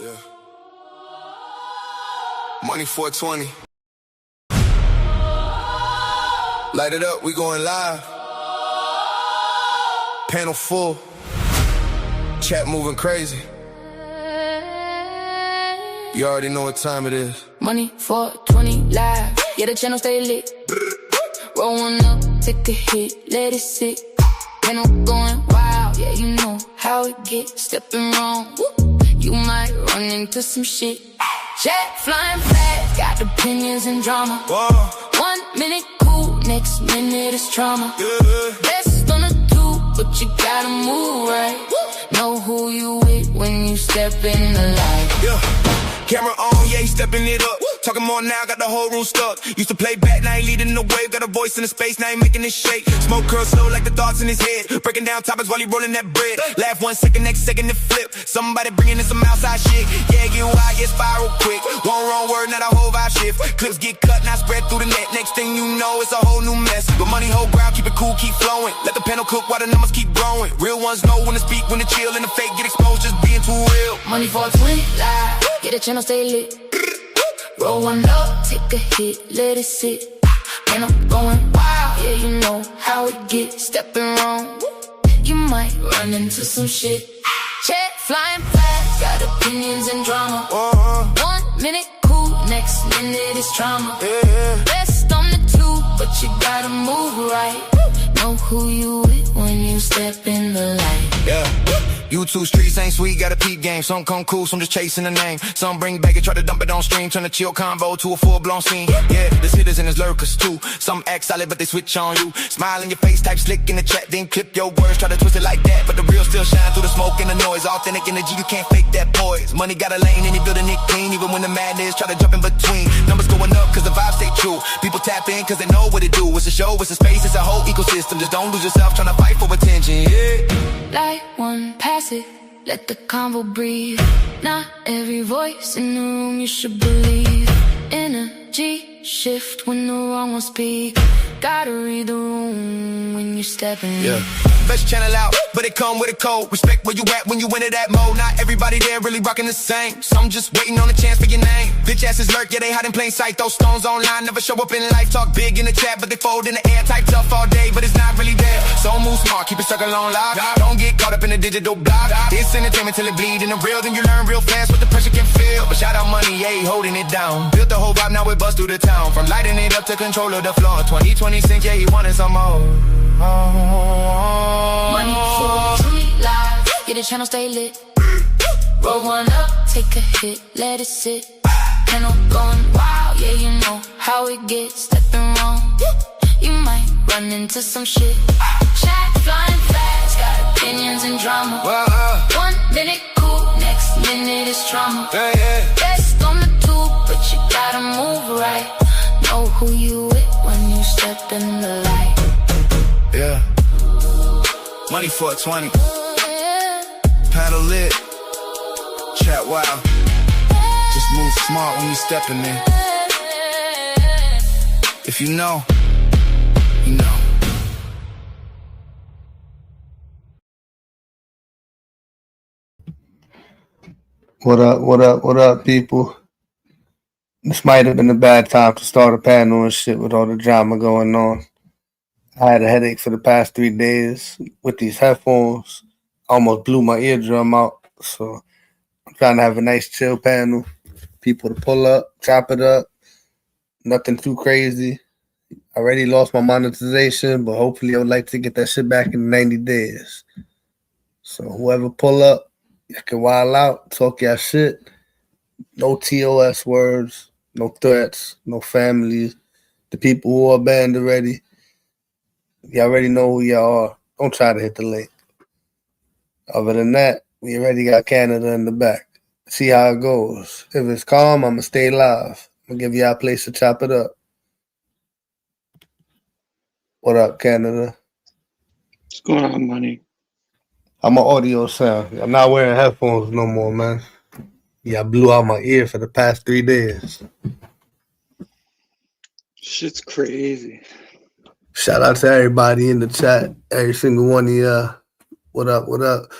Yeah. Money 420. Light it up, we going live. Panel full. Chat moving crazy. You already know what time it is. Money 420 live. Yeah, the channel stay lit. Rolling up, take a hit, let it sit. Panel going wild, yeah, you know how it get. Stepping wrong, you might run into some shit. Jet flying fast, got opinions and drama. Whoa. 1 minute cool, next minute is trauma. Yeah. Best on the two, but you gotta move right. Know who you with when you step in the light. Yeah. Camera on, yeah, he stepping it up. Talking more now, got the whole room stuck. Used to play back, now he leading the wave. Got a voice in the space, now he making it shake. Smoke curl slow like the thoughts in his head. Breaking down topics while he rolling that bread. Laugh 1 second, next second it flip. Somebody bringing in some outside shit. Yeah, get wild, get spiral quick. One wrong word, not a whole vibe shift. Clips get cut, now spread through the net. Next thing you know, it's a whole new mess. But money hold ground, keep it cool, keep flowing. Let the panel cook while the numbers keep growing. Real ones know when to speak, when to chill. And the fake get exposed, just being too real. Money 420 live, yeah, the channel stay lit. Roll one up, take a hit, let it sit. And I'm going wild, yeah, you know how it gets. Stepping wrong, you might run into some shit. Jet flying fast, got opinions and drama. 1 minute cool, next minute is trauma. Yeah. Best on the two, but you gotta move right. Know who you with when you step in the light. Yeah. YouTube streets ain't sweet, got a peep game. Some come cool, some just chasing the name. Some bring back and try to dump it on stream. Turn a chill convo to a full-blown scene. Yeah, there's hitters and there's lurkers too. Some act solid, but they switch on you. Smile in your face, type slick in the chat, then clip your words. Try to twist it like that, but the real still shine through the smoke and the noise. Authentic energy, you can't fake that poise. Money got a lane and he building it clean. Even when the madness try to jump in between. Numbers going up cause the vibes stay true. People tap in cause they know what it do. It's a show, it's a space, it's a whole ecosystem. Just don't lose yourself trying to fight for attention, yeah. Light one, pass it. Let the convo breathe. Not every voice in the room you should believe. Energy shift when the wrong one speak. Gotta read the room when you step in. Yeah. Best channel out, but it come with a code. Respect where you at when you into that mode. Not everybody there really rocking the same. Some just waiting on a chance for your name. Bitch asses lurk, yeah, they hide in plain sight. Those stones online never show up in life. Talk big in the chat, but they fold in the air. Type tough all day, but it's not really there. So move smart, keep it circle on live. Don't get caught up in the digital block. It's entertainment till it bleed. In the real, then you learn real fast what the pressure can feel. But shout out money, yeah, holding it down. Built the whole vibe, now it bust through the town. From lighting it up to control of the floor. 2020 cents, yeah, he wanted some more. Money 420 live, yeah, the channel stay lit. Roll one up, take a hit, let it sit. Panel going wild, yeah, you know how it gets. Stepping wrong, you might run into some shit. Chat flying fast, got opinions and drama. 1 minute cool, next minute is trauma. Yeah. Best on the two, but you gotta move right. Know who you with when you step in the light. Yeah. Money 420. Paddle lit. Chat wild. Just move smart when you stepping in. If you know, you know. What up, people? This might have been a bad time to start a panel and shit with all the drama going on. I had a headache for the past 3 days with these headphones. Almost blew my eardrum out. So I'm trying to have a nice chill panel. People to pull up, chop it up. Nothing too crazy. I already lost my monetization, but hopefully I would like to get that shit back in 90 days. So whoever pull up, you can wild out, talk your shit. No TOS words, no threats, no families. The people who are banned already, you already know who y'all are. Don't try to hit the link. Other than that, we already got Canada in the back. See how it goes. If it's calm, I'm going to stay live. I'm going to give y'all a place to chop it up. What up, Canada? What's going on, money? How my audio sound? I'm not wearing headphones no more, man. Yeah, I blew out my ear for the past 3 days. Shit's crazy. Shout out to everybody in the chat. Every single one of y'all. What up, what up?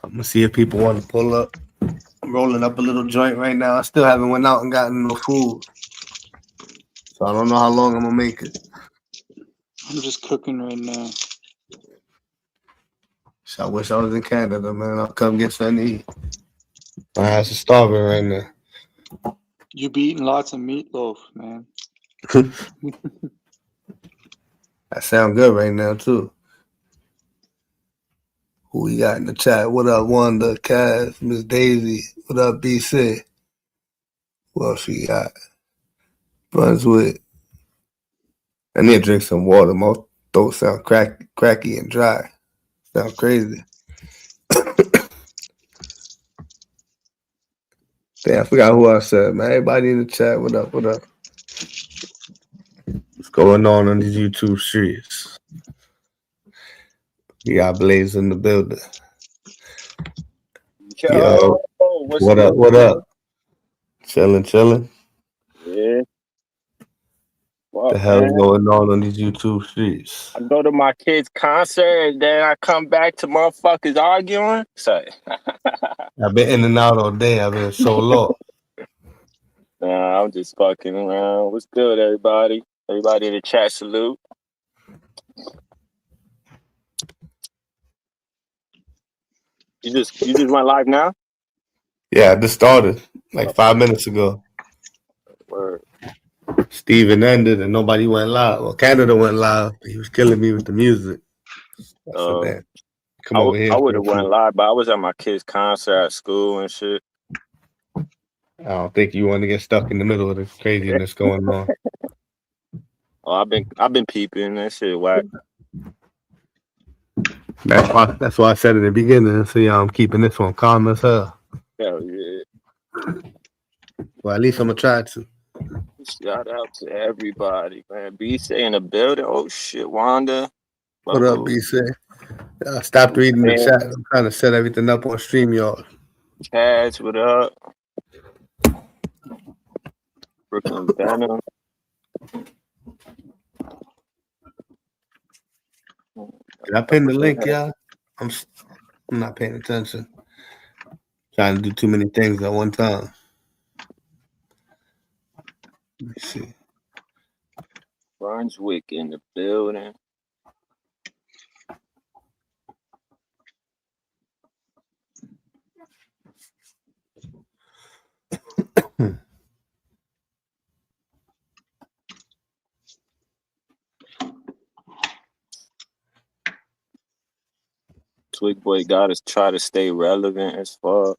I'm gonna see if people want to pull up. I'm rolling up a little joint right now. I still haven't went out and gotten no food, so I don't know how long I'm gonna make it. I'm just cooking right now. So I wish I was in Canada, man. I'll come get something to eat. My ass is starving right now. You be eating lots of meatloaf, man. That sound good right now too. Who we got in the chat? What up, Wanda, Cass, Miss Daisy? What up, BC? What else we got? Brunswick. I need to drink some water. My throat sound cracky and dry. Sound crazy. Damn, I forgot who I said, man. Everybody in the chat, what up, what up? What's going on these YouTube streets? We got Blaze in the building. Yo, what up, what up? Chilling. Yeah. What the hell's going on these YouTube streets? I go to my kid's concert and then I come back to motherfuckers arguing. So I've been in and out all day. I've been so low. Nah, I'm just fucking around. What's good, everybody? Everybody in the chat, salute. You just went live now? Yeah, I just started like 5 minutes ago. Word. Steven ended and nobody went live. Well, Canada went live. He was killing me with the music. Come over here. I would have went live, but I was at my kid's concert at school and shit. I don't think you want to get stuck in the middle of this craziness going on. Oh, I've been peeping. That shit whack. That's why I said in the beginning. So yeah, I'm keeping this one calm as hell. Hell yeah. Well, at least I'm gonna try to. Shout out to everybody, man. BC in the building. Oh shit, Wanda. What up, BC? I stopped reading the chat. I'm trying to set everything up on StreamYard. Cash, what up? Brooklyn Venom. Did I pin the link, y'all? I'm not paying attention. Trying to do too many things at one time. Let me see. Brunswick in the building. Twig Boy gotta try to stay relevant as fuck.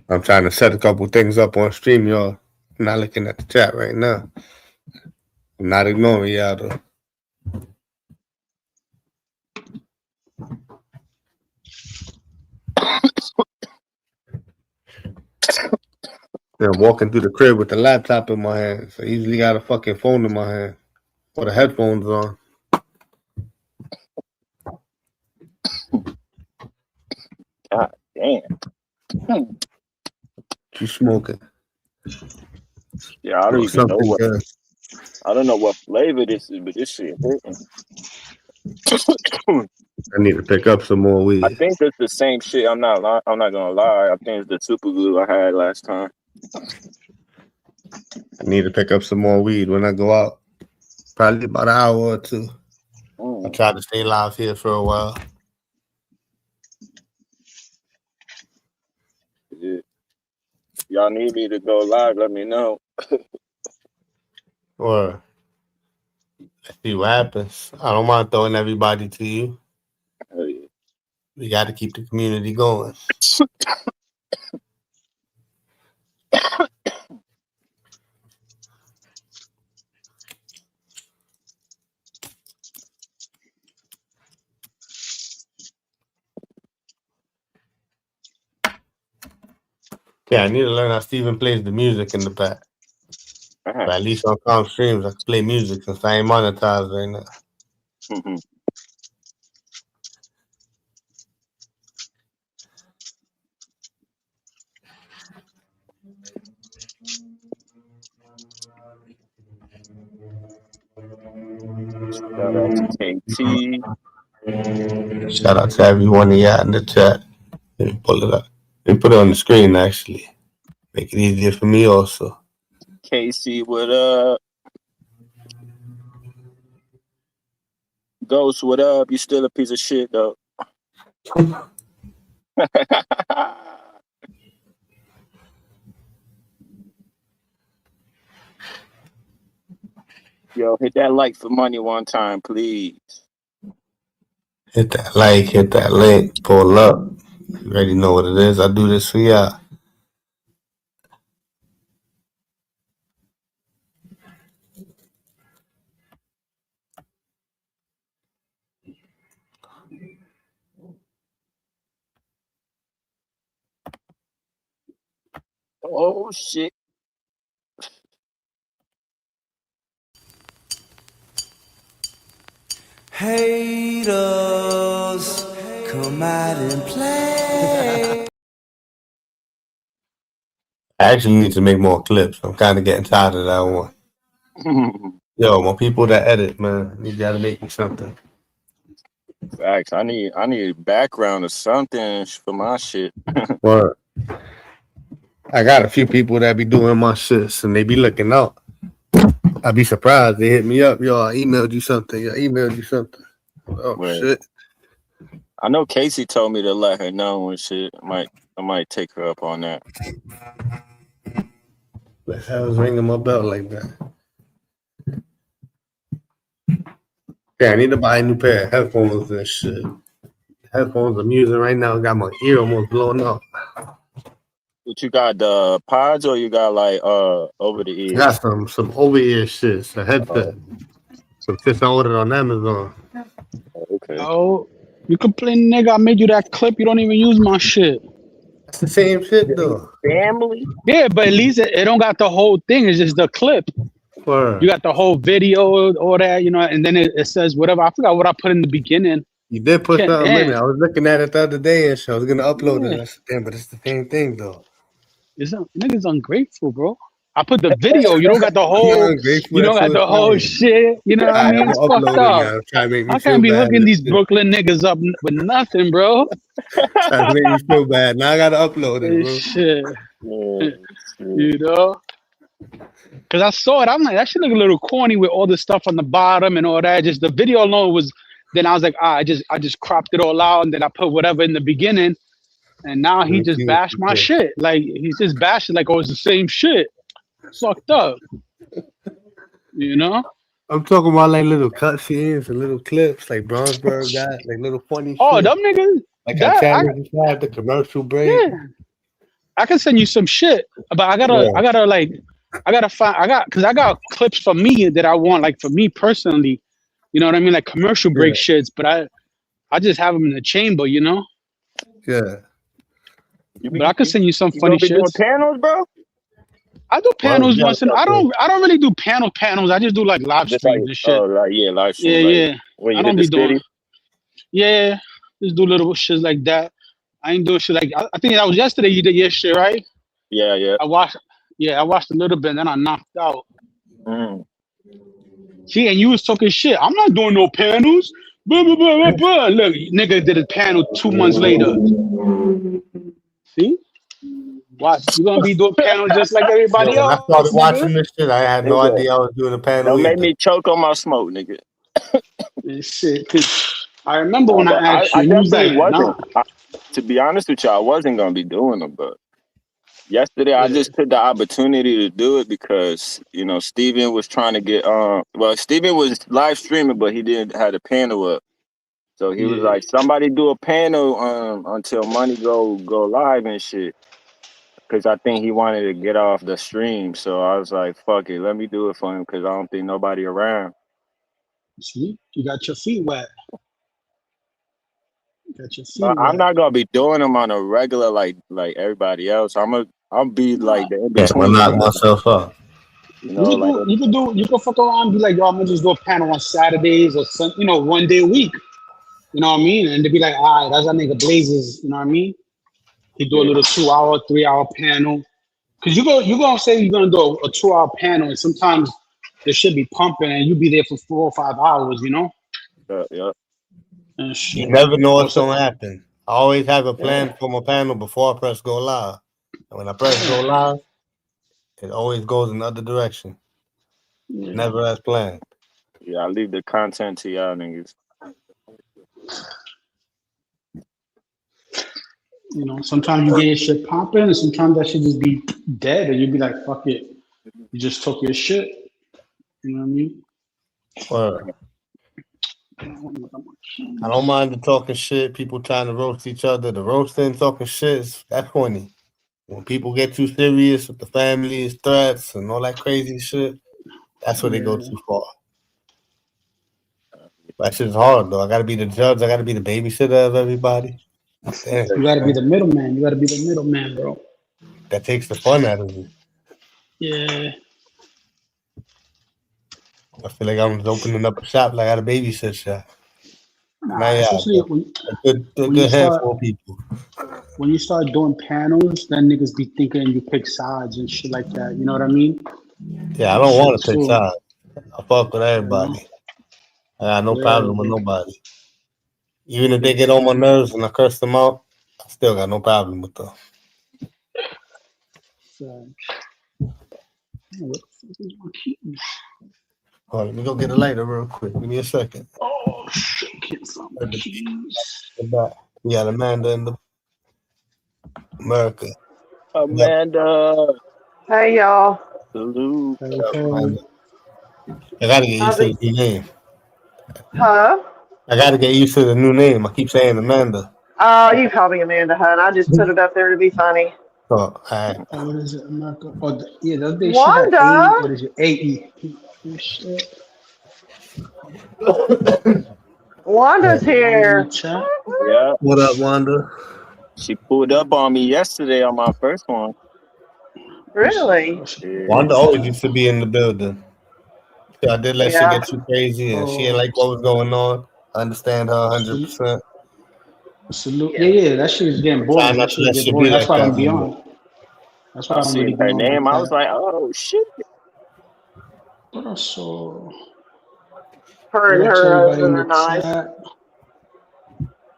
I'm trying to set a couple things up on StreamYard. I'm not looking at the chat right now. I'm not ignoring y'all though. I'm walking through the crib with the laptop in my hand. So I usually got a fucking phone in my hand. Or the headphones on. God damn. You smoking? Yeah, I don't even know what. I don't know what flavor this is, but this shit hitting. I need to pick up some more weed. I think it's the same shit. I'm not gonna lie. I think it's the super glue I had last time. I need to pick up some more weed when I go out. Probably about an hour or two. I try to stay live here for a while. Yeah. Y'all need me to go live, let me know. Or let's see what happens. I don't mind throwing everybody to you. Oh, yeah. We got to keep the community going. Yeah, I need to learn how Steven plays the music in the back. But at least on calm streams, I can play music since I ain't monetized right now. Mm-hmm. Shout out to KT. Shout out to everyone of y'all in the chat. Let me pull it up. Let me put it on the screen, actually. Make it easier for me also. Casey, what up? Ghost, what up? You still a piece of shit, though. Yo, hit that like for money one time, please. Hit that like, hit that link, pull up. You already know what it is. I do this for y'all. Oh, shit. Haters, come out and play. I actually need to make more clips. I'm kind of getting tired of that one. Yo, my people that edit, man, you gotta make me something. Facts. I need a background or something for my shit. Word. I got a few people that be doing my shits and they be looking out. I'd be surprised. They hit me up. Yo, I emailed you something. Oh, Right. shit. I know Casey told me to let her know and shit. I might take her up on that. The hell's ringing my bell like that? Yeah, I need to buy a new pair of headphones and shit. The headphones I'm using right now got my ear almost blown up. But you got the pods or you got like over the ear? I got some over ear shit, a headset. Some shit I ordered on Amazon. Okay. Oh, you complain, nigga. I made you that clip. You don't even use my shit. It's the same shit though. Family? Yeah, but at least it don't got the whole thing. It's just the clip. Word. You got the whole video, all that, you know, and then it says whatever. I forgot what I put in the beginning. You did put Can't- something in damn. it. I was looking at it the other day and shit. I was gonna upload it. I said, damn, but it's the same thing though. Niggas ungrateful, bro. I put the video. You don't got the I'm whole. not ungrateful, You don't that's got the what whole it's shit. You know what I Alright, mean? I'm It's gonna fucked upload it up. now. Try to make me I feel can't be bad. hooking these Brooklyn niggas up with nothing, bro. Try to make me feel bad. Now I gotta upload it, bro. Shit, Yeah, you know. Cause I saw it, I'm like, that shit look a little corny with all the stuff on the bottom and all that. Just the video alone was. Then I was like, I just cropped it all out, and then I put whatever in the beginning, and now he just bashed my shit. Like he's just bashing like, oh, it's the same shit. Fucked up. You know. I'm talking about like little cutscenes and little clips, like Brownsburg got like little funny Oh, shit. them niggas. Like that, I challenge you had the commercial break. Yeah. I can send you some shit, but I gotta find, cause I got clips for me that I want, like for me personally, you know what I mean? Like commercial break shits, but I just have them in the chamber, you know? Yeah. But I can send you some funny shit. You doing shits. panels, bro? I do panels once in, yeah, I don't really do panels. I just do like live Just streams like, and shit. oh, like, yeah, live stream. Yeah, like, yeah. When you I hit don't the be doing, city? yeah, just do little shit like that. I ain't doing shit like, I think that was yesterday you did your shit, right? Yeah. I watched a little bit and then I knocked out. See, and you was talking shit. I'm not doing no panels. Blah, blah, blah, blah, blah. Look, nigga did a panel 2 months later. See? Watch. You gonna be doing panels just like everybody When I else. started watching this shit, I had no idea I was doing a panel. Don't make me choke on my smoke, nigga. Shit, 'cause I remember when I asked you, you was like, wasn't. nah. To be honest with you, I wasn't gonna be doing them, but yesterday I just took the opportunity to do it because Steven was trying to get Steven was live streaming, but he didn't have the panel up. So he was like, somebody do a panel until money go live and shit. Because I think he wanted to get off the stream. So I was like, fuck it, let me do it for him because I don't think nobody around. See, you got your feet wet. I'm not gonna be doing them on a regular like everybody else. I'll be like the in between. Knock myself up. You can fuck around and be like, yo, I'm gonna just do a panel on Saturdays or some, 1 day a week. You know what I mean? And they be like, all right, that's that nigga Blazes, you know what I mean? He do a little 2 hour, 3 hour panel. Cause you're gonna say you're gonna do a 2 hour panel, and sometimes the shit be pumping and you be there for 4 or 5 hours, you know? Yeah. and You shit. never know what's Also, gonna happen. I always have a plan Yeah. for my panel before I press go live. And when I press go live, it always goes in the other direction. yeah. Never as planned. Yeah, I leave the content to y'all niggas. You know, sometimes you get your shit popping, and sometimes that shit just be dead, and you be like, "Fuck it," you just took your shit. You know what I mean? Word. I don't know that much. I don't mind the talking shit, people trying to roast each other. The roasting, talking shit, that's funny. When people get too serious with the families, threats, and all that crazy shit, that's where they go Yeah, too far. That shit's hard though. I gotta be the judge. I gotta be the babysitter of everybody. Damn, you gotta be the middleman. You gotta be the middleman, bro. that takes the fun out of it. Yeah, I feel like I'm just opening up a shop like I got a babysit shop. Now, nah. yeah, Especially but a when you good start handful of people. when you start doing panels, then niggas be thinking you pick sides and shit like that. You know what I mean? Yeah, I That don't shit want is to pick cool. sides. I fuck with You know? everybody. I got no Yeah, problem with bro. nobody. Even if they get on my nerves and I curse them out, I still got no problem with them. So, what the fuck is my keys? Hold on, let me go get a lighter real quick. Give me a second. Oh shit! Can't find my keys. We got Amanda in the America. Yep. Amanda, Hey y'all. salute. Hey, Amanda. hey. I gotta get How's used to it? the new name. Huh? I gotta get used to the new name. I keep saying Amanda. Oh, you call me Amanda Hunt. I just put it up there to be funny. So I Oh, what is it? America? Oh, yeah, the other day she had Wanda. A. What is it? AE. Oh, shit. Wanda's Wanda in the here. chat. Yeah, What up, Wanda? she pulled up on me yesterday on my first one. Let's see. Really? Let's see. Yeah. Wanda always used to be in the building. So I did let shit Yeah. get too crazy, and she didn't Oh, like what was going on. I understand her salute. 100%. Salute. Yeah, Yeah. yeah, that shit is getting I'm trying boring. not That to shit let get shit be boring. That's like why I that don't be no more. on. That's why I I don't really seen be her on like name. I was that. like, oh shit. But also, Her what and up to her everybody in husband the are nice. chat?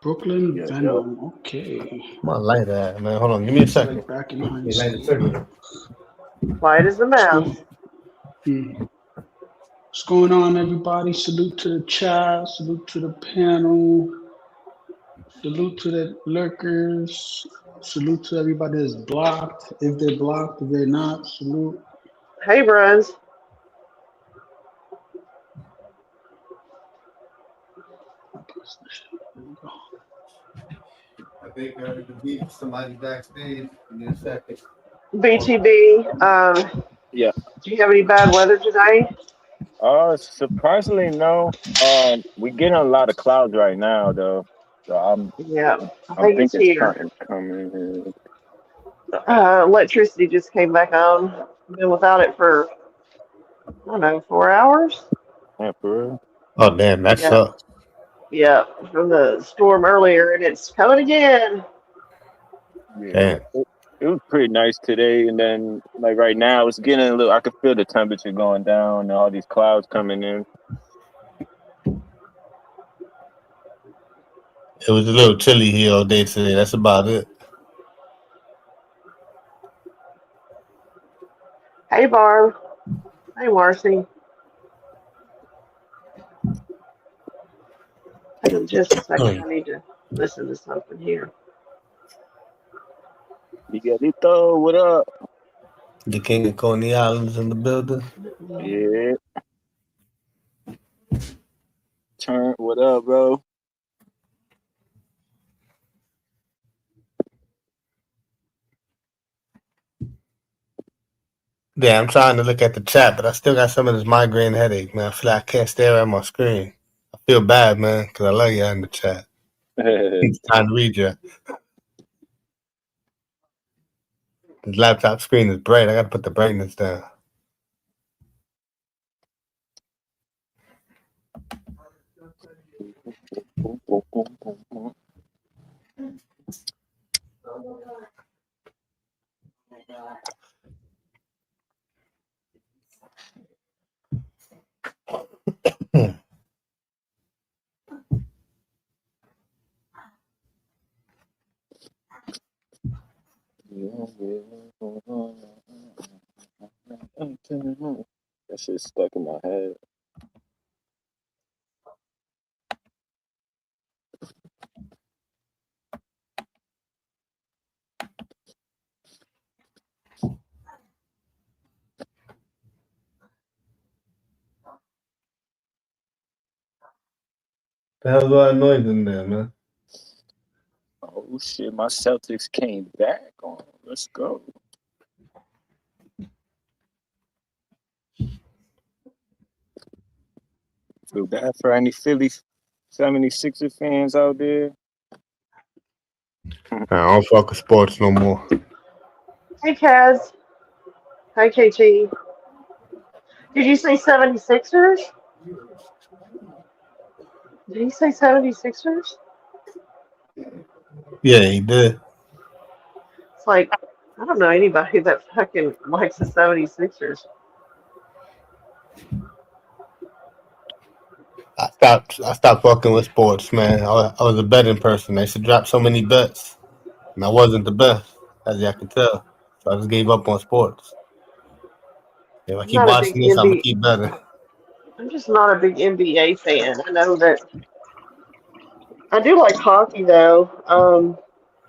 Brooklyn Yeah, yeah. Venom. Okay. My lighter at, man. Hold on, give me a It's second. like back in high Hey, lighter school. cigarette. Quiet as a What's mouse. going, what's going on, everybody? Salute to the chat. Salute to the panel. Salute to the lurkers. Salute to everybody that's blocked. If they're blocked, if they're not, salute. Hey, Bruns. There we go. I think I could be somebody backstage. Give me a second. BTB. Yeah. Do you have any bad weather today? Surprisingly, no. We getting a lot of clouds right now, though. So Yeah. I I'm think it's thinking here. something's coming. Electricity just came back on. Been without it for, I don't know, 4 hours? Yeah, for real. Oh, damn, that Yeah. sucks. Yeah. From the storm earlier, and it's coming again. Yeah. Damn. It was pretty nice today, and then like right now, it's getting a little. I can feel the temperature going down, and all these clouds coming in. It was a little chilly here all day today. That's about it. Hey, Barb. Hey, Marcy. Hang on just a second. I need to listen to something here. Miguelito, what up? The king of Coney Islands in the building. Yeah, turn. What up, bro? Yeah, I'm trying to look at the chat, but I still got some of this migraine headache, man. I feel like I can't stare at my screen. I feel bad, man, because I love you in the chat. It's time to read you. This laptop screen is bright. I got to put the brightness down. That shit stuck in my head. The hell's all that noise in there, man? Oh shit, my Celtics came back on. Let's go. Feel bad for any Philly 76er fans out there. I don't fuck with sports no more. Hey, Kaz. Hi, KT. Did you say 76ers? Did he say 76ers? Yeah, he did. It's like, I don't know anybody that fucking likes the 76ers. I stopped fucking with sports, man. I was a betting person. I used to drop so many bets, and I wasn't the best, as y'all can tell. So I just gave up on sports. If I I'm keep not a big watching this, I'm gonna NBA. keep betting. I'm just not a big NBA fan. I know that. I do like hockey though.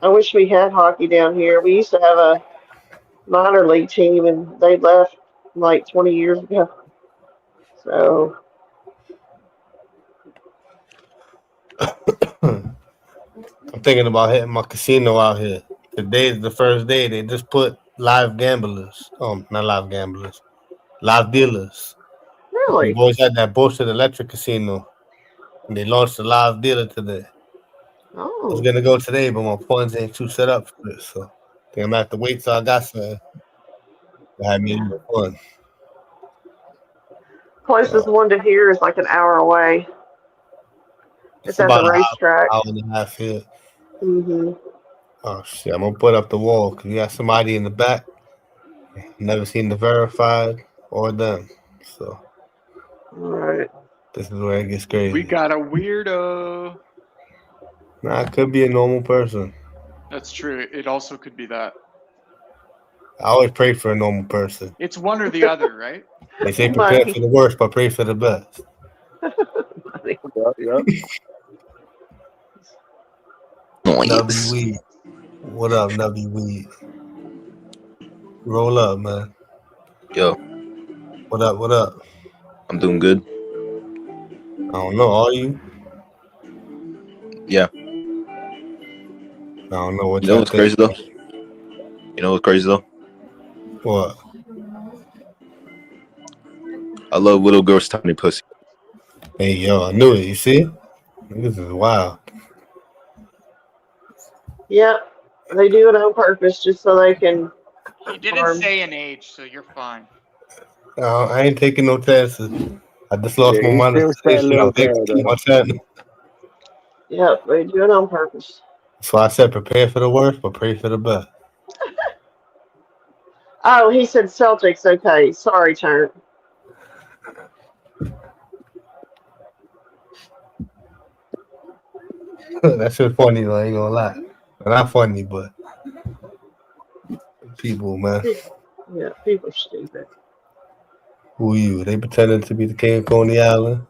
I wish we had hockey down here. We used to have a minor league team, and they left like 20 years ago. So I'm thinking about hitting my casino out here. Today is the first day. They just put live gamblers. Not live gamblers. Live dealers. We've really, always had that bullshit electric casino. And they launched a live dealer today. I was oh, gonna go today, but my points ain't too set up for it. So I think I'm gonna have to wait till I got some. To have me a little fun. closest one to here is like an hour away. It's It's at the about an racetrack. hour and a half here. Mhm. Oh shit! I'm gonna put up the wall because we got somebody in the back. Never seen the verified or them. So All right. this is where it gets We crazy. got a weirdo. Nah, it could be a normal person. That's true. It also could be that. I always pray for a normal person. It's one or the other, right? They say prepare Money. for the worst, but pray for the best. Money. Yep. Nubby Weed. What up, Nubby Weed? Roll up, man. Yo, What up? What up? I'm doing good. I don't know. Are you? Yeah. I don't know what You know y'all what's crazy think. though? You know what's crazy though? What? I love little girls' tiny pussy. Hey, yo, I knew it. You see? This is wild. Yep. They do it on purpose just so they can He didn't harm. say an age, so you're fine. I ain't taking no chances. I just lost my Yeah, he still that monetization little on girl my though. channel. Yep, they do it on purpose. So I said prepare for the worst, but pray for the best. Oh, he said Celtics. Okay, sorry, Turn. That shit funny though, I ain't gonna lie. Not funny, but people, man. Yeah, people are stupid. Who are you? They pretending to be the king of Coney Island.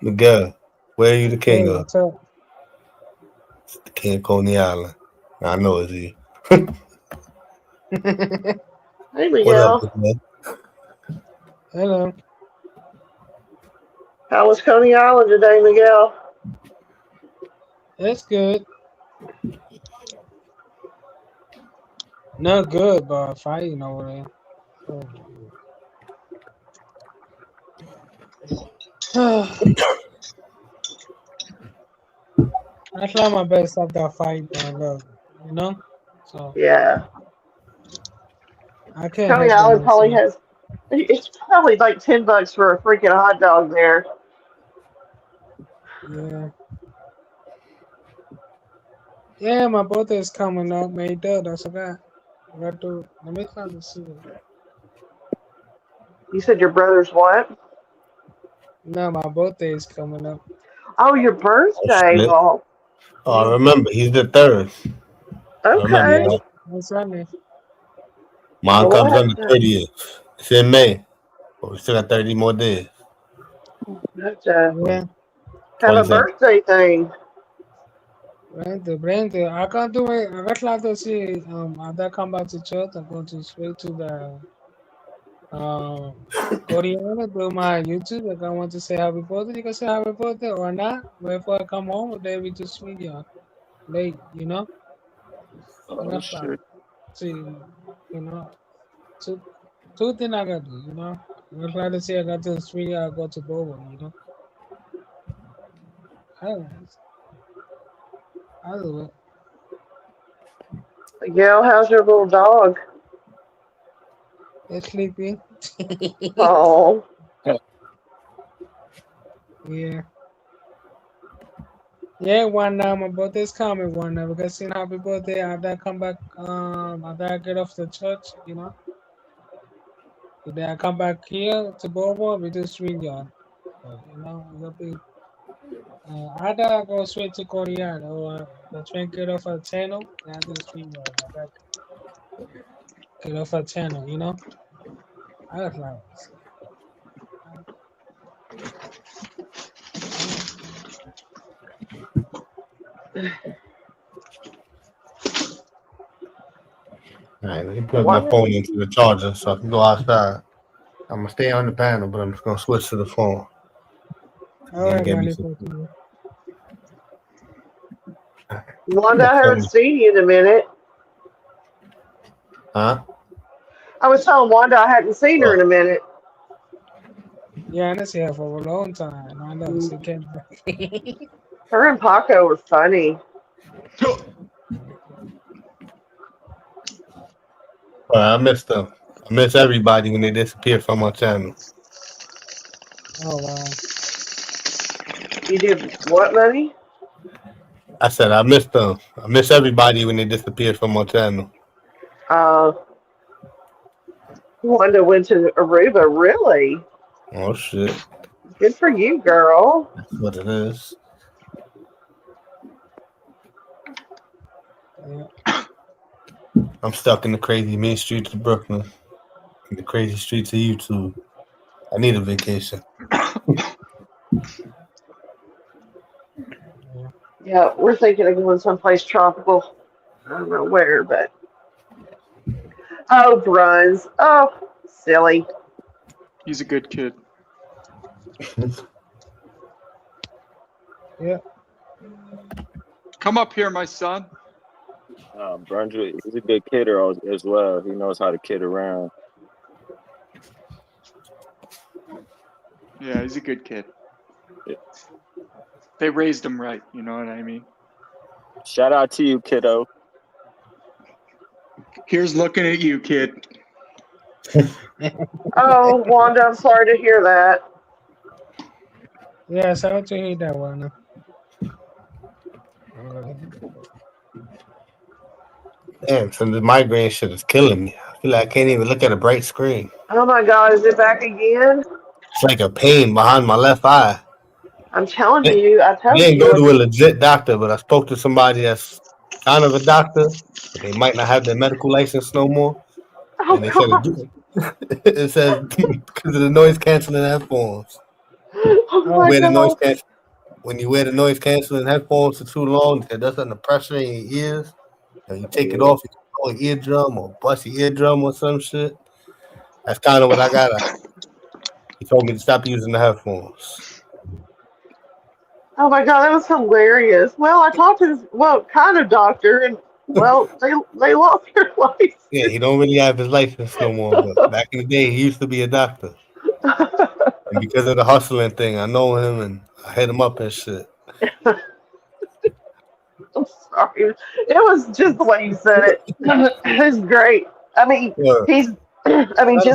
Miguel, where are you the king Hey, of? what's up? It's the king of Coney Island. I know it's you. Hey, What up, Miguel. Miguel? Hello. How was Coney Island today, Miguel? It's good. Not good, but fighting over there. I try my best after a fight, but you know? So Yeah. I can't Coney help it Island probably myself. has. It's probably like $10 for a freaking hot dog there. Yeah. Yeah, my birthday is coming up, May 3rd. I forgot. Let me try to see it. You said your brother's what? No, my birthday is coming up. Oh, your Oh, birthday. shit. Well, Oh, I remember. He's the third. I remember okay. that. What's happening? Mine Well, comes what? on the 30th. It's in May. But we still got 30 more days. Have to Yeah. have a 27. birthday thing. Brente. I can't do it. I got like to see after I come back to church, I'm going to straight to the Korean do my YouTube. Like I want to say happy birthday. You can say happy birthday or not. Before I come home, then we just meet you late, you know? And Oh that's like shit. see, you know, two things I got to do, you know. I'm trying to say I got to swing, I go to Bobo, you know. I do it. Gail, how's your little dog? It's sleeping. Oh, Yeah. Yeah, one now my birthday's coming one now. We can sing happy birthday after I come back, after I get off the church, you know. Then I come back here to Bobo, we do swing yard. You know, it'll be either I go straight to Korea or the train get off a channel and I do swing yard. I got get off a channel, you know. I just like All right, let me plug my what? phone into the charger so I can go outside. I'm gonna stay on the panel, but I'm just gonna switch to the phone. all Gonna right, get me Manny, some. talk to you. Wanda, My I haven't phone. seen you in a minute. Huh? I was telling Wanda I hadn't seen her in Oh, a minute. Yeah, and it's here for a long time. I know she came back. Her and Paco were funny. I missed them. I miss everybody when they disappear from my channel. Oh wow. You did what, Lenny? I said I missed them. I miss everybody when they disappear from my channel. Uh, Wanda went to Aruba. Really? Oh shit. Good for you, girl. That's what it is. Yeah. I'm stuck in the crazy main streets of Brooklyn. In the crazy streets of YouTube. I need a vacation. Yeah, we're thinking of going someplace tropical. I don't know where, but oh, Bruns. Oh, silly. He's a good kid. Yeah. Come up here, my son. Brunswick, he's a good kidder as well. He knows how to kid around. Yeah, he's a good kid. Yeah. They raised him right, you know what I mean? Shout out to you, kiddo. Here's looking at you, kid. Oh, Wanda, I'm sorry to hear that. Yeah, sorry to hear that one. Damn, so the migraine shit is killing me. I feel like I can't even look at a bright screen. Oh my God, is it back again? It's like a pain behind my left eye. I'm telling I you, I told didn't go you. to a legit doctor, but I spoke to somebody that's kind of a doctor, but they might not have their medical license no more. Oh And they said God. it says because of the noise canceling headphones. Oh Oh, my Wear the noise God. cancel when you wear the noise canceling headphones for too long, it doesn't the pressure in your ears. And you take it off, you blow an eardrum or bust your eardrum or some shit. That's kind of what I got. He told me to stop using the headphones. Oh my God, that was hilarious. Well, I talked to this kind of doctor, and well, they lost their Yeah, he don't really have his license no more, but back in the day, he used to be a doctor. license. And because of the hustling thing, I know him and I hit him up and shit. I'm sorry. It was just the way you said it. It was great. I mean, Yeah. just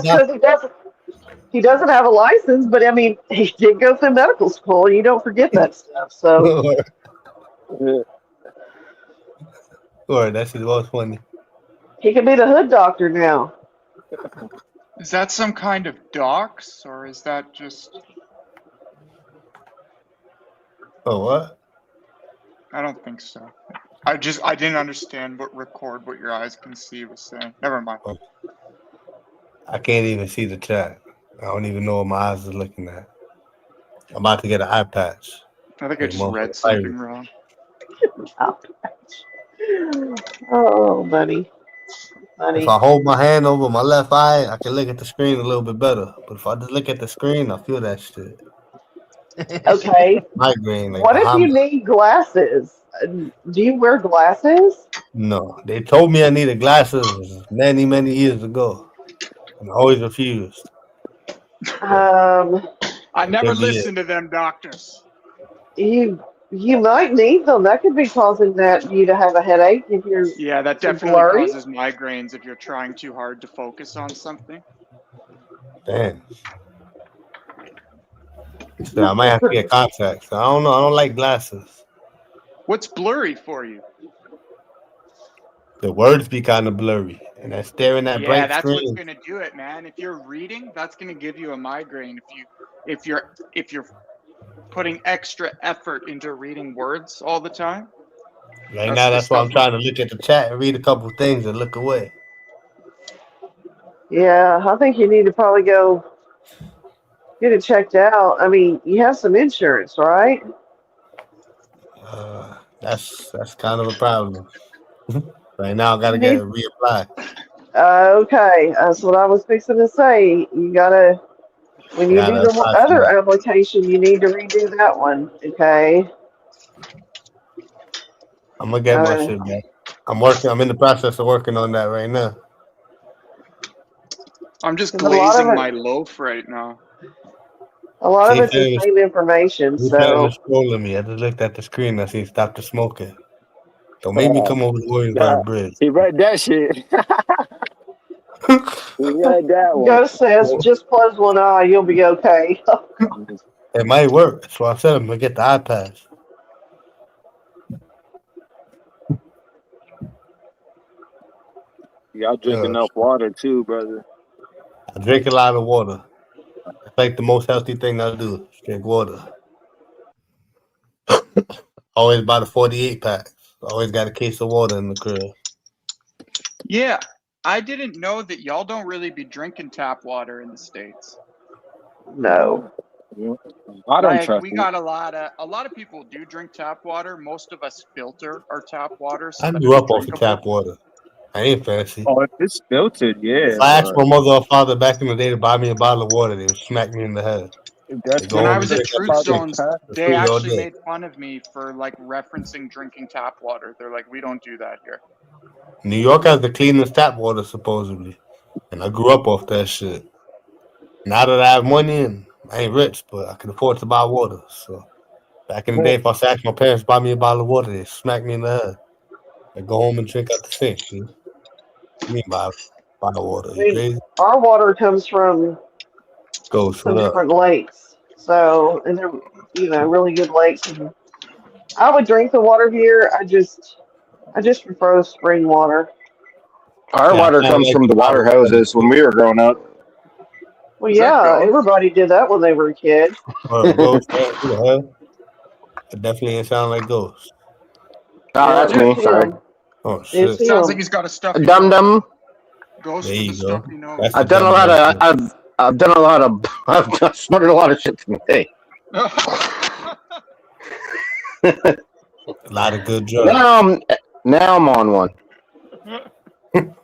because he doesn't have a license, but I mean, he did go through medical school, and you don't forget that stuff. So Or that shit was funny. he can be the hood doctor now. Is that some kind of docs, or is that just... Oh, what? I don't think so. I didn't understand what your eyes can see was saying. Never mind. I can't even see the chat. I don't even know what my eyes are looking at. I'm about to get an eye patch. I think I Like just read motherfucker something pirate. wrong. Oh, buddy. If Buddy. I hold my hand over my left eye, I can look at the screen a little bit better. But if I just look at the screen, I feel that shit. Okay. Migraine, like What if you Bahama. need glasses? Do you wear glasses? No, they told me I needed glasses many, many years ago, and I always refused. But Um, I that never could be it. listen to them doctors. you might need them. That could be causing you to have a headache if you're Yeah, that too definitely blurry. causes migraines if you're trying too hard to focus on something. Damn. So I might have to get contacts. I don't know. I don't like glasses. What's blurry for you? The words be kind of blurry, and I staring at Yeah, bright that's what's screens. gonna do it, man. If you're reading, that's gonna give you a migraine. If you're putting extra effort into reading words all the time. Right now, that's why I'm trying to look at the chat and read a couple things and look away. Yeah, I think you need to probably go get it checked out. I mean, you have some insurance, right? That's kind of a problem. Right now, I gotta You get need. it reapplied. Okay, that's what I was fixing to say. You gotta, when I you do gotta the apply for other that. application, you need to redo that one. Okay. I'm gonna get my shit back. I'm working. I'm in the process of working on that right now. I'm just 'Cause a lot of glazing it, my loaf right now. a lot of See, it's the same information. He started So, just scrolling me. I just looked at the screen. I see stop the smoking. Don't make me come over to Williamsburg Bridge. He read that shit. He read that one. Ghost says, just close one eye, you'll be okay. It might work. That's why I said I'm gonna get the iPad. Y'all drink enough water too, brother. I drink a lot of water. It's like the most healthy thing I do. Drink water. Always buy the 48 pack. Always got a case of water in the crib. Yeah, I didn't know that y'all don't really be drinking tap water in the States. No. I don't Like, trust we it. got a lot of people do drink tap water. Most of us filter our tap water so I that grew it's up off the drinkable. tap water. I ain't fancy. Oh, if it's filtered, yeah. If I asked my mother or father back in the day to buy me a bottle of water, they would smack me in the head. That's Go When I home was and at drink up Truth the shit. Zones, It's they free all actually day. made fun of me for like referencing drinking tap water. They're like, we don't do that here. New York has the cleanest tap water, supposedly. And I grew up off that shit. Now that I have money and I ain't rich, but I can afford to buy water. So back in the day, if I was to ask my parents to buy me a bottle of water, they'd smack me in the head. I go home and drink out the sink. See? What you mean buy water? I You mean, crazy? our water comes from Ghost, some what up? different lakes. So, and they're, really good lakes. And I would drink the water here. I just prefer the spring water. Our Yeah, I water kinda comes like from the the water bottled water hoses when too. we were growing up. Well, Is that yeah, Ghost? everybody did that when they were a kid. Ghost, who the hell? It definitely ain't sound like Ghost. Oh, Yeah, that's it's me. Sorry. him. Oh It's shit. Sounds like him. he's got a stuffy Dum nose. dum. Ghost There with a you go. stuffy nose. That's I've the done a dumb lot dumb of. shit. I've done a lot of. I've snorted a lot of shit today. A lot of good drugs. Now I'm on one.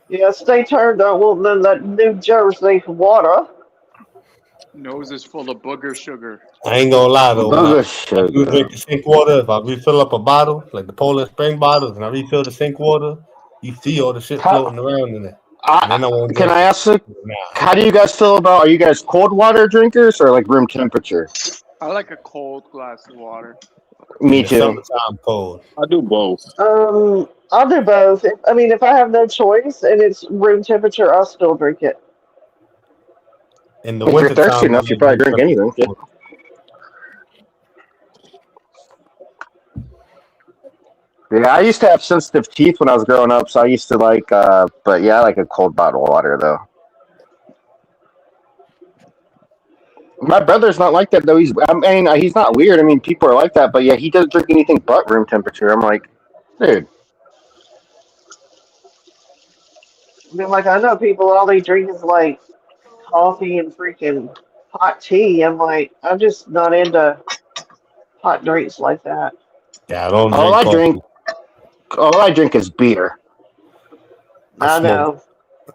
Yeah, stay turned. Don't want none of that New Jersey water. Nose is full of booger sugar. I ain't gonna lie though. When I Booger do sugar. drink the sink water, if I refill up a bottle, like the Poland Spring bottles, and I refill the sink water, you see all the shit floating around in it. And then I won't Can drink I it. ask? Nah. How do you guys feel about? Are you guys cold water drinkers or like room temperature? I like a cold glass of water. Me In the too. summertime cold. I do both. I'll do both. If I have no choice and it's room temperature, I'll still drink it. In the If you're thirsty wintertime, I enough, you like probably room drink temperature anything. Yeah. water. Yeah, I used to have sensitive teeth when I was growing up, so I used to like. But yeah, I like a cold bottle of water though. My brother's not like that though. He's not weird. I mean, people are like that, but yeah, he doesn't drink anything but room temperature. I'm like, dude. I know people all they drink is like coffee and freaking hot tea. I'm like, I'm just not into hot drinks like that. Yeah, I don't All drink I coffee. all I drink is beer. I know.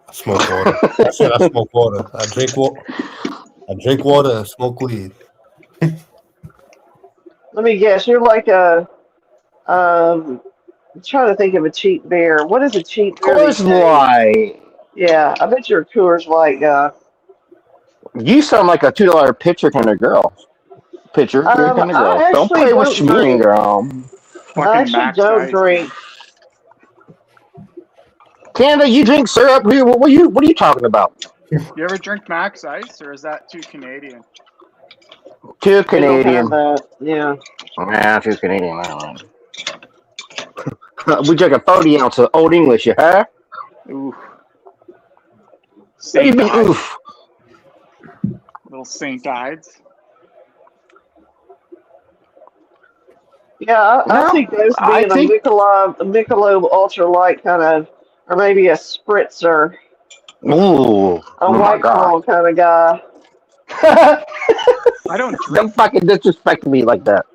I smoke water. I said I smoke water. I drink water and smoke weed. Let me guess. You're like a I'm trying to think of a cheap beer. What is a cheap beer these Coors days? Light. Yeah, I bet you're a Coors Light guy. You sound like a $2 pitcher kind of girl. Pitcher, beer kind of girl. I Don't actually play with don't me, drink. girl. I Fucking actually max don't ice. drink. Canada, you drink syrup? What are you talking about? You ever drink max ice, or is that too Canadian? Too We don't have Canadian. that. Yeah. Nah, too Canadian. I don't know. We drink a 40 ounce of Old English, you heard? Ooh. What do you St. mean, Ides. oof? Little St. Ides. Yeah, I No, see those I being think. a Michelob Ultra Light kind of, or maybe a Spritzer, Ooh, a oh my White god. Claw kind of guy. I don't Don't drink. fucking disrespect me like that.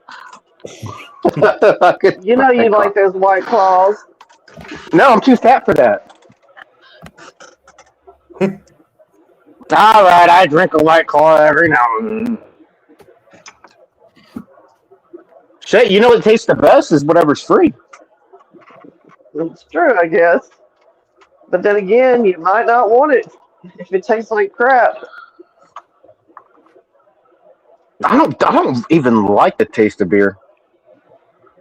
You know you like those White Claws. No, I'm too fat for that. All right, I drink a White Claw every now and then. Shit, you know what tastes the best is whatever's free. It's true, I guess. But then again, you might not want it if it tastes like crap. I don't even like the taste of beer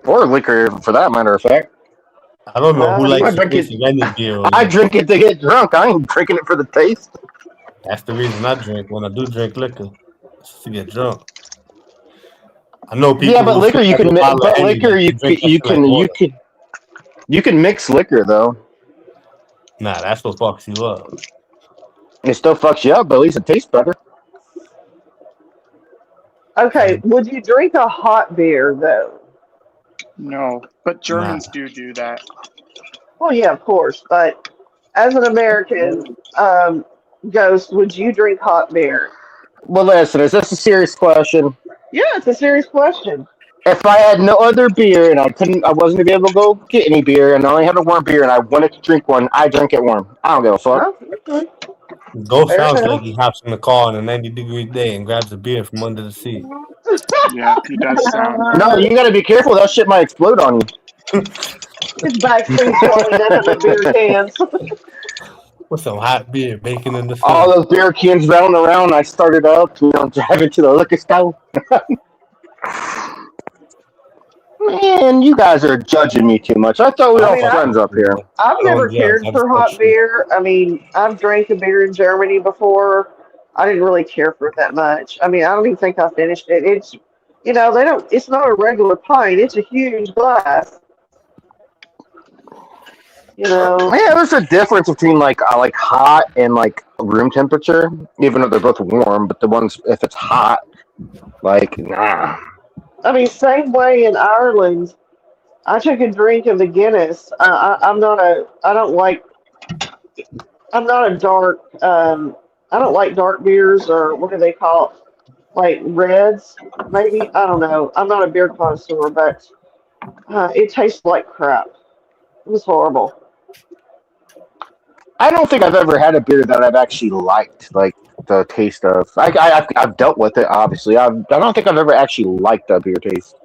or liquor, for that matter of fact. I don't know who Well, likes I the drink taste it. of any beer. I drink it to get drunk. I ain't drinking it for the taste. That's the reason I drink. When I do drink liquor, it's to get drunk. I know people. Yeah, but who liquor sip you every can, bottle of but Henny, liquor like, you they drink that you shit like can water. you can mix liquor though. Nah, that's what fucks you up. It still fucks you up, but at least it tastes better. Okay, would you drink a hot beer though? No, but Nah, Germans do that. Well, yeah, of course. But as an American, Ghost, would you drink hot beer? Well, listen, is this a serious question? Yeah, it's a serious question. If I had no other beer and I wasn't gonna be able to go get any beer, and I only had a warm beer, and I wanted to drink one, I drink it warm. I don't give a fuck. Oh, okay. Ghost Fair sounds like enough. he hops in the car on a 90-degree day and grabs a beer from under the seat. Yeah, he does sound. No, you gotta be careful. That shit might explode on you. His back seat's full of nothing but beer cans. With some hot beer baking in the All sun. those beer cans round around. I started up, driving to the liquor store. Man, you guys are judging me too much. I thought we were I all mean, friends up here. I've never Don't judge. cared I just for talk hot shit. beer. I mean, I've drank a beer in Germany before. I didn't really care for it that much. I mean, I don't even think I finished it. It's, they don't, it's not a regular pint. It's a huge glass. Yeah, there's a difference between like hot and like room temperature, even though they're both warm. But the ones if it's hot, like nah. I mean, same way in Ireland. I took a drink of the Guinness. I'm not a. I don't like. I'm not a dark. I don't like dark beers or what do they call it? Like reds, maybe. I don't know. I'm not a beer connoisseur, but it tastes like crap. It was horrible. I don't think I've ever had a beer that I've actually liked, like the taste of. I've dealt with it, obviously. I don't think I've ever actually liked a beer taste.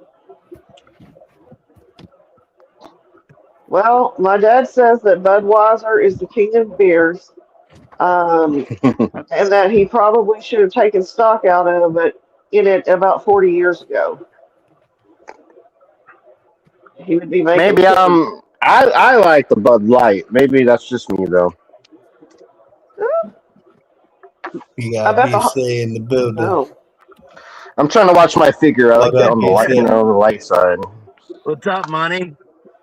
Well, my dad says that Budweiser is the king of beers, and that he probably should have taken stock out of it about 40 years ago. He would be making Maybe I like the Bud Light. Maybe that's just me though. You I got bet BC in the building. Oh. I'm trying to watch my figure. I like What it up, on the light, BC? the light side. What's up, money?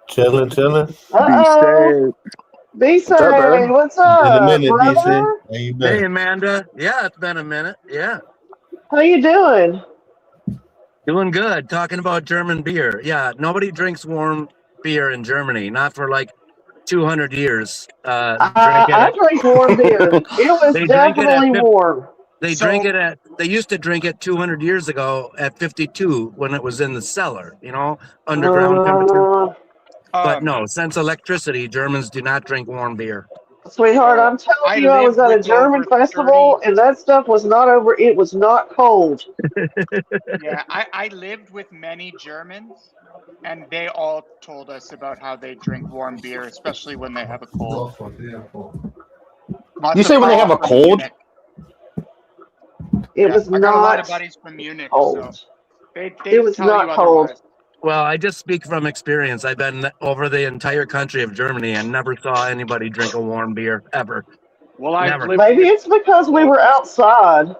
Chilling. Uh-oh. What's up, B-Say, brother? what's Been a up, minute, BC. brother? How you Hey, been? Amanda. Yeah, it's been a minute. Yeah, How you doing? doing good. Talking about German beer. Yeah, nobody drinks warm beer in Germany. Not for like 200 years. I drank warm beer. It was They drink it at definitely 50. warm. They drank it at. They used to drink it 200 years ago at 52 when it was in the cellar. Underground temperature. But no, since electricity, Germans do not drink warm beer. Sweetheart, I'm telling you, I was at a German festival, and that stuff was not over. It was not cold. Yeah, I lived with many Germans, and they all told us about how they drink warm beer, especially when they have a cold. You say when they have a cold? It was I not. got a lot of buddies from Munich, cold. so they It was tell not you cold. otherwise. Well, I just speak from experience. I've been over the entire country of Germany and never saw anybody drink a warm beer ever. Well, never. Maybe it's because we were outside.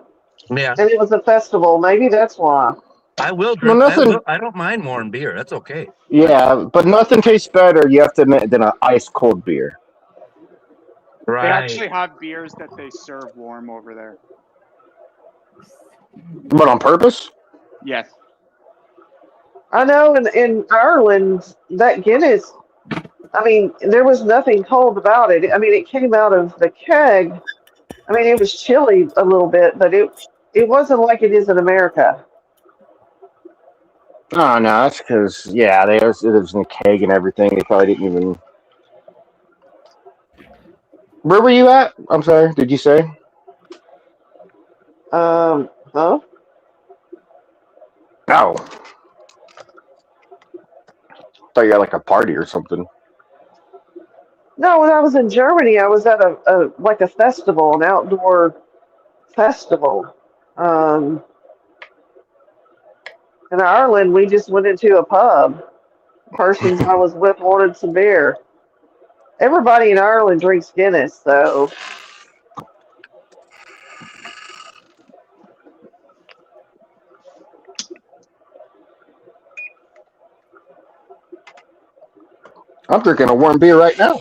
Yeah. And it was a festival. Maybe that's why. I will drink. nothing- I don't mind warm beer. That's okay. Yeah, but nothing tastes better, you have to admit, than an ice cold beer. Right. They actually have beers that they serve warm over there. But on purpose? Yes. I know in Ireland, that Guinness, I mean, there was nothing cold about it. I mean, it came out of the keg. I mean, it was chilly a little bit, but it wasn't like it is in America. Oh, no, that's because, yeah, it was in a keg and everything. They probably didn't even... Where were you at? I'm sorry, did you say? Huh? Oh. Thought you had like a party or something. No, when I was in Germany, I was at a festival, an outdoor festival. In Ireland, we just went into a pub. Persons I was with wanted some beer. Everybody in Ireland drinks Guinness, so. I'm drinking a warm beer right now.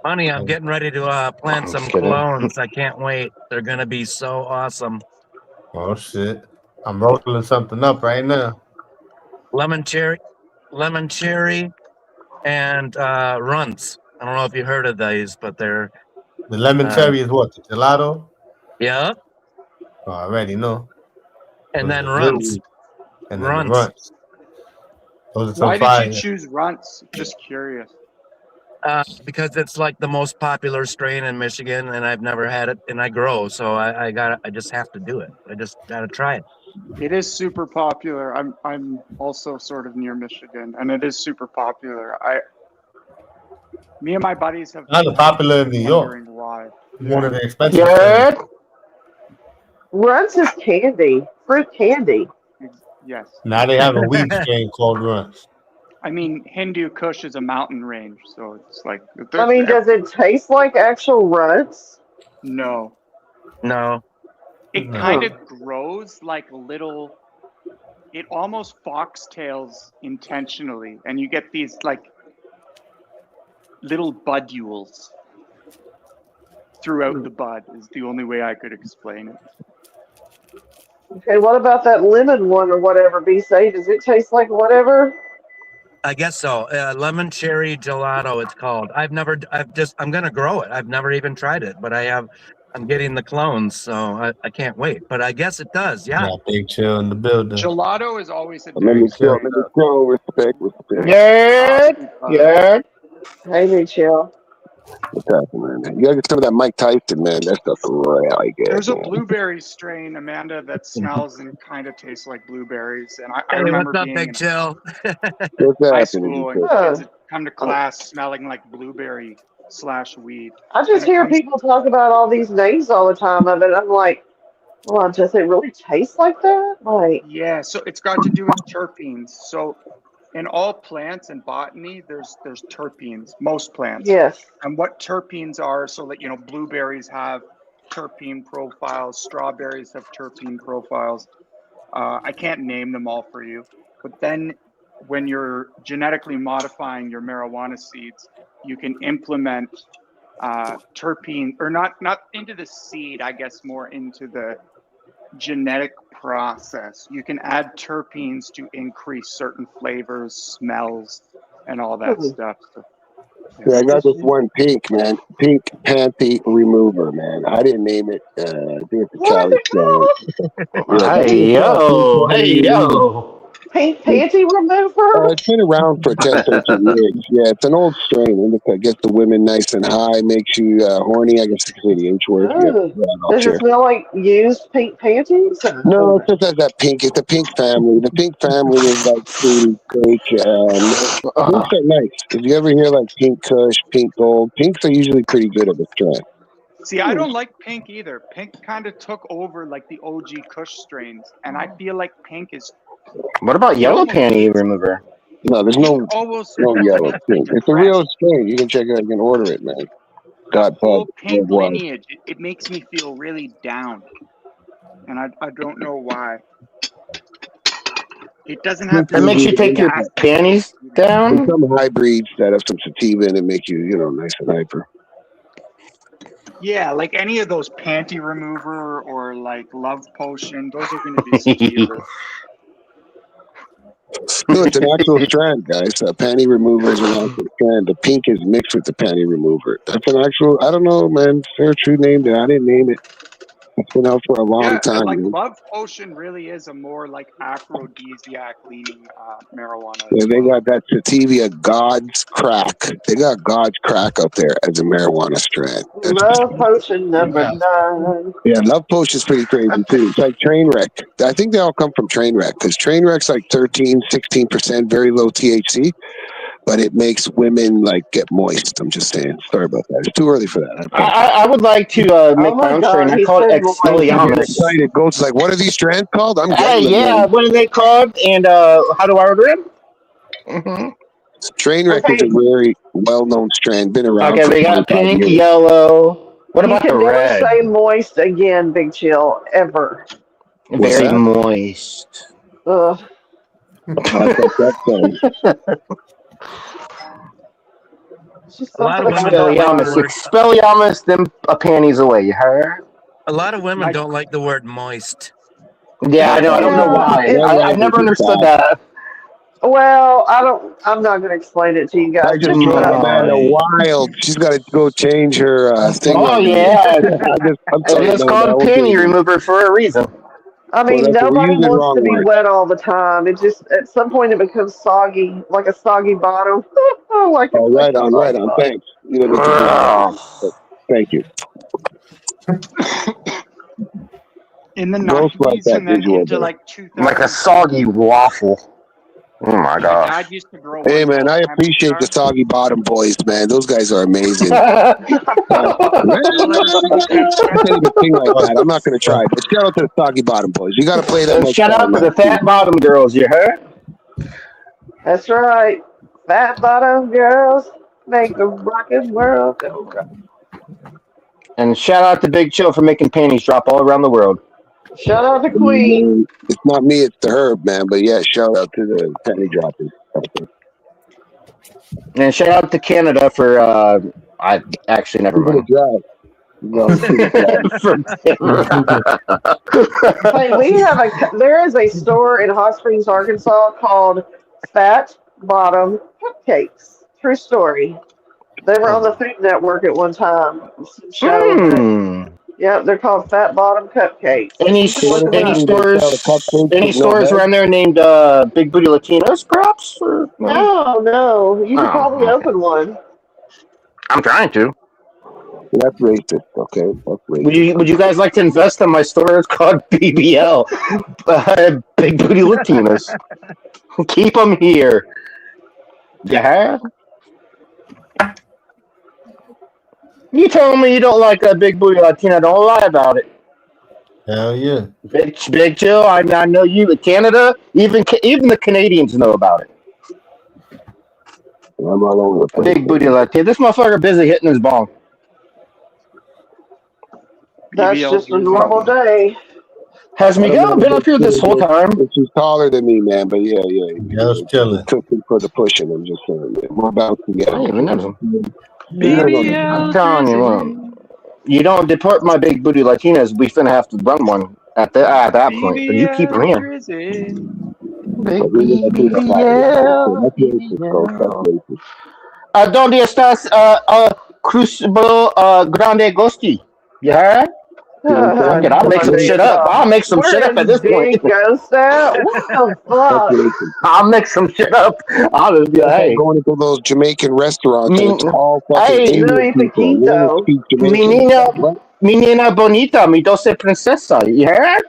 Honey, I'm getting ready to plant some kidding. clones. I can't wait. They're gonna be so awesome. Oh shit! I'm rolling something up right now. Lemon cherry, and runts. I don't know if you heard of these, but they're The lemon cherry is what? The gelato? yeah. Oh, I already know. And Those then are good runts. weed. And then Runts. the runts. Those are some Why fire. did you choose runts? Just curious. Because it's like the most popular strain in Michigan, and I've never had it, and I grow, so I just have to do it. I just gotta try it. It is super popular. I'm also sort of near Michigan, and it is super popular. Me and my buddies have Not popular in New York. wondering why. One of the expensive Yeah. things. Runts is candy, fruit candy. Yes. Now they have a weed strain called Runts. I mean, Hindu Kush is a mountain range, so it's like. I mean, does it taste like actual runts? No. No. It kind of grows like little. It almost foxtails intentionally, and you get these like little budules throughout the bud. Is the only way I could explain it. Okay, what about that lemon one or whatever, B-Say? Does it taste like whatever? I guess so. Lemon cherry gelato, it's called. I'm gonna grow it. I've never even tried it, but I'm getting the clones, so I can't wait. But I guess it does, yeah. Big Chill in the building. Gelato is always a Let me show respect. Yeah. Hey, Big Chill. What's happening, man? You gotta get some of that Mike Tyson, man. That stuff's really good. There's a man. blueberry strain, Amanda, that smells and kind of tastes like blueberries. And I Hey, remember what's up, being Big in Chill? What's high happening? school and kids would come to class smelling like blueberry/weed. I just hear people talk about all these names all the time of it. I'm like, well, does it really taste like that? Like, Yeah, so it's got to do with terpenes. So in all plants and botany, there's terpenes, most plants. yes. And what terpenes are, so that, blueberries have terpene profiles, strawberries have terpene profiles. I can't name them all for you. But then when you're genetically modifying your marijuana seeds, you can implement terpene, or not into the seed, I guess more into the genetic process. You can add terpenes to increase certain flavors, smells, and all that stuff. So Yeah, I got this one pink, man. Pink panty remover, man. I didn't name it. I think it's a What is Cali it strand. called? Yeah, Hey yo, hey yo. Pink panty remover? it's been around for 10, 13 years. Yeah, it's an old strain. It gets the women nice and high, makes you horny. I guess it's the H word. Yeah, Oh. I'll Does it share. smell like used pink panties? No, it just has that pink. It's the pink family. The pink family is like fruity, fake. Pinks are nice. If you ever hear like pink kush, pink gold, pinks are usually pretty good at the strand. See, I don't like pink either. Pink kind of took over like the OG Kush strains, and I feel like pink is. What about yellow panty remover? No, there's no almost yellow pink. It's a real strain. You can check it out. You can order it, man. God, full pink lineage. It makes me feel really down, and I don't know why. It doesn't have. It makes you take your panties down. There's some hybrids that have some sativa in it, make you, nice and hyper. Yeah, like any of those panty remover or like love potion, those are going to be sativa. No, it's an actual strand, guys. Panty remover is an actual strand. The pink is mixed with the panty remover. That's an actual. I don't know, man. Fair true name that I didn't name it. It's been out for a long time. Like man. love potion really is a more like aphrodisiac leaning marijuana. Yeah, they got that sativa God's crack. They got God's crack up there as a marijuana strand. Love potion number 9. Yeah, love potion is pretty crazy too. It's like Trainwreck. I think they all come from Trainwreck because Trainwreck's like 13, 16%, very low THC, but it makes women like get moist. I'm just saying. Sorry about that. It's too early for that. I would like to make my own strain. I call it Expelliarmus. It goes like, what are these strands called? Hey, yeah, what are they called? And how do I order them? Mm-hmm. Trainwreck is a very well-known strand. Been around. Okay, for we got 25 pink, years. yellow. What about the You can red? never say moist again, Big Chill, ever. Very moist. Ugh. A lot of women Expelliarmus them panties away, you heard? A lot of women don't like the word moist. Yeah, I know. I don't know why. I've never understood that. Well, I'm not going to explain it to you guys. I just saw a man a wild. She's got to go change her thing. Oh yeah, it's called panty remover for a reason. I mean, nobody wants to be wet all the time. It just at some point it becomes soggy, like a soggy bottom. Like right on. Thanks. Thank you. In the 90s and then into like 2000. Like a soggy waffle. Oh my god. Dad used to grow Hey man, I appreciate the soggy bottom boys, man. Those guys are amazing. I can't even sing like that. I'm not gonna try. But shout out to the soggy bottom boys. You gotta play them. Shout out to the fat bottom girls, you heard? That's right. Fat bottom girls make the rockin' world go. And shout out to Big Chill for making panties drop all around the world. Shout out to Queen. It's not me, it's the Herb, man. But yeah, shout out to the penny droppers. And shout out to Canada for I actually never mind. Hey, there is a store in Hot Springs, Arkansas called Fat Bottom Cupcakes. True story. They were on the Food Network at one time. Yeah, they're called Fat Bottom Cupcakes. Any stores around there named Big Booty Latinos, perhaps? Or, no. You could probably open one. I'm trying to. That's racist, okay? That's racist. Would you guys like to invest in my store? It's called BBL, Big Booty Latinos. Keep them here. Yeah. You told me you don't like a big booty Latina. Don't lie about it. Hell yeah. Big Chill. I know you. Canada, even the Canadians know about it. I'm all over the place. Big booty Latina. This motherfucker busy hitting his bong. That's just a normal day. Has Miguel been up here this whole time? She's taller than me, man. But yeah. Miguel's chilling. Took him for the pushing. I'm just saying. We're about to get. I didn't even know. I'm telling you what. You don't deport my big booty Latinas, we finna have to run one at that point. But you keep them here. ¿Dónde estás, Crucible Grande Ghosty? You heard? Fuck it, I'll make some shit up. I'll make some shit Where up at is this point. Big Ghost at? What the fuck? I'll make some shit up. I'll just be like, It's like hey, going into those Jamaican restaurants and it's all fucking hey, Indian people. They don't speak mi Jamaican. niña, mi niña bonita, mi doce princesa. You heard?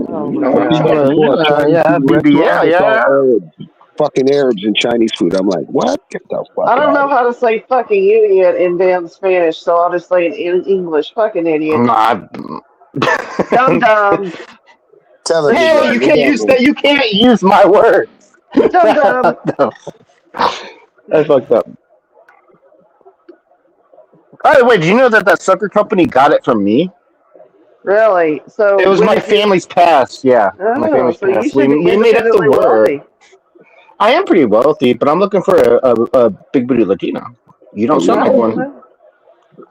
Oh You my know, I've seen that before. Chinese yeah, food BBL, restaurant, it's all yeah. Arabs. Fucking Arabs and Chinese food. I'm like, what? Get the fuck I don't out know of how to say fucking idiot in damn Spanish, so I'll just say it in English. Fucking idiot. Dum dum. Tell him Hey, you can't use that. You can't use my words. Dum dum. No. That's fucked up. By the way, did you know that sucker company got it from me? Really? So It was when my did you? family's past. Yeah, my Oh, family's so you past. should be We made up the independently word. wealthy. I am pretty wealthy, but I'm looking for a big booty Latina. You don't sound like one. Go to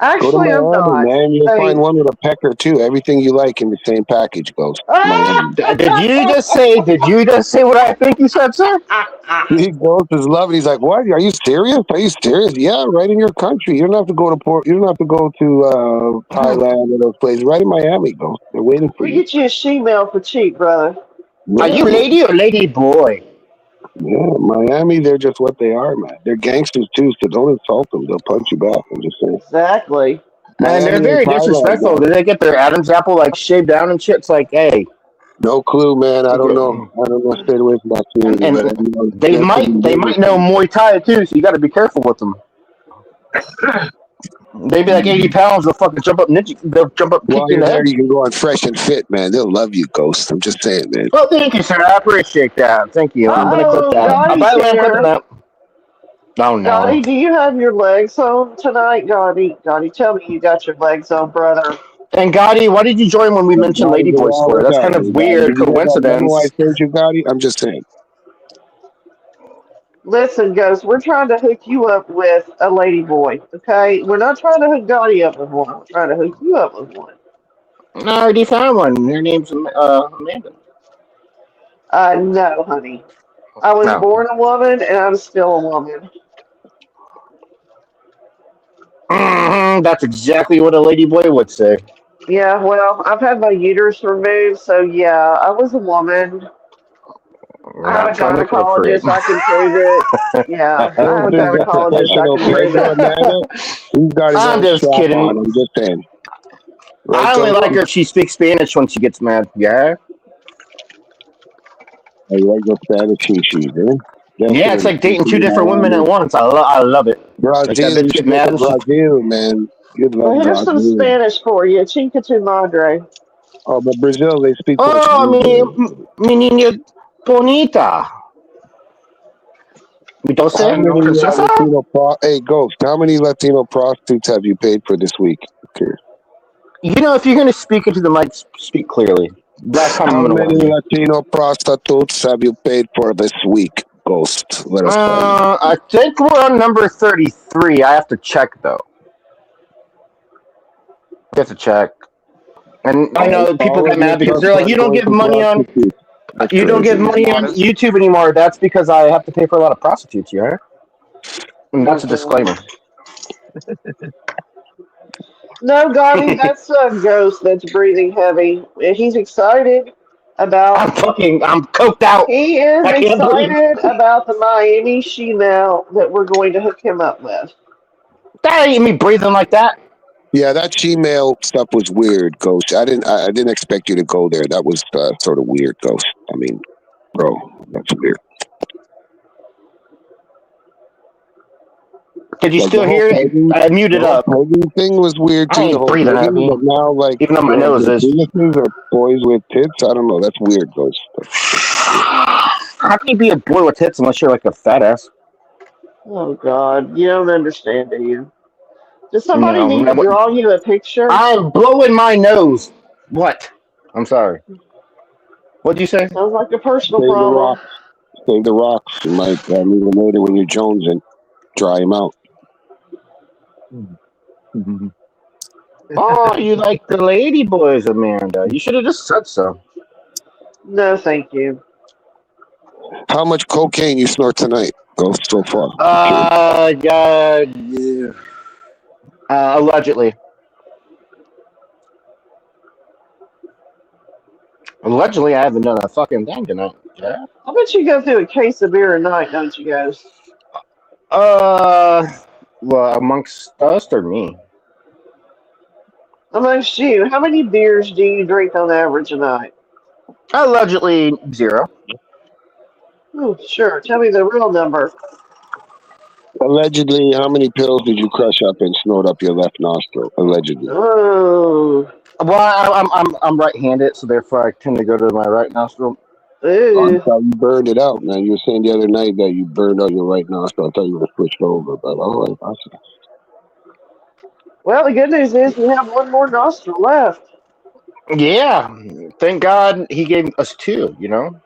Actually, I'm Miami, not. man. You'll I find mean, one with a pecker too. Everything you like in the same package goes. Miami. Did you just say? Did you just say what I think you said, sir? He goes is loving. He's like, "What? Are you serious? Are you serious? Yeah, right in your country. You don't have to go to port. You don't have to go to Thailand or those places. Right in Miami, go. They're waiting for we you." get you a she-mail for cheap, brother. Are you lady or lady boy? Yeah, Miami. They're just what they are, man. They're gangsters too, so don't insult them. They'll punch you back. I'm just saying. Exactly. And they're Miami very and Thailand, disrespectful. man. Did they get their Adam's apple like shaved down and shit? It's like, hey. No clue, man. I don't know. I don't know. Stay away from that community, And but you know, they might know Muay Thai too, so you got to be careful with them. They be like 80 pounds. They'll fucking jump up, ninja. They'll jump up, while kick you in you're the there, head. you can go on Fresh and Fit, man. They'll love you, Ghost. I'm just saying, man. Well, thank you, sir. I appreciate that. Thank you. I'm gonna clip that. By the way, I'm clipping that. Oh no. Gotti, do you have your legs on tonight, Gotti? Gotti, tell me you got your legs on, brother. And Gotti, why did you join when we mentioned Gotti's a Ladyboy wild score? That's guy. kind of Gotti, weird did you get that memo I coincidence. sent you, Gotti? I'm just saying. Listen, Ghost, we're trying to hook you up with a lady boy, okay? We're not trying to hook Gotti up with one. We're trying to hook you up with one. I already found one. Her name's Amanda. No, honey. I was No. born a woman, and I'm still a woman. That's exactly what a ladyboy would say. Yeah, well, I've had my uterus removed, so yeah, I was a woman. I have a Trying to procreate. gynecologist, I can prove it. Yeah, I have a This is a gynecologist, I professional can prove pleasure, it. Amanda. He's got his I'm own just strap kidding. on. I'm just saying. Right, I only Ghost? like her if she speaks Spanish when she gets mad. Yeah. Oh, you like those Spanish she, eh? Yeah, it's like dating two different women at once. I love it. Like that Brazil, you bitch get should go mad to and shit. Brazil, man. You'd love Well, here's some Brazil. Spanish for you. Cinco tu madre. Oh, but Brazil, they speak Oh, Portuguese. mi niña bonita. Mi doce? How many Princesa? Hey, Ghost, how many Latino prostitutes have you paid for this week? Okay. You know, if you're going to speak into the mic, speak clearly. Last time How I'm going to many warn you. Latino prostitutes have you paid for this week, Ghost? Let us know. I think we're on number 33. I have to check, though. I have to check. And I know people get mad because they're like, you don't give money on... You don't give money on YouTube anymore. That's because I have to pay for a lot of prostitutes, yeah? And that's a disclaimer. No, Gotti, that's a ghost that's breathing heavy. And he's excited about... I'm coked out. He is I can't breathe. excited about the Miami she-mail that we're going to hook him up with. That ain't me breathing like that. Yeah, that Gmail stuff was weird, Ghost. I didn't expect you to go there. That was sort of weird, Ghost. I mean, bro, that's weird. Did you Like, still the whole hear it? pegging- I muted the whole up. pegging thing was weird I too. ain't The whole breathing pegging, heavy. but now like Even though my nose is. penises or boys with tits. I don't know. That's weird, Ghost. How can you be a boy with tits unless you're like a fat ass? Oh, God. You don't understand, do you? Does somebody No, need to draw you a picture? I'm blowing my nose. What? I'm sorry. What'd you say? Sounds like a personal Save the problem. rocks. Save the rocks. You might need them later when you're jonesing. Dry them out. Oh, you like the lady boys, Amanda. You should have just said so. No, thank you. How much cocaine you snort tonight? Go so far. Allegedly. Allegedly, I haven't done a fucking thing tonight. Yeah. I bet you go through a case of beer a night, don't you guys? Well, amongst us or me? Amongst you, how many beers do you drink on average a night? Allegedly 0. Oh, sure. Tell me the real number. Allegedly, how many pills did you crush up and snort up your left nostril? Allegedly. Oh. Well, I'm right-handed, so therefore I tend to go to my right nostril. I thought you burned it out, man. You were saying the other night that you burned out your right nostril. I thought you would have switched over, but all right, awesome. Well, the good news is you have one more nostril left. Yeah, thank God he gave us 2. You know,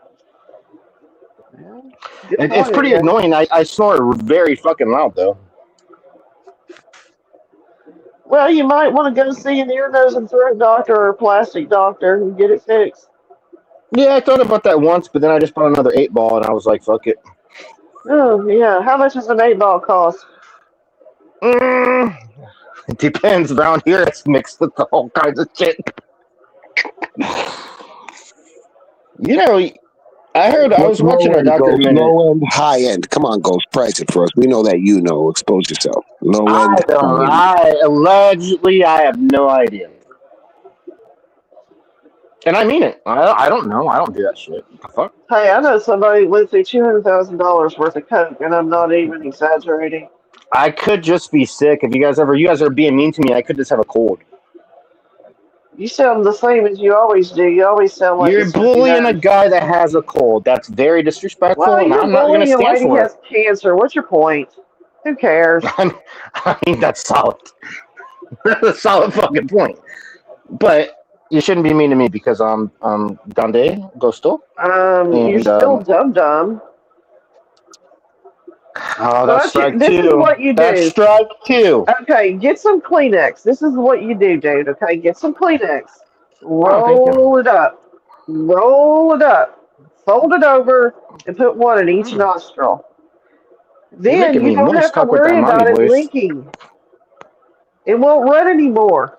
it's pretty annoying. I snort very fucking loud though. Well, you might want to go see an ear, nose, and throat doctor or a plastic doctor and get it fixed. Yeah, I thought about that once, but then I just bought another 8-ball, and I was like, "Fuck it." Oh yeah, how much does an 8-ball cost? It depends. Around here, it's mixed with all kinds of shit. You know, I heard I was watching a documentary. Low end, high end. Come on, Ghost, price it for us. We know that you know. Expose yourself. Low end. Allegedly, I have no idea. And I mean it. I don't know. I don't do that shit. What the fuck? Hey, I know somebody went through $200,000 worth of coke, and I'm not even exaggerating. I could just be sick. If you guys are being mean to me, I could just have a cold. You sound the same as you always do. You always sound like You're bullying a guy that has a cold. That's very disrespectful, well, and you're I'm not going to bullying a stand lady who for has cancer. What's your point? Who cares? I mean, that's solid. That's a solid fucking point. But you shouldn't be mean to me because I'm Dande Gusto. You're still dumb. Oh, that's strike 2. This is what you do. That's strike 2. Okay, get some Kleenex. This is what you do, dude. Okay, get some Kleenex. Roll it up. Roll it up. Fold it over and put one in each nostril. Then you don't have to worry about it leaking. It won't run anymore.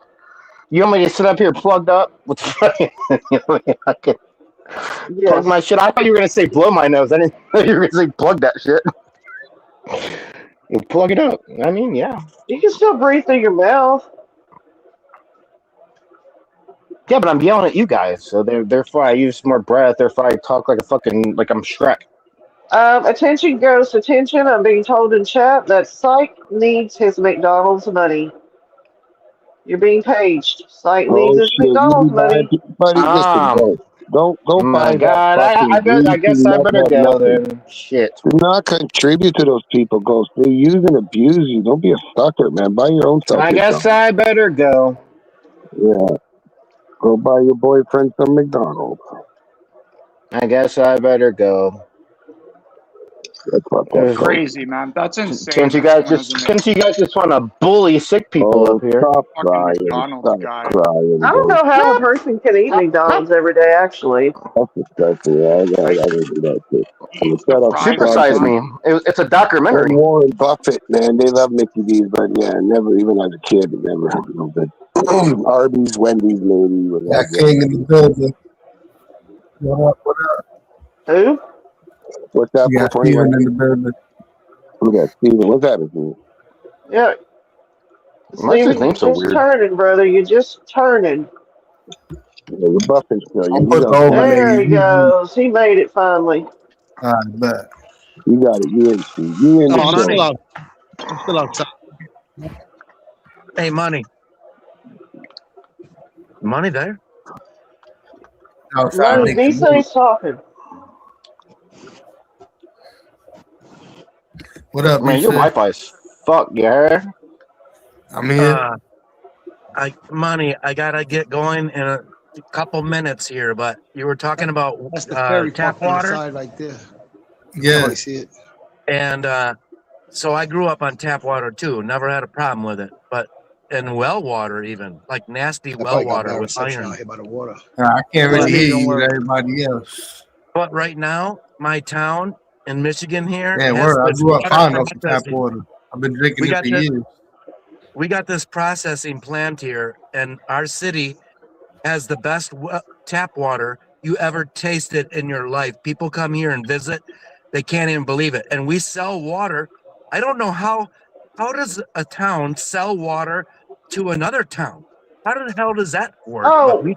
You want me to sit up here plugged up with fucking plug my shit? I thought you were gonna say blow my nose. I didn't know you were gonna say plug that shit. You plug it up. I mean, yeah. You can still breathe through your mouth. Yeah, but I'm yelling at you guys, so therefore I use more breath. Therefore I talk like I'm Shrek. Attention, ghost, attention. I'm being told in chat that Psych needs his McDonald's money. You're being paged. Psych needs his McDonald's money. Listen, don't my God, I guess I better go then. Shit. Do not contribute to those people, Ghost. They use and abuse you. Don't be a sucker, man. Buy your own stuff. I guess I better go. Yeah. Go buy your boyfriend some McDonald's. I guess I better go. That's crazy, man. That's insane. Can't you guys just want to bully sick people up here? Stop crying. I don't know how a person can eat McDonald's every day, actually. That's disgusting. I gotta do that too. Supersize Me. It's a documentary. Warren Buffett, man, they love Mickey D's, but yeah, never, even as a kid, never had no good. Arby's, Wendy's, maybe. Yeah, King in the building. What up? Who? What's that? Yeah, Steven in the building. Look at Steven. What's that? Yeah. Steven, you're just turning, brother. You're just turning. Yeah, you're buffing still. There he goes. He made it finally. I bet. You got it. You in, Steve. You in the I'm still outside. Hey, money. Money there? Money, B-Say's talking. What up, man? Your Wi-Fi's fuck, yeah. I'm here. Money, I gotta get going in a couple minutes here, but you were talking about tap water, right there. Yeah, I see it. And so I grew up on tap water too. Never had a problem with it, but in well water, even like nasty well water with iron. By the water. I can't really hear you with everybody else. But right now, my town in Michigan here Yeah, has word. I this grew up water fond of some tap processing. water. I've been drinking We it got for this. years. We got this processing plant here, and our city has the best tap water you ever tasted in your life. People come here and visit; they can't even believe it. And we sell water. I don't know how. How does a town sell water to another town? How the hell does that work? But Oh, we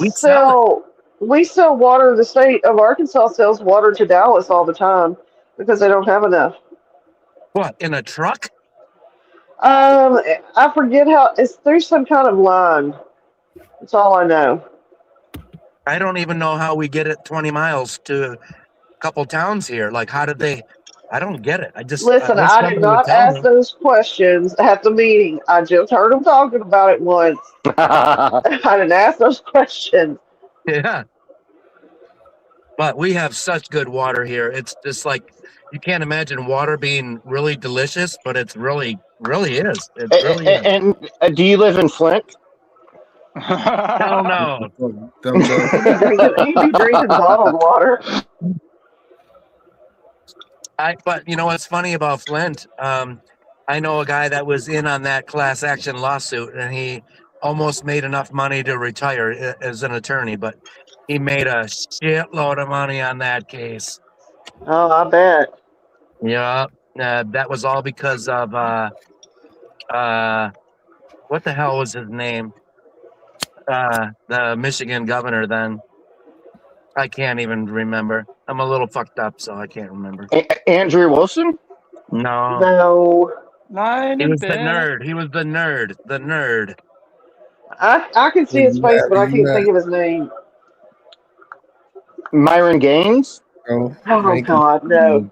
sell it. we sell water. The state of Arkansas sells water to Dallas all the time because they don't have enough. What, in a truck? I forget how it's through some kind of line. That's all I know. I don't even know how we get it 20 miles to a couple towns here. Like, how did they? I don't get it. I Listen, wish I did somebody would not tell ask me. those questions at the meeting. I just heard them talking about it once. I didn't ask those questions. Yeah. But we have such good water here. It's just like you can't imagine water being really delicious, but it's really, really is. It really is. And do you live in Flint? Hell no. Thumbs up. He'd be drinking bottled water. But you know what's funny about Flint? I know a guy that was in on that class action lawsuit, and he almost made enough money to retire as an attorney, but he made a shitload of money on that case. Oh, I bet. Yeah, that was all because of what the hell was his name? The Michigan governor then. I can't even remember. I'm a little fucked up, so I can't remember. Andrew Wilson? No. No. He was the nerd. He was the nerd. The nerd. I can see his face, but I can't think of his name. Myron Gaines? Oh, God, no.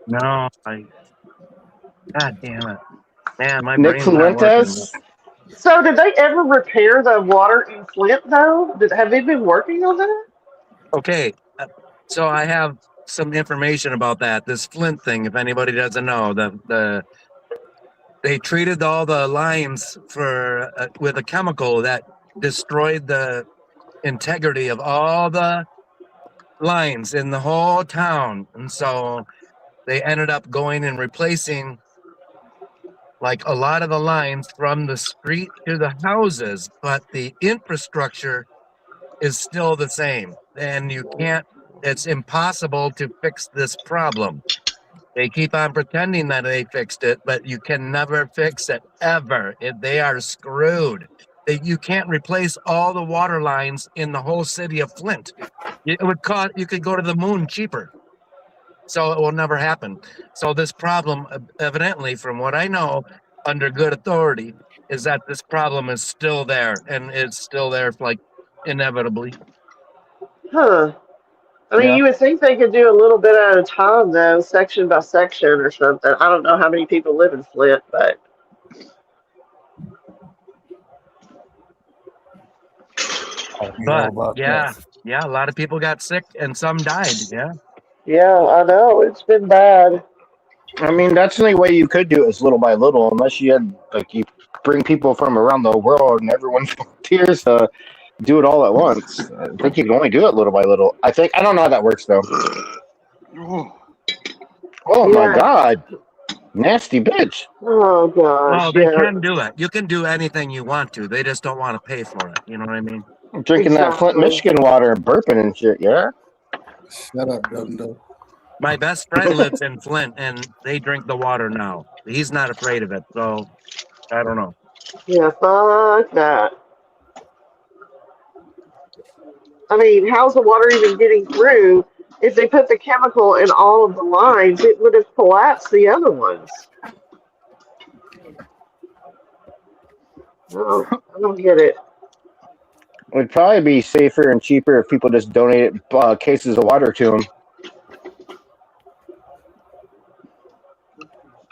No, God damn it. Man, my Nick brain's not working. Fuentes? So, did they ever repair the water in Flint, though? Have they been working on that? Okay, so I have some information about that. This Flint thing, if anybody doesn't know, they treated all the lines for with a chemical that destroyed the integrity of all the lines in the whole town, and so they ended up going and replacing like a lot of the lines from the street to the houses, but the infrastructure is still the same, and it's impossible to fix this problem. They keep on pretending that they fixed it, but you can never fix it ever. They are screwed. You can't replace all the water lines in the whole city of Flint. It would cost, you could go to the moon cheaper. So it will never happen. So this problem, evidently, from what I know, under good authority, is that this problem is still there, and it's still there, like, inevitably. Huh. I mean, Yeah. you would think they could do a little bit at a time, though, section by section or something. I don't know how many people live in Flint, but. But yeah, a lot of people got sick and some died. Yeah. Yeah, I know. It's been bad. I mean, that's the only way you could do it is little by little, unless you had, like, you bring people from around the world and everyone volunteers to do it all at once. I think you can only do it little by little. I don't know how that works, though. Oh, my God. Nasty bitch. Oh, gosh. Well, they can do it. You can do anything you want to. They just don't want to pay for it. You know what I mean? I'm drinking that Flint, Michigan water and burping and shit, yeah? Shut up, Dumbo. My best friend lives in Flint, and they drink the water now. He's not afraid of it, so I don't know. Yeah, fuck that. I mean, how's the water even getting through? If they put the chemical in all of the lines, it would have collapsed the other ones. No, I don't get it. It would probably be safer and cheaper if people just donated cases of water to them.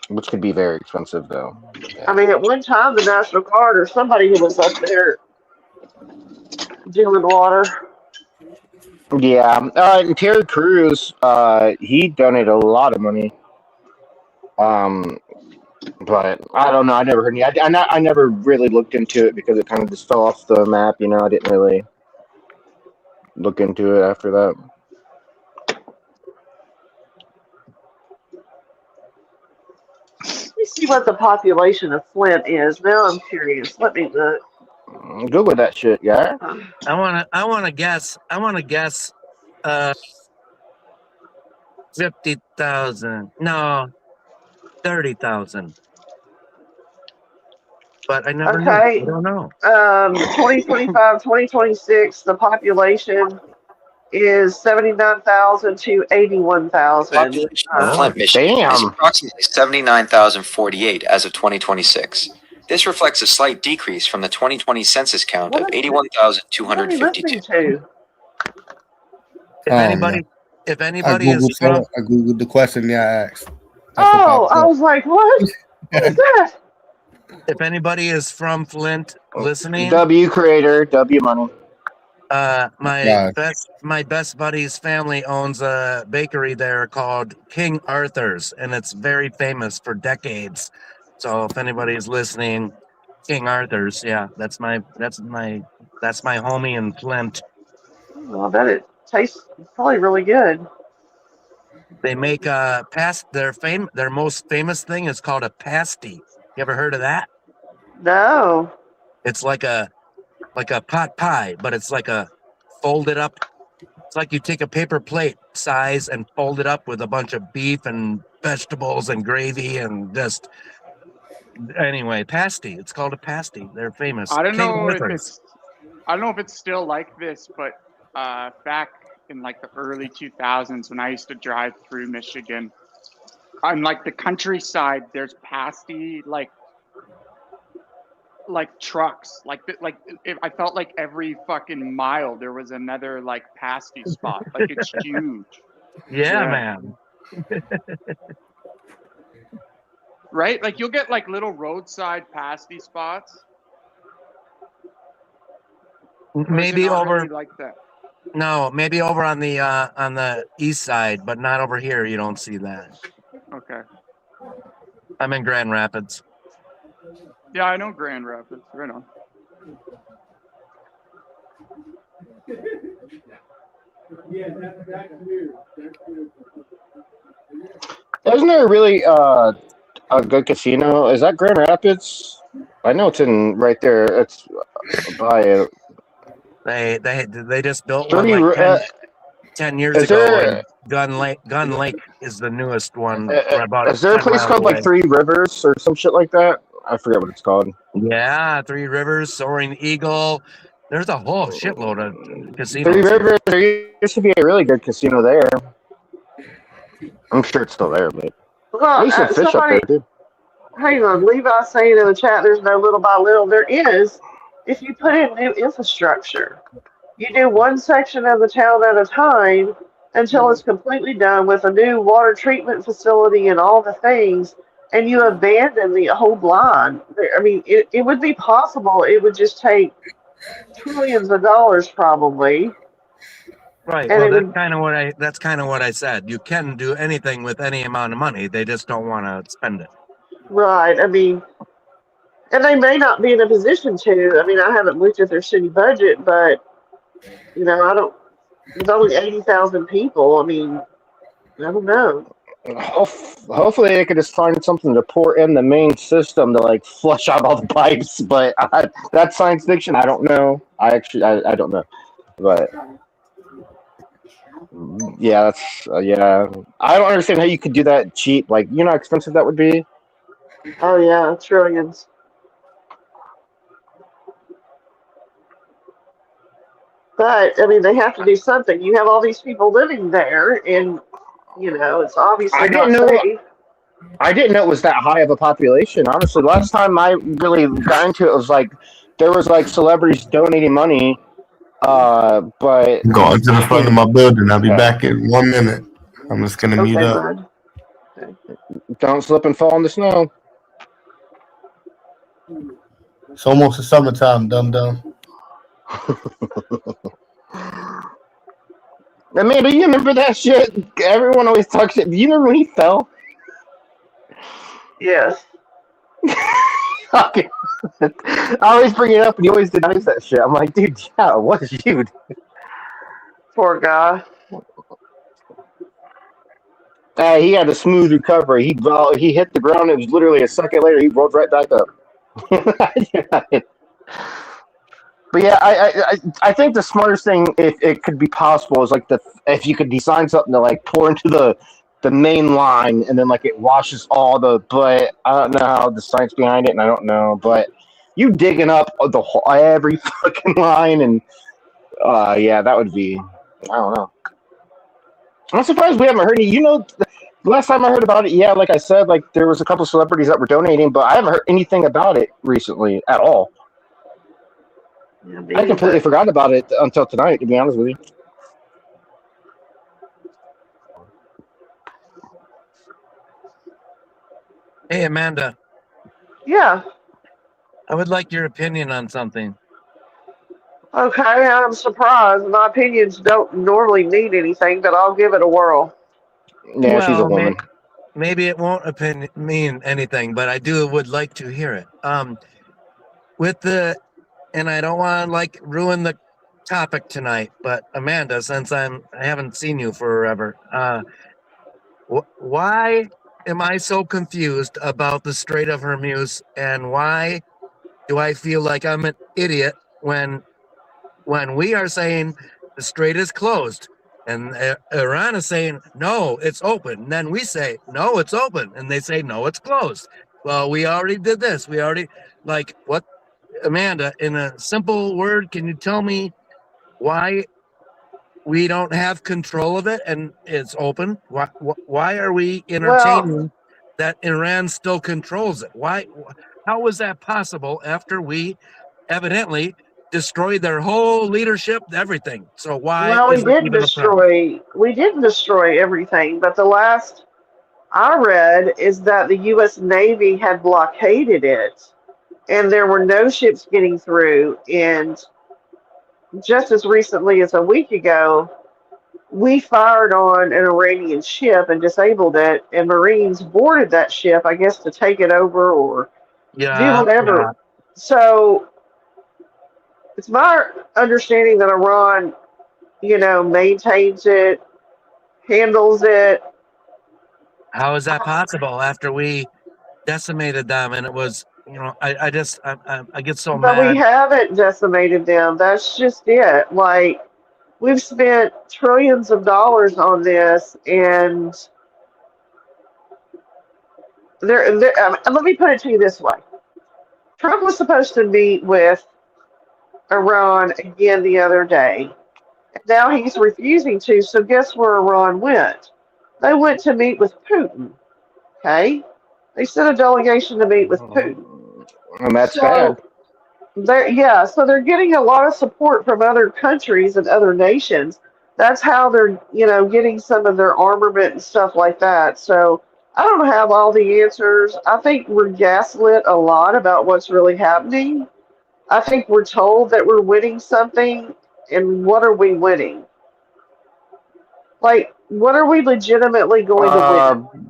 Which could be very expensive, though. Yeah. I mean, at one time, the National Guard or somebody who was up there doing water. Yeah. And Terry Crews, he donated a lot of money. But I don't know. I never heard any. I never really looked into it because it kind of just fell off the map. You know, I didn't really look into it after that. see what the population of Flint is. Now I'm curious. Let me look. Google that shit, yeah. I wanna guess. 50,000. No, 30,000. But I never knew. I Okay. don't know. 2025, 2026, the population is 79,000 to 81,000. Population of Flint, Michigan is approximately 79,048 as of 2026. This reflects a slight decrease from the 2020 census count of 81,252. If anybody I is from, I googled the question I asked. Oh, I was like, what? What is that? if anybody is from Flint listening, W creator, W money. my best buddy's family owns a bakery there called King Arthur's, and it's very famous for decades. So if anybody's listening, King Arthur's, yeah, that's my homie in Flint. Well, I bet it tastes probably really good. They make their most famous thing is called a pasty. You ever heard of that? No. It's like a pot pie, but it's like a folded up. It's like you take a paper plate size and fold it up with a bunch of beef and vegetables and gravy and just anyway, pasty. It's called a pasty. They're famous. I don't King know Arthur's. if it's still like this, but back in like the early 2000s when I used to drive through Michigan, on like the countryside, there's pasty like trucks. I felt like every fucking mile there was another like pasty spot. Like it's huge. Yeah, man. Right? Like you'll get like little roadside pasty spots. Maybe over really like that. No, maybe over on the east side, but not over here. You don't see that. Okay. I'm in Grand Rapids. Yeah, I know Grand Rapids. Right on. Isn't there really a good casino? Is that Grand Rapids? I know it's in right there. It's by. They just built one like 10 years ago. Gun Lake is the newest one. Is there a place called like Three Rivers or some shit like that? I forget what it's called. Yeah, Three Rivers, Soaring Eagle. There's a whole shitload of casinos. Three Rivers. There used to be a really good casino there. I'm sure it's still there, but Well, used to fish up there too. Hang on, Levi's saying in the chat there's no little by little. There is. If you put in new infrastructure, you do one section of the town at a time until it's completely done with a new water treatment facility and all the things, and you abandon the whole line. I mean, it would be possible. It would just take trillions of dollars probably. Right. And Well, that's kind of what I said. You can do anything with any amount of money. They just don't want to spend it. Right. I mean, and they may not be in a position to. I mean, I haven't looked at their city budget, but you know, I don't. There's only 80,000 people. I mean, I don't know. Hopefully, they could just find something to pour in the main system to like flush out all the pipes. But that's science fiction. I don't know. I don't know. But yeah, that's yeah. I don't understand how you could do that cheap. Like, you know how expensive that would be. Oh yeah, trillions. But I mean, they have to do something. You have all these people living there, and you know, it's obviously not safe. I didn't know it was that high of a population. Honestly, last time I really got into it, it was like there was like celebrities donating money. But Going to the front of my building. I'll be back in 1 minute. I'm just gonna mute up. Don't slip and fall in the snow. It's almost the summertime, dum. I mean, do you remember that shit? Everyone always talks shit. Do you remember when he fell? Yes. Okay. I always bring it up, and he always denies that shit. I'm like, dude, yeah, what did you do? Poor guy. He had a smooth recovery. He hit the ground. It was literally a second later. He rolled right back up. But yeah, I think the smartest thing, if it could be possible, is like if you could design something to like pour into the main line and then like it washes all the. But I don't know how the science behind it, and I don't know. But you digging up every fucking line, and yeah, that would be. I don't know. I'm surprised we haven't heard it. Last time I heard about it, yeah, like I said, like there was a couple of celebrities that were donating, but I haven't heard anything about it recently at all. I completely forgot about it until tonight, to be honest with you. Hey, Amanda. Yeah. I would like your opinion on something. Okay, I'm surprised. My opinions don't normally mean anything, but I'll give it a whirl. Yeah, she's a woman. Maybe it won't mean anything, but I would like to hear it. And I don't want to like ruin the topic tonight, but Amanda, since I haven't seen you forever, why am I so confused about the Strait of Hormuz, and why do I feel like I'm an idiot when we are saying the strait is closed and Iran is saying no, it's open, and then we say no, it's open, and they say no, it's closed? Well, we already did this. We already what? Amanda, in a simple word, can you tell me why we don't have control of it and it's open? Why are we entertaining that Iran still controls it? Why? How is that possible after we evidently destroyed their whole leadership, everything? So why? Well, we didn't destroy everything, but the last I read is that the U.S. Navy had blockaded it. And there were no ships getting through. And just as recently as a week ago, we fired on an Iranian ship and disabled it. And Marines boarded that ship, I guess, to take it over or do whatever. Yeah. So it's my understanding that Iran, maintains it, handles it. How is that possible after we decimated them and it was... I get so mad. But we haven't decimated them. That's just it. Like, we've spent trillions of dollars on this, and let me put it to you this way. Trump was supposed to meet with Iran again the other day. Now he's refusing to, so guess where Iran went? They went to meet with Putin. Okay? They sent a delegation to meet with Putin. And that's bad. So they're getting a lot of support from other countries and other nations. That's how they're, getting some of their armament and stuff like that. So I don't have all the answers. I think we're gaslit a lot about what's really happening. I think we're told that we're winning something, and what are we winning? Like, what are we legitimately going to win?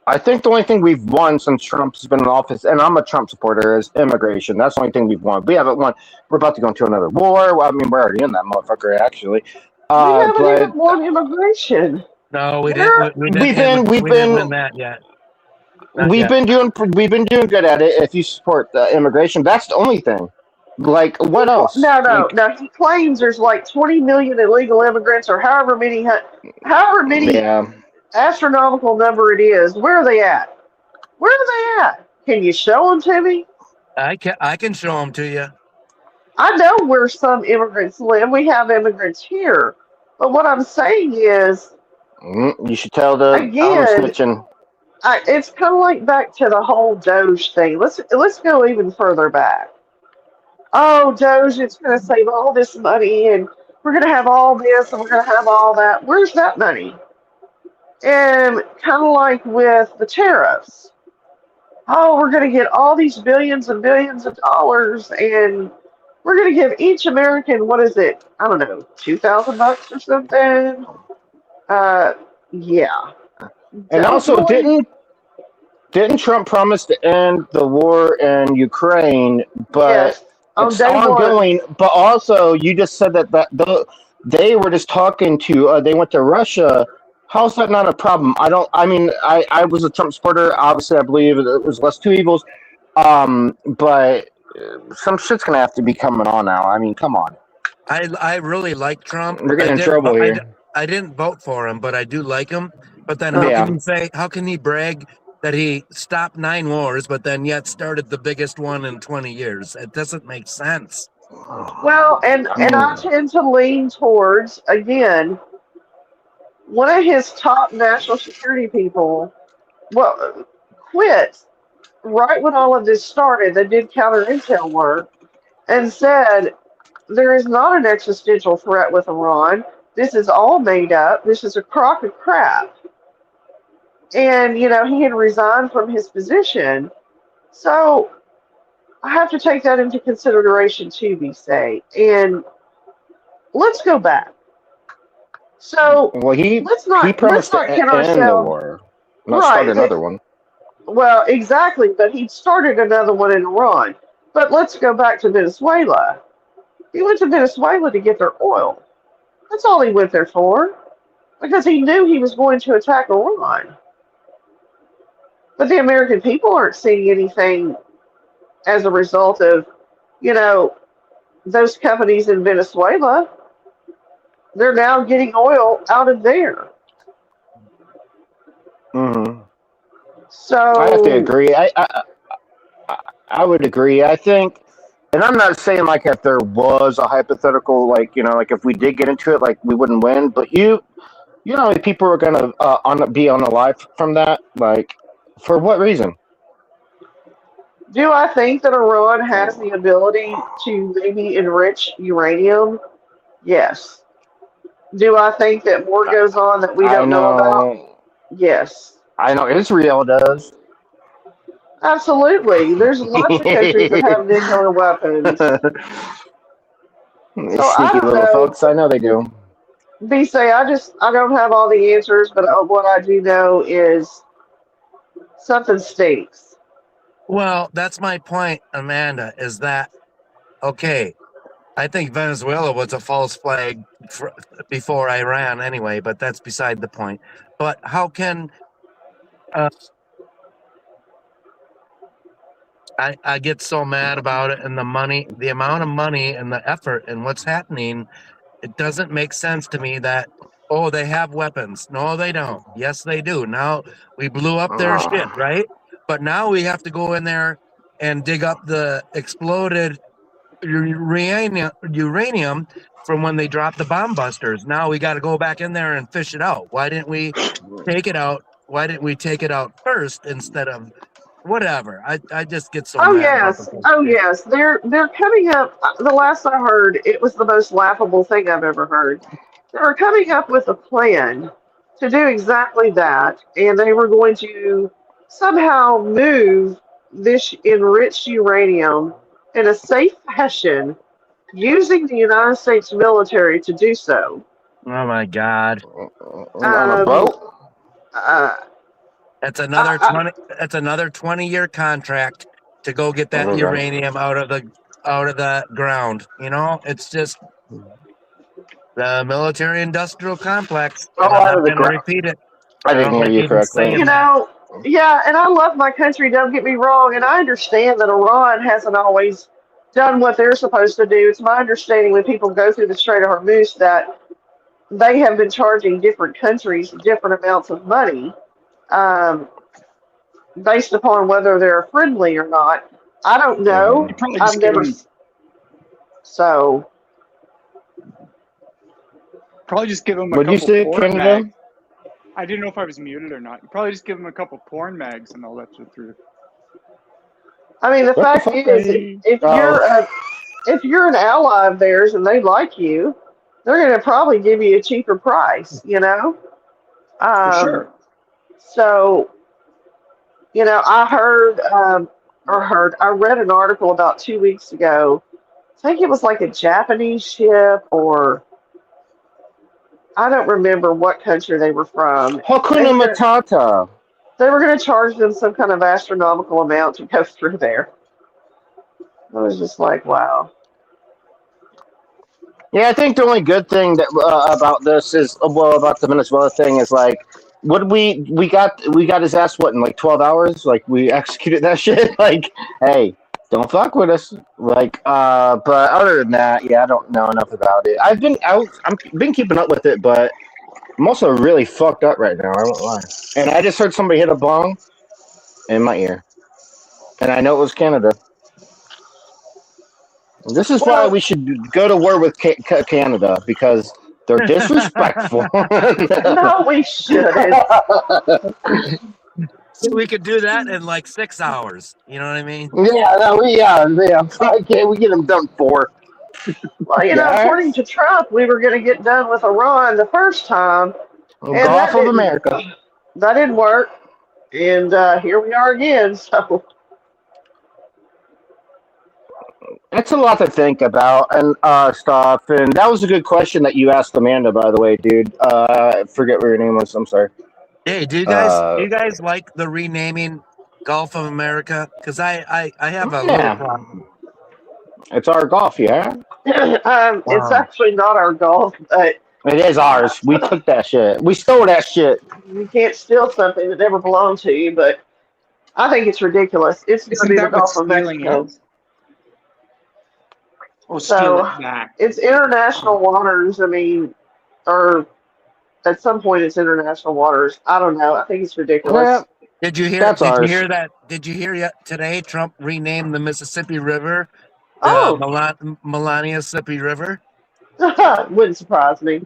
I think the only thing we've won since Trump's been in office, and I'm a Trump supporter, is immigration. That's the only thing we've won. We haven't won. We're about to go into another war. Well, I mean, we're already in that motherfucker, actually. We haven't even won immigration. No, we didn't. We didn't win that yet. We've been doing good at it. If you support the immigration, that's the only thing. Like, what else? No. He claims there's like 20 million illegal immigrants, or however many. Yeah. Astronomical number it is. Where are they at? Can you show them to me? I can show them to you. I know where some immigrants live. We have immigrants here, but what I'm saying is, you should tell the again. It's kind of like back to the whole Doge thing. Let's go even further back. Oh, Doge, it's going to save all this money, and we're going to have all this, and we're going to have all that. Where's that money? And kind of like with the tariffs. Oh, we're going to get all these billions and billions of dollars, and we're going to give each American, what is it? I don't know, $2,000 or something? Yeah. And also, didn't Trump promise to end the war in Ukraine? But it's ongoing. But also, you just said that they were just talking to. They went to Russia How's that not a problem? I was a Trump supporter. Obviously, I believe it was less two evils. But some shit's gonna have to be coming on now. I mean, come on. I really like Trump. We're getting in trouble here. I didn't vote for him, but I do like him. But then how can he brag that he stopped 9 wars, but then yet started the biggest one in 20 years? It doesn't make sense. Well, and I tend to lean towards, again, one of his top national security people, quit right when all of this started. They did counter intel work and said there is not an existential threat with Iran. This is all made up. This is a crock of crap. And, he had resigned from his position. So I have to take that into consideration too, B-Say. And let's go back. So he promised to end the war, not start another one. Well, exactly, but he started another one in Iran. But let's go back to Venezuela. He went to Venezuela to get their oil. That's all he went there for, because he knew he was going to attack Iran. But the American people aren't seeing anything as a result of, those companies in Venezuela. They're now getting oil out of there. Mm-hmm. So I have to agree. I would agree. I think, and I'm not saying like if there was a hypothetical, like if we did get into it, like we wouldn't win. But people are gonna be unalive from that. Like, for what reason? Do I think that Iran has the ability to maybe enrich uranium? Yes. Do I think that more goes on that we don't know about? Yes. I know Israel does. Absolutely. There's lots of countries that have nuclear weapons. Sneaky little folks. I know they do. B-Say, I don't have all the answers, but what I do know is something stinks. Well, that's my point, Amanda, is that, okay, I think Venezuela was a false flag before Iran anyway, but that's beside the point. But how can... I get so mad about it, and the amount of money and the effort and what's happening, it doesn't make sense to me that, they have weapons. No, they don't. Yes, they do. Now, we blew up their shit, right? But now we have to go in there and dig up the exploded uranium from when they dropped the bomb busters. Now we got to go back in there and fish it out. Why didn't we take it out? Why didn't we take it out first instead of whatever? I just get so mad. Yes. They're coming up. The last I heard, it was the most laughable thing I've ever heard. They were coming up with a plan to do exactly that, and they were going to somehow move this enriched uranium in a safe fashion using the United States military to do so. Oh my God. On a boat? That's another 20-year contract to go get that uranium out of the ground. It's just the military-industrial complex. Out of the ground. Repeat it. I didn't hear you correctly. Yeah, and I love my country, don't get me wrong, and I understand that Iran hasn't always done what they're supposed to do. It's my understanding when people go through the Strait of Hormuz that they have been charging different countries different amounts of money based upon whether they're friendly or not. I don't know. I've never... So... Probably just give them a couple porn mags. I didn't know if I was muted or not. You probably just give them a couple porn mags and they'll let you through. I mean, the fact is, if you're an ally of theirs and they like you, they're going to probably give you a cheaper price, For sure. So, I read an article about 2 weeks ago. I think it was like a Japanese ship or I don't remember what country they were from. Hakuna Matata. They were going to charge them some kind of astronomical amount to go through there. I was just like, wow. Yeah, I think the only good thing that about this is about the Venezuela thing is like, what we got his ass what in like 12 hours? Like we executed that shit. Like, hey, don't fuck with us. Like, but other than that, yeah, I don't know enough about it. I'm been keeping up with it, but I'm also really fucked up right now. I won't lie. And I just heard somebody hit a bong in my ear, and I know it was Canada. This is why Well, we should go to war with Canada because they're disrespectful. no, we shouldn't. So we could do that in like 6 hours. You know what I mean? Yeah, no, yeah. Okay, we get them done for. Well, according to Trump, we were going to get done with Iran the first time, and Gulf of America. That didn't work, and here we are again. So That's a lot to think about and stuff. And that was a good question that you asked Amanda, by the way, dude. I forget what your name was. I'm sorry. Hey, do you guys like the renaming Gulf of America? Because I have a little problem. It's our golf, yeah. It's actually not our golf, but it is ours. We took that shit. We stole that shit. You can't steal something that never belonged to you. But I think it's ridiculous. It's going to be the Gulf of Mexico. So it's international waters. I mean, or at some point it's international waters. I don't know. I think it's ridiculous. Yeah. Did you hear? Did you hear that? Did you hear yet today? Trump renamed the Mississippi River the Melania Mississippi River. Wouldn't surprise me.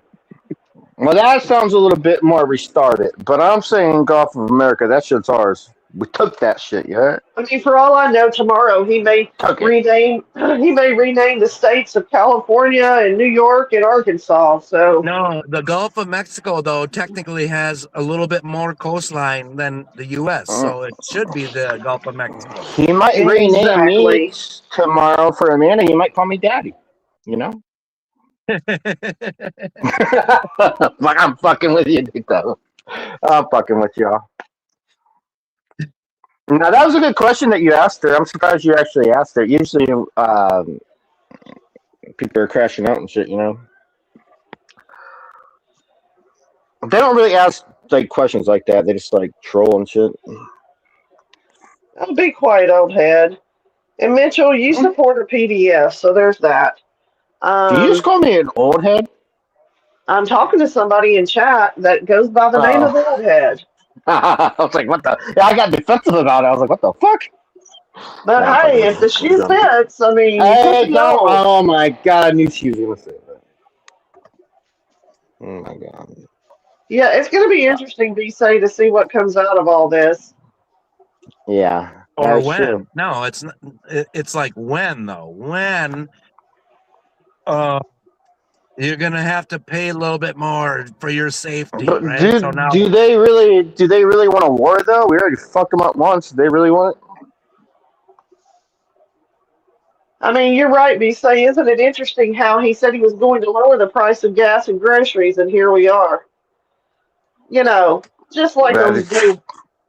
Well, that sounds a little bit more restarted, but I'm saying Gulf of America. That shit's ours. We took that shit, yeah. I mean, for all I know, tomorrow he may rename the states of California and New York and Arkansas. So no, the Gulf of Mexico though technically has a little bit more coastline than the U.S., so it should be the Gulf of Mexico. He might rename me tomorrow for Amanda. He might call me Daddy. You know. Like I'm fucking with you, though. I'm fucking with y'all. Now that was a good question that you asked her. I'm surprised you actually asked her. Usually, people are crashing out and shit. You know, they don't really ask like questions like that. They just like troll and shit. I'll be quiet, old head. And Mitchell, you support a PDF, so there's that. Do you just call me an old head? I'm talking to somebody in chat that goes by the name of old head. I was like, what the? Yeah, I got defensive about it. I was like, what the fuck? But hey, if the shoe fits, I mean, hey, don't. Oh my god, I knew she was gonna say that. Oh my god. Yeah, it's gonna be interesting, BC, to see what comes out of all this. Yeah. Or when? True. No, it's not. It's like when though. When? You're gonna have to pay a little bit more for your safety, right? Do they really want a war though? We already fucked them up once. Do they really want it? I mean, you're right, BC. Isn't it interesting how he said he was going to lower the price of gas and groceries, and here we are. You know, just like on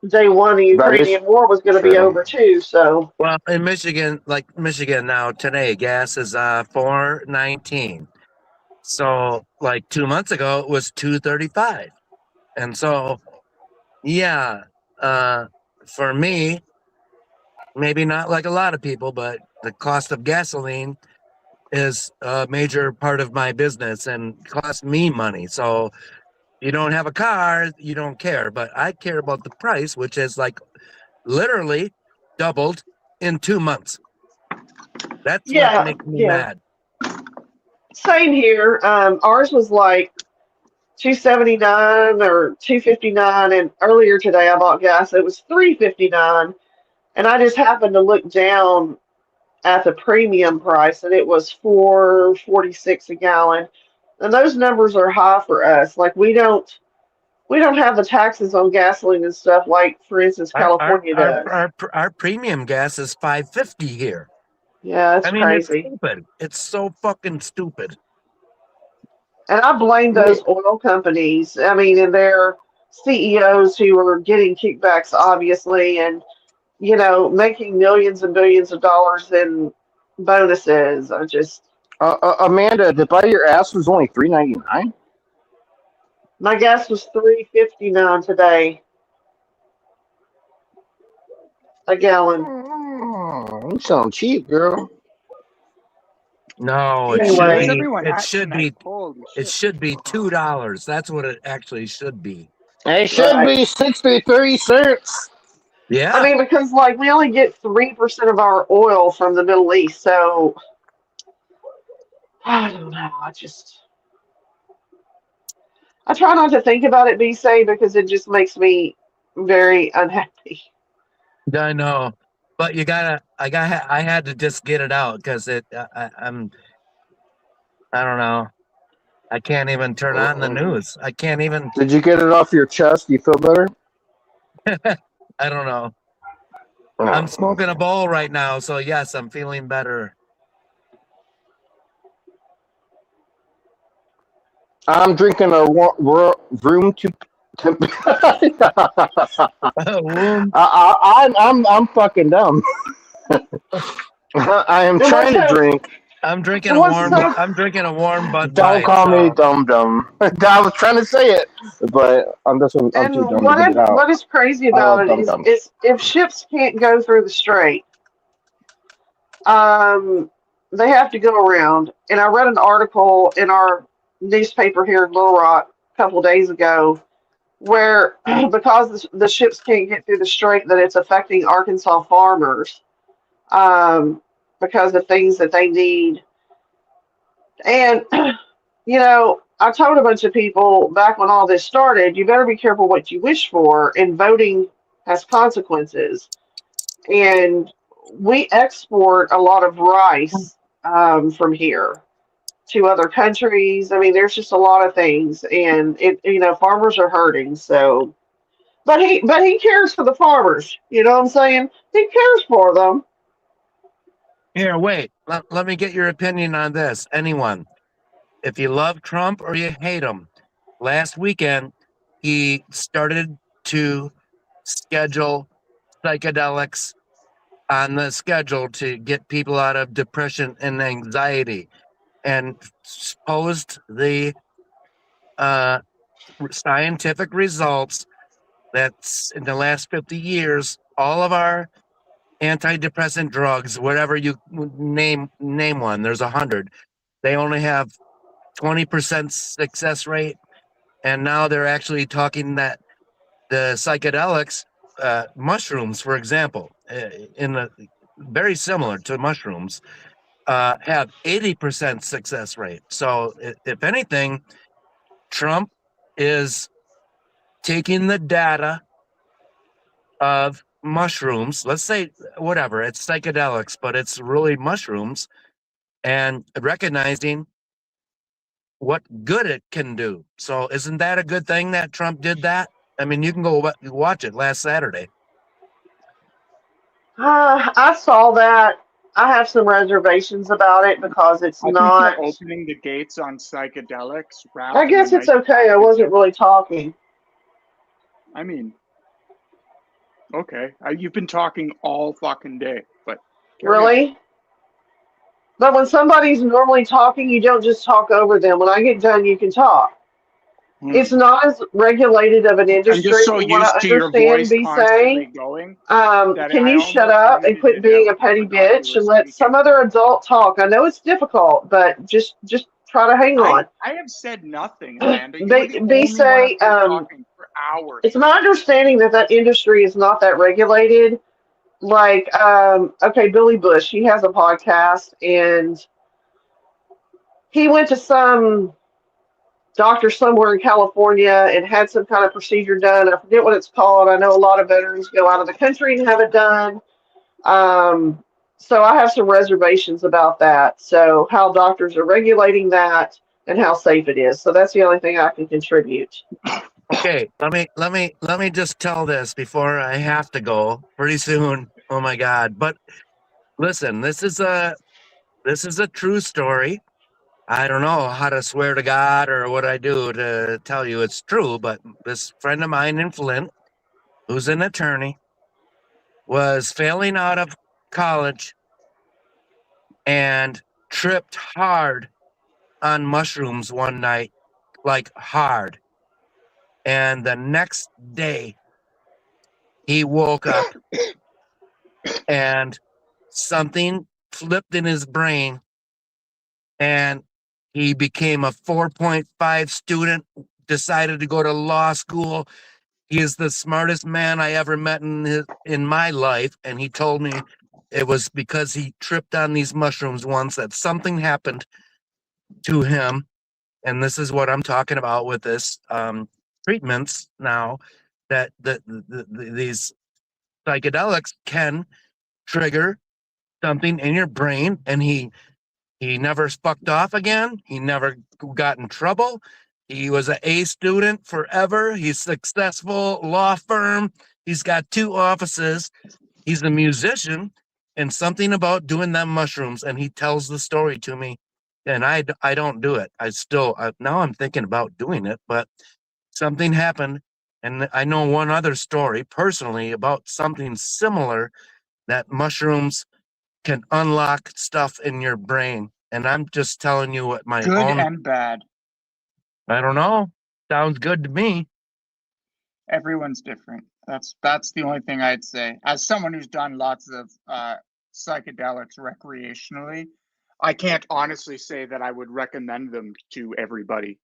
day one, the Ukrainian war was going to be over too. So, well, in Michigan now today, gas is $4.19. So, like 2 months ago, it was $2.35, and so, yeah, for me, maybe not like a lot of people, but the cost of gasoline is a major part of my business and costs me money. So, you don't have a car, you don't care, but I care about the price, which is like literally doubled in 2 months. That's what makes me mad. Same here. Ours was like $2.79 or $2.59, and earlier today I bought gas. It was $3.59, and I just happened to look down at the premium price, and it was $4.46 a gallon. And those numbers are high for us. Like we don't have the taxes on gasoline and stuff like, for instance, California does. Our premium gas is $5.50 here. Yeah, it's crazy. It's stupid. It's so fucking stupid. And I blame those oil companies. I mean, and their CEOs who are getting kickbacks, obviously, and, you know, making millions and billions of dollars in bonuses. Amanda, to buy your ass was only $3.99. My gas was $3.59 today a gallon. You sound cheap, girl. No, it should Anyway, Where's be. everyone It at should tonight? be. Holy It shit. should be $2. That's what it actually should be. It should be 63 cents. Yeah. I mean, because like we only get 3% of our oil from the Middle East, so I don't know. I try not to think about it, be say, because it just makes me very unhappy. I know, but I had to just get it out because I don't know. I can't even turn on the news. I can't even. Did you get it off your chest? You feel better? I don't know. I'm smoking a bowl right now, so yes, I'm feeling better. I'm drinking a room to. I'm fucking dumb. I am trying to drink. I'm drinking a warm Bud Don't Light. call me dumb. I was trying to say it, but I'm too dumb to get it out. What is crazy about it is if ships can't go through the strait, they have to go around. And I read an article in our newspaper here in Little Rock a couple days ago where because the ships can't get through the strait, that it's affecting Arkansas farmers because of things that they need. And I told a bunch of people back when all this started, you better be careful what you wish for, and voting has consequences. And we export a lot of rice from here to other countries. I mean, there's just a lot of things, and farmers are hurting. So, but he cares for the farmers. You know what I'm saying? He cares for them. Here, wait. Let me get your opinion on this. Anyone, if you love Trump or you hate him, last weekend he started to schedule psychedelics on the schedule to get people out of depression and anxiety, and posed the scientific results that's in the last 50 years, all of our antidepressant drugs, whatever you name one, there's 100. They only have 20% success rate, and now they're actually talking that the psychedelics, mushrooms, for example, very similar to mushrooms, have 80% success rate. So if anything, Trump is taking the data of mushrooms, let's say whatever, it's psychedelics, but it's really mushrooms, and recognizing what good it can do. So isn't that a good thing that Trump did that? I mean, you can go watch it last Saturday. I saw that. I have some reservations about it because it's not. Think opening the gates on psychedelics. I guess it's okay. I wasn't really talking. I mean, okay. You've been talking all fucking day, but really. But when somebody's normally talking, you don't just talk over them. When I get done, you can talk. It's not as regulated of an industry. I'm just so used to your voice constantly going. Can you shut up and quit being a petty bitch and let some other adult talk? I know it's difficult, but just try to hang on. I have said nothing, Amanda. For hours. It's my understanding that industry is not that regulated. Like, okay, Billy Bush, he has a podcast, and he went to some doctor somewhere in California and had some kind of procedure done. I forget what it's called. I know a lot of veterans go out of the country and have it done. So I have some reservations about that. So how doctors are regulating that and how safe it is. So that's the only thing I can contribute. Okay, let me just tell this before I have to go pretty soon. Oh my God. But listen, this is a true story. I don't know how to swear to God or what I do to tell you it's true, but this friend of mine in Flint, who's an attorney, was failing out of college and tripped hard on mushrooms one night, like hard. And the next day, he woke up and something flipped in his brain, and he became a 4.5 student, decided to go to law school. He is the smartest man I ever met in my life, and he told me it was because he tripped on these mushrooms once that something happened to him. And this is what I'm talking about with this treatments now, that these psychedelics can trigger something in your brain, and he never fucked off again. He never got in trouble. He was an A student forever. He's successful law firm. He's got 2 offices. He's a musician, and something about doing them mushrooms. And he tells the story to me, and I don't do it. Now I'm thinking about doing it, but something happened. And I know one other story personally about something similar, that mushrooms can unlock stuff in your brain. And I'm just telling you what my Good own. and bad. I don't know. Sounds good to me. Everyone's different. That's the only thing I'd say. As someone who's done lots of psychedelics recreationally, I can't honestly say that I would recommend them to everybody.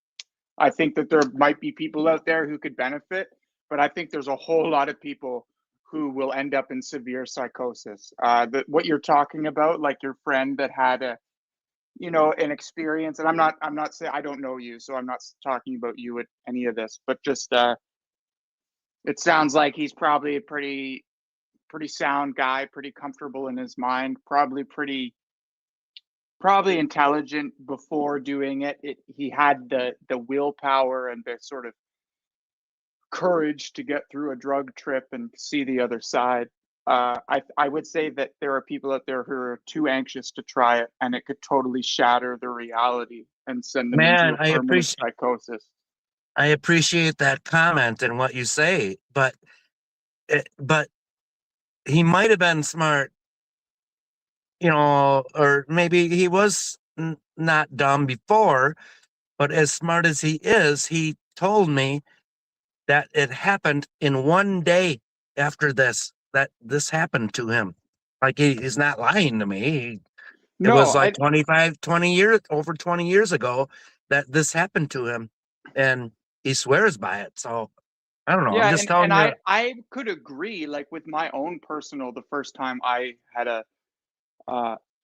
I think that there might be people out there who could benefit, but I think there's a whole lot of people who will end up in severe psychosis. What you're talking about, like your friend that had an experience, and I'm not saying, I don't know you, so I'm not talking about you at any of this, but just it sounds like he's probably a pretty sound guy, pretty comfortable in his mind, probably intelligent before doing it. He had the willpower and the sort of courage to get through a drug trip and see the other side. I would say that there are people out there who are too anxious to try it, and it could totally shatter their reality and send them into a permanent psychosis. I appreciate that comment and what you say, but he might have been smart, or maybe he was not dumb before, but as smart as he is, he told me that it happened in one day after this, that this happened to him. Like he's not lying to me. It was like 20 years ago that this happened to him, and he swears by it. So I don't know. Yeah, I'm just telling you. I could agree. Like with my own personal, the first time I had a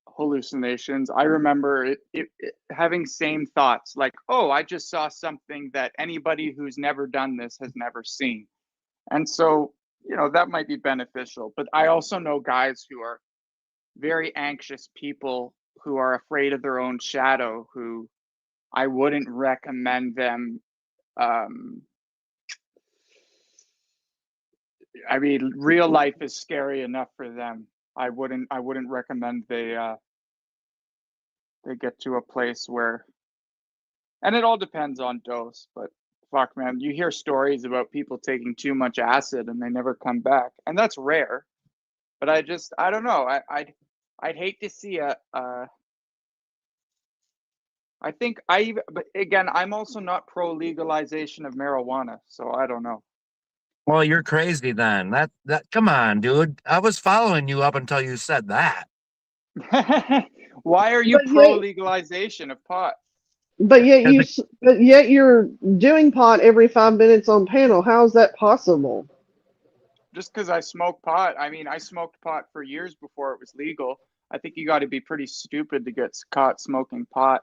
hallucinations, I remember it having same thoughts, like, oh, I just saw something that anybody who's never done this has never seen. And so, that might be beneficial. But I also know guys who are very anxious people who are afraid of their own shadow, who I wouldn't recommend them. I mean, real life is scary enough for them. I wouldn't recommend they get to a place where, and it all depends on dose, but fuck, man, you hear stories about people taking too much acid and they never come back, and that's rare. But I don't know. I'd hate to see but again, I'm also not pro legalization of marijuana, so I don't know. Well, you're crazy then. That come on, dude. I was following you up until you said that. Why are you pro legalization of pot? But yet you're doing pot every 5 minutes on panel. How is that possible? Just because I smoke pot. I mean, I smoked pot for years before it was legal. I think you got to be pretty stupid to get caught smoking pot.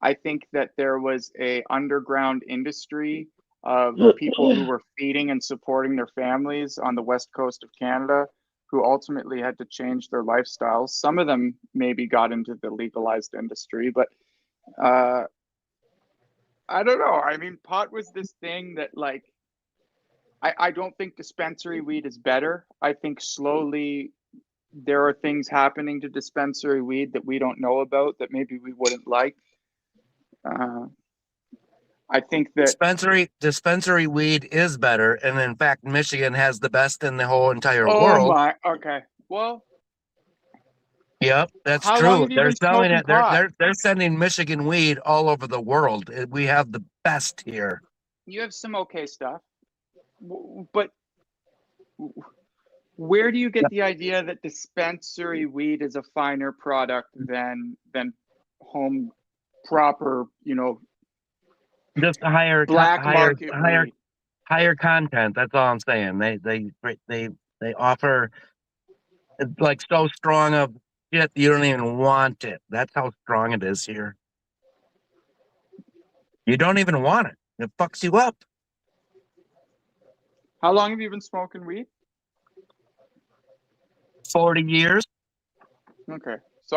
I think that there was a underground industry of people who were feeding and supporting their families on the west coast of Canada, who ultimately had to change their lifestyles. Some of them maybe got into the legalized industry, but I don't know. I mean, pot was this thing that, like, I don't think dispensary weed is better. I think slowly there are things happening to dispensary weed that we don't know about that maybe we wouldn't like. I think that dispensary weed is better, and in fact, Michigan has the best in the whole entire world. world. Oh my, okay. Well, Yep, that's How long true. have you They're been selling smoking it. They're pot? they're they're sending Michigan weed all over the world. We have the best here. You have some okay stuff, but where do you get the idea that dispensary weed is a finer product than home proper, Just a higher, black market weed? higher content. That's all I'm saying. They offer like so strong of shit you don't even want it. That's how strong it is here. You don't even want it. It fucks you up. How long have you been smoking weed? 40 years. Okay. So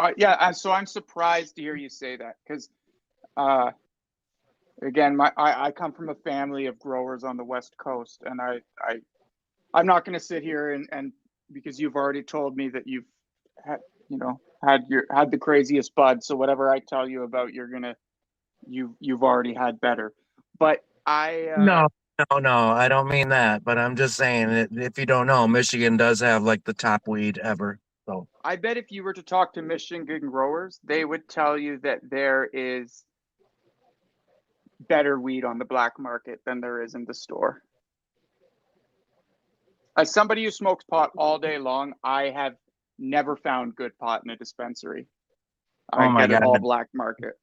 I'm surprised to hear you say that because, again, I come from a family of growers on the West Coast, and I'm not going to sit here and because you've already told me that you've had had the craziest bud. So whatever I tell you about, you've already had better. But No, I don't mean that. But I'm just saying that if you don't know, Michigan does have like the top weed ever. So I bet if you were to talk to Michigan growers, they would tell you that there is better weed on the black market than there is in the store. As somebody who smokes pot all day long, I have never found good pot in a dispensary. I my get it God. all black market.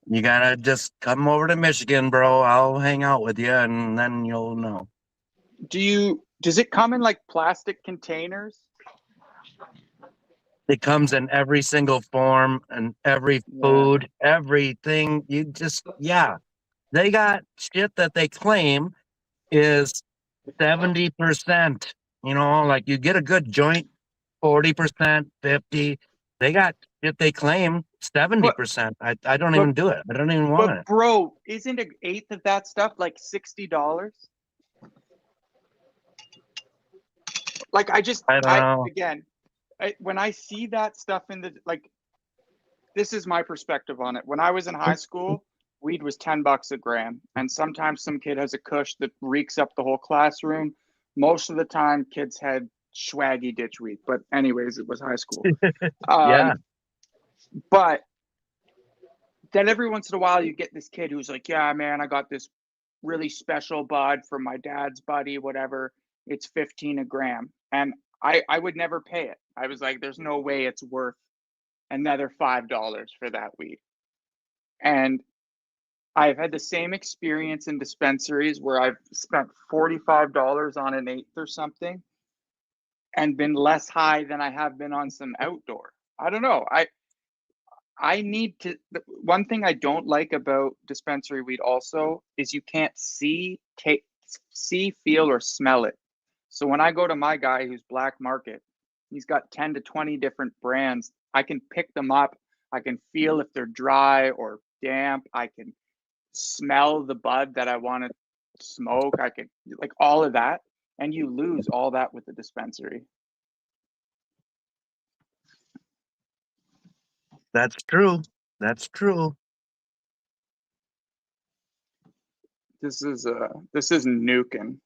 You gotta just come over to Michigan, bro. I'll hang out with you, and then you'll know. Does it come in like plastic containers? It comes in every single form and every food, everything. They got shit that they claim is 70%. Like you get a good joint, 40%, 50. They got shit they claim 70%. I don't even do it. I don't even want it. But bro, isn't an eighth of that stuff like $60? Like I don't know. When I see that stuff this is my perspective on it. When I was in high school, weed was $10 a gram, and sometimes some kid has a kush that reeks up the whole classroom. Most of the time, kids had swaggy ditch weed, but anyways, it was high school. But then every once in a while, you get this kid who's like, "Yeah, man, I got this really special bud from my dad's buddy, whatever. It's 15 a gram," and I would never pay it. I was like, "There's no way it's worth another $5 for that weed." And I've had the same experience in dispensaries where I've spent $45 on an eighth or something and been less high than I have been on some outdoor. I don't know. I need to. One thing I don't like about dispensary weed also is you can't see, feel, or smell it. So when I go to my guy who's black market, he's got 10 to 20 different brands. I can pick them up. I can feel if they're dry or damp. I can smell the bud that I want to smoke. I can like all of that. And you lose all that with the dispensary. That's true. That's true. This is nuking.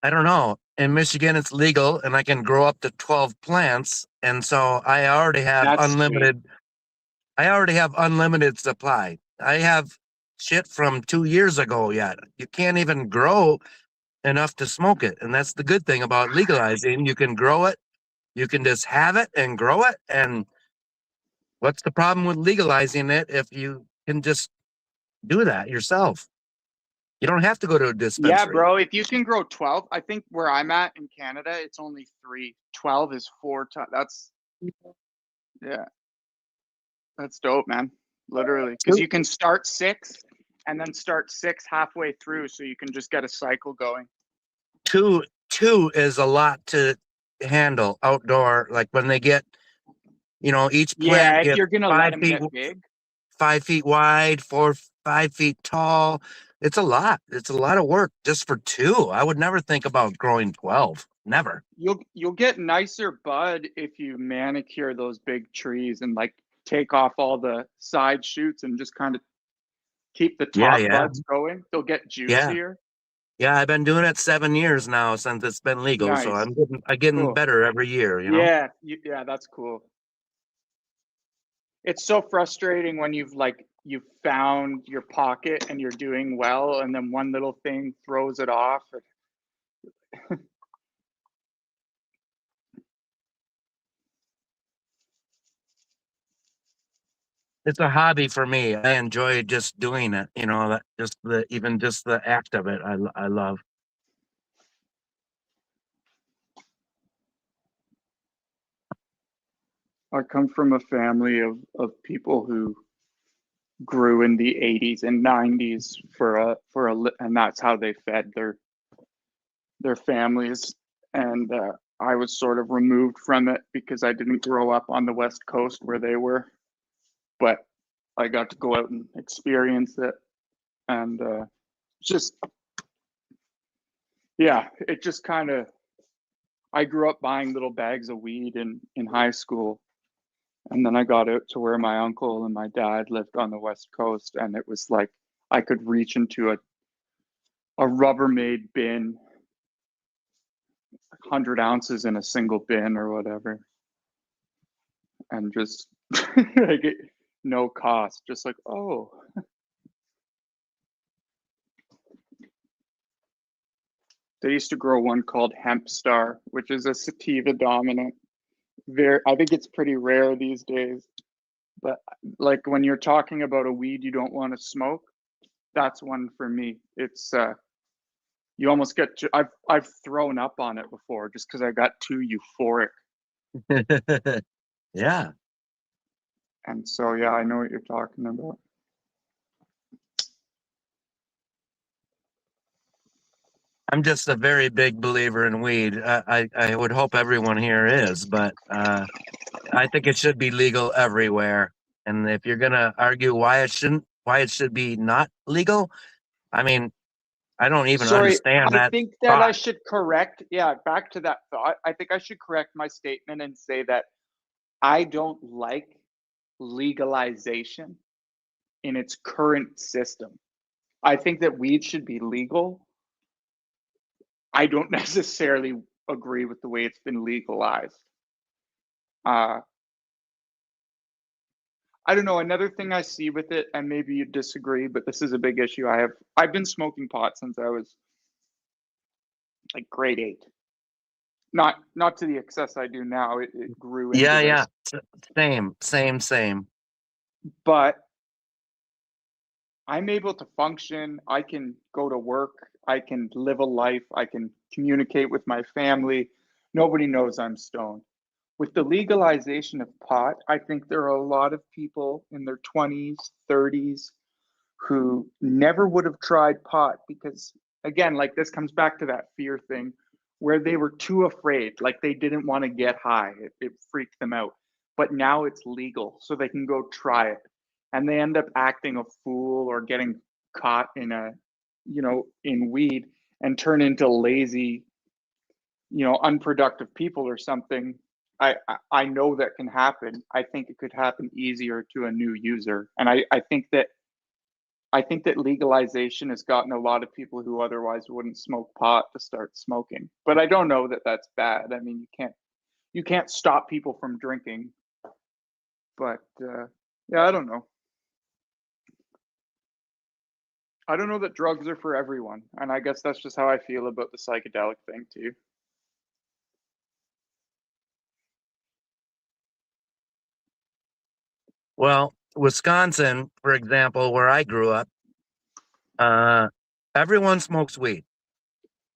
I don't know. In Michigan, it's legal, and I can grow up to 12 plants, and so I already have unlimited. Sweet. I already have unlimited supply. I have shit from 2 years ago yet. You can't even grow enough to smoke it, and that's the good thing about legalizing. You can grow it. You can just have it and grow it. And what's the problem with legalizing it if you can just do that yourself? You don't have to go to a dispensary. Yeah, bro. If you can grow 12, I think where I'm at in Canada, it's only 3. 12 is 4 times. That's dope, man. Literally, because you can start 6 and then start 6 halfway through, so you can just get a cycle going. Two is a lot to handle outdoor. Like when they get, each plant if you're gonna 5 let them feet get big, 5 feet wide, 5 feet tall. It's a lot. It's a lot of work just for 2. I would never think about growing 12. Never. You'll get nicer bud if you manicure those big trees and like take off all the side shoots and just kind of keep the top buds going. They'll get juicier. Yeah, I've been doing it 7 years now since it's been legal, so Nice. I'm getting Cool. better every year, you know? Yeah, yeah, that's cool. It's so frustrating when you've found your pocket and you're doing well, and then one little thing throws it off. It's a hobby for me. I enjoy just doing it, you know, that just the act of it. I love. I come from a family of people who grew in the 80s and 90s and that's how they fed their families. And I was sort of removed from it because I didn't grow up on the West Coast where they were, but I got to go out and experience it. And just, yeah, it just kind of, I grew up buying little bags of weed in high school. And then I got out to where my uncle and my dad lived on the West Coast. And it was like I could reach into a Rubbermaid bin, 100 ounces in a single bin or whatever. And just like no cost, just like, oh. They used to grow one called Hemp Star, which is a sativa dominant. I think it's pretty rare these days. But like when you're talking about a weed you don't want to smoke, that's one for me. It's you almost get to, I've thrown up on it before just because I got too euphoric. Yeah. And so yeah, I know what you're talking about. I'm just a very big believer in weed. I would hope everyone here is, but I think it should be legal everywhere. And if you're gonna argue why it should be not legal, I mean, I don't even understand that. I think that I should correct. Yeah, back to that thought. I think I should correct my statement and say that I don't like legalization in its current system. I think that weed should be legal. I don't necessarily agree with the way it's been legalized. I don't know. Another thing I see with it, and maybe you disagree, but this is a big issue. I've been smoking pot since I was like grade 8. Not to the excess I do now. It grew into Yeah. this. Same. But I'm able to function. I can go to work. I can live a life. I can communicate with my family. Nobody knows I'm stoned. With the legalization of pot, I think there are a lot of people in their 20s, 30s who never would have tried pot because, again, like this comes back to that fear thing where they were too afraid, like they didn't want to get high. It freaked them out. But now it's legal, so they can go try it. And they end up acting a fool or getting caught in in weed and turn into lazy, unproductive people or something. I know that can happen. I think it could happen easier to a new user. And I think that legalization has gotten a lot of people who otherwise wouldn't smoke pot to start smoking. But I don't know that that's bad. I mean, you can't stop people from drinking. But yeah, I don't know. I don't know that drugs are for everyone. And I guess that's just how I feel about the psychedelic thing too. Well, Wisconsin, for example, where I grew up, everyone smokes weed.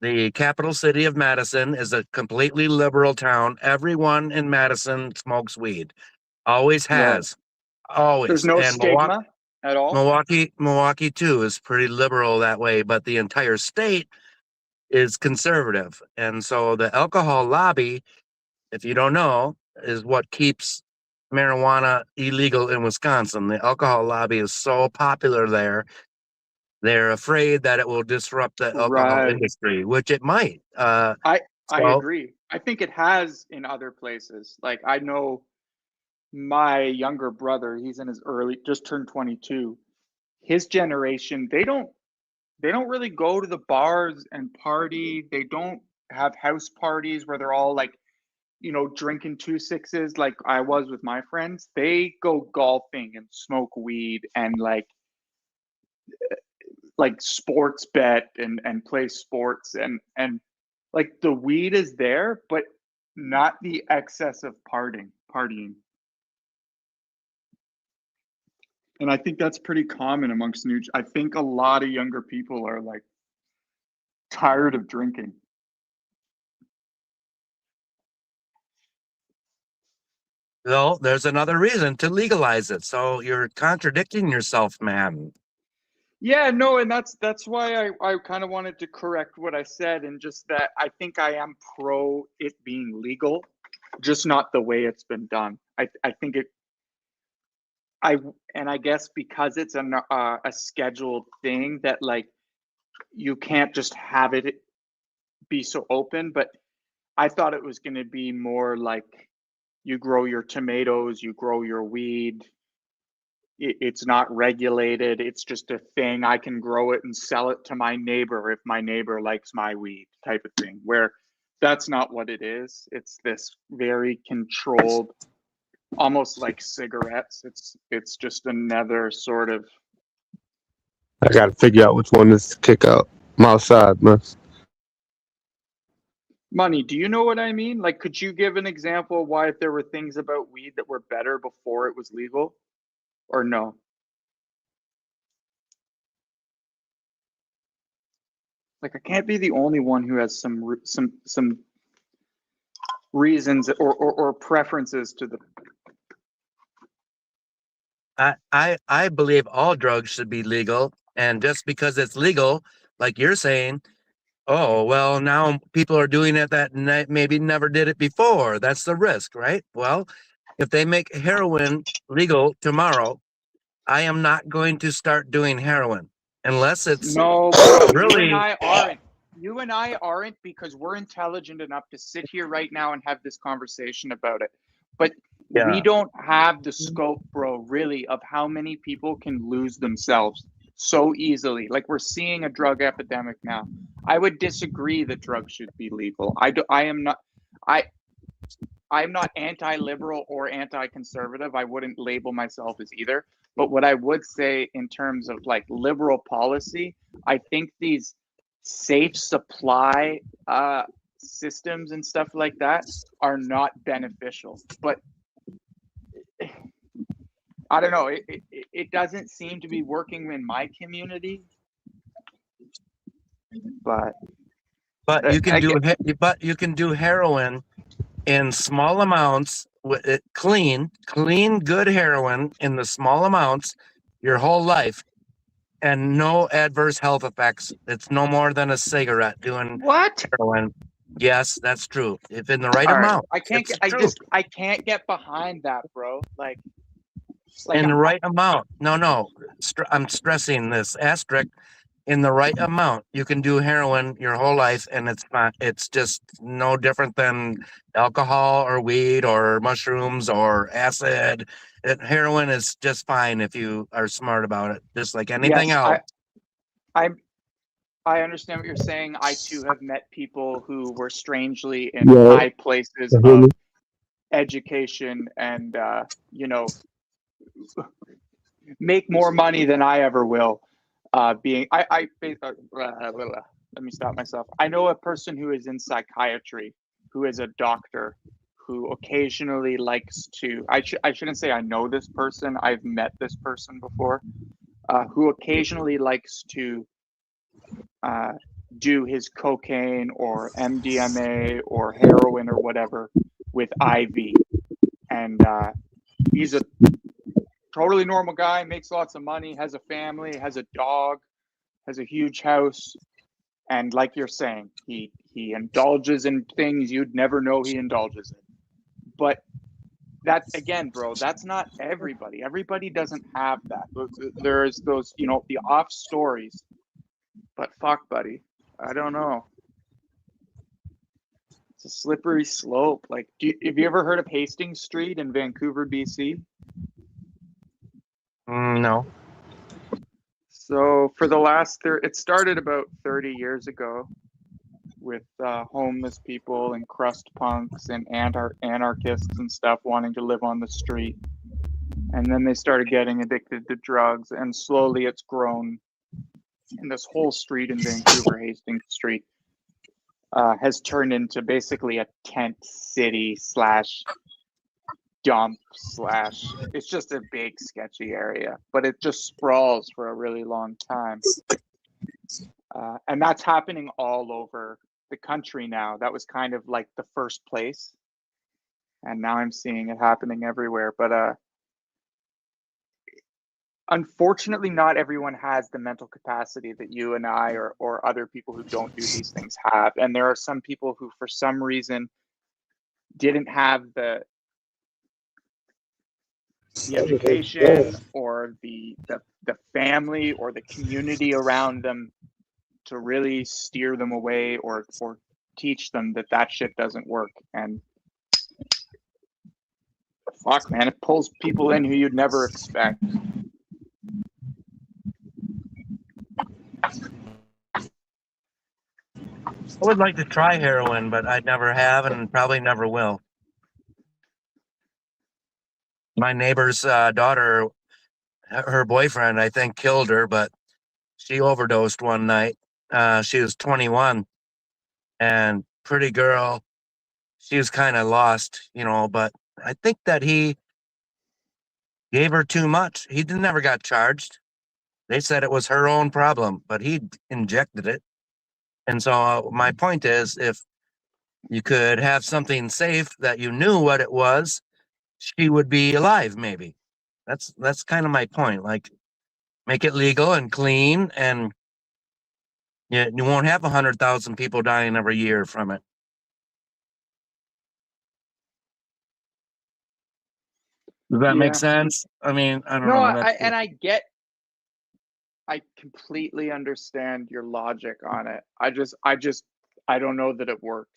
The capital city of Madison is a completely liberal town. Everyone in Madison smokes weed. Always has. Always. There's no And stigma at all. Milwaukee too is pretty liberal that way, but the entire state is conservative. And so the alcohol lobby, if you don't know, is what keeps marijuana illegal in Wisconsin. The alcohol lobby is so popular there. They're afraid that it will disrupt the alcohol industry, which it might. I agree. I think it has in other places. Like I know my younger brother, he's in his just turned 22. His generation, they they don't really go to the bars and party. They don't have house parties where they're all like, drinking 2-6s like I was with my friends. They go golfing and smoke weed and like sports bet and play sports and like the weed is there, but not the excess of partying. And I think that's pretty common amongst I think a lot of younger people are like tired of drinking. Well, there's another reason to legalize it. So you're contradicting yourself, man. Yeah, no, and that's why I kind of wanted to correct what I said, and just that I think I am pro it being legal, just not the way it's been done. I think I guess because it's a scheduled thing that like you can't just have it be so open, but I thought it was going to be more like you grow your tomatoes, you grow your weed. It's not regulated. It's just a thing. I can grow it and sell it to my neighbor if my neighbor likes my weed type of thing, where that's not what it is. It's this very controlled, almost like cigarettes. It's just another sort of. I got to figure out which one to kick out. I'm outside, man. Money, do you know what I mean? Like, could you give an example of why if there were things about weed that were better before it was legal? Or no? Like, I can't be the only one who has some reasons or preferences to the. I believe all drugs should be legal, and just because it's legal, like you're saying, oh well, now people are doing it that maybe never did it before. That's the risk, right? Well, if they make heroin legal tomorrow, I am not going to start doing heroin unless it's no, bro. Really. You and I aren't because we're intelligent enough to sit here right now and have this conversation about it. But we don't have the scope, bro, really, of how many people can lose themselves so easily. Like we're seeing a drug epidemic now. I would disagree that drugs should be legal. I'm not anti-liberal or anti-conservative. I wouldn't label myself as either. But what I would say in terms of like liberal policy, I think these safe supply systems and stuff like that are not beneficial. But I don't know. It doesn't seem to be working in my community. But you can do heroin in small amounts, with clean, good heroin in the small amounts your whole life, and no adverse health effects. It's no more than a cigarette doing what? Heroin. Yes, that's true. If in the right amount. I can't get behind that, bro. Like in the right amount. No. I'm stressing this asterisk. In the right amount, you can do heroin your whole life, and it's just no different than alcohol or weed or mushrooms or acid. Heroin is just fine if you are smart about it, just like anything else. I understand what you're saying. I too have met people who were strangely in high places of education and make more money than I ever will. Let me stop myself. I know a person who is in psychiatry, who is a doctor, who occasionally likes to. I shouldn't say I know this person. I've met this person before, who occasionally likes to do his cocaine or MDMA or heroin or whatever with IV, and he's a totally normal guy, makes lots of money, has a family, has a dog, has a huge house, and like you're saying, he indulges in things you'd never know he indulges in. But that's, again, bro, that's not everybody. Everybody doesn't have that. There's those, the off stories. But fuck, buddy, I don't know. It's a slippery slope. Like, have you ever heard of Hastings Street in Vancouver, BC? No. So for the last, it started about 30 years ago with homeless people and crust punks and anarchists and stuff wanting to live on the street. And then they started getting addicted to drugs, and slowly it's grown. And this whole street in Vancouver, Hastings Street, has turned into basically a tent city / dump / it's just a big sketchy area, but it just sprawls for a really long time. And that's happening all over the country now. That was kind of like the first place, and now I'm seeing it happening everywhere. But unfortunately, not everyone has the mental capacity that you and I or other people who don't do these things have. And there are some people who, for some reason, didn't have the education or the family or the community around them to really steer them away or teach them that shit doesn't work. And fuck, man, it pulls people in who you'd never expect. I would like to try heroin, but I never have and probably never will. My neighbor's daughter, her boyfriend, I think, killed her, but she overdosed one night. She was 21 and pretty girl. She was kind of lost, but I think that he gave her too much. He never got charged. They said it was her own problem, but he injected it. And so my point is, if you could have something safe that you knew what it was, she would be alive, maybe. That's kind of my point. Like, make it legal and clean, and you won't have 100,000 people dying every year from it. Does that make sense? I mean, I don't know. I completely understand your logic on it. I don't know that it works.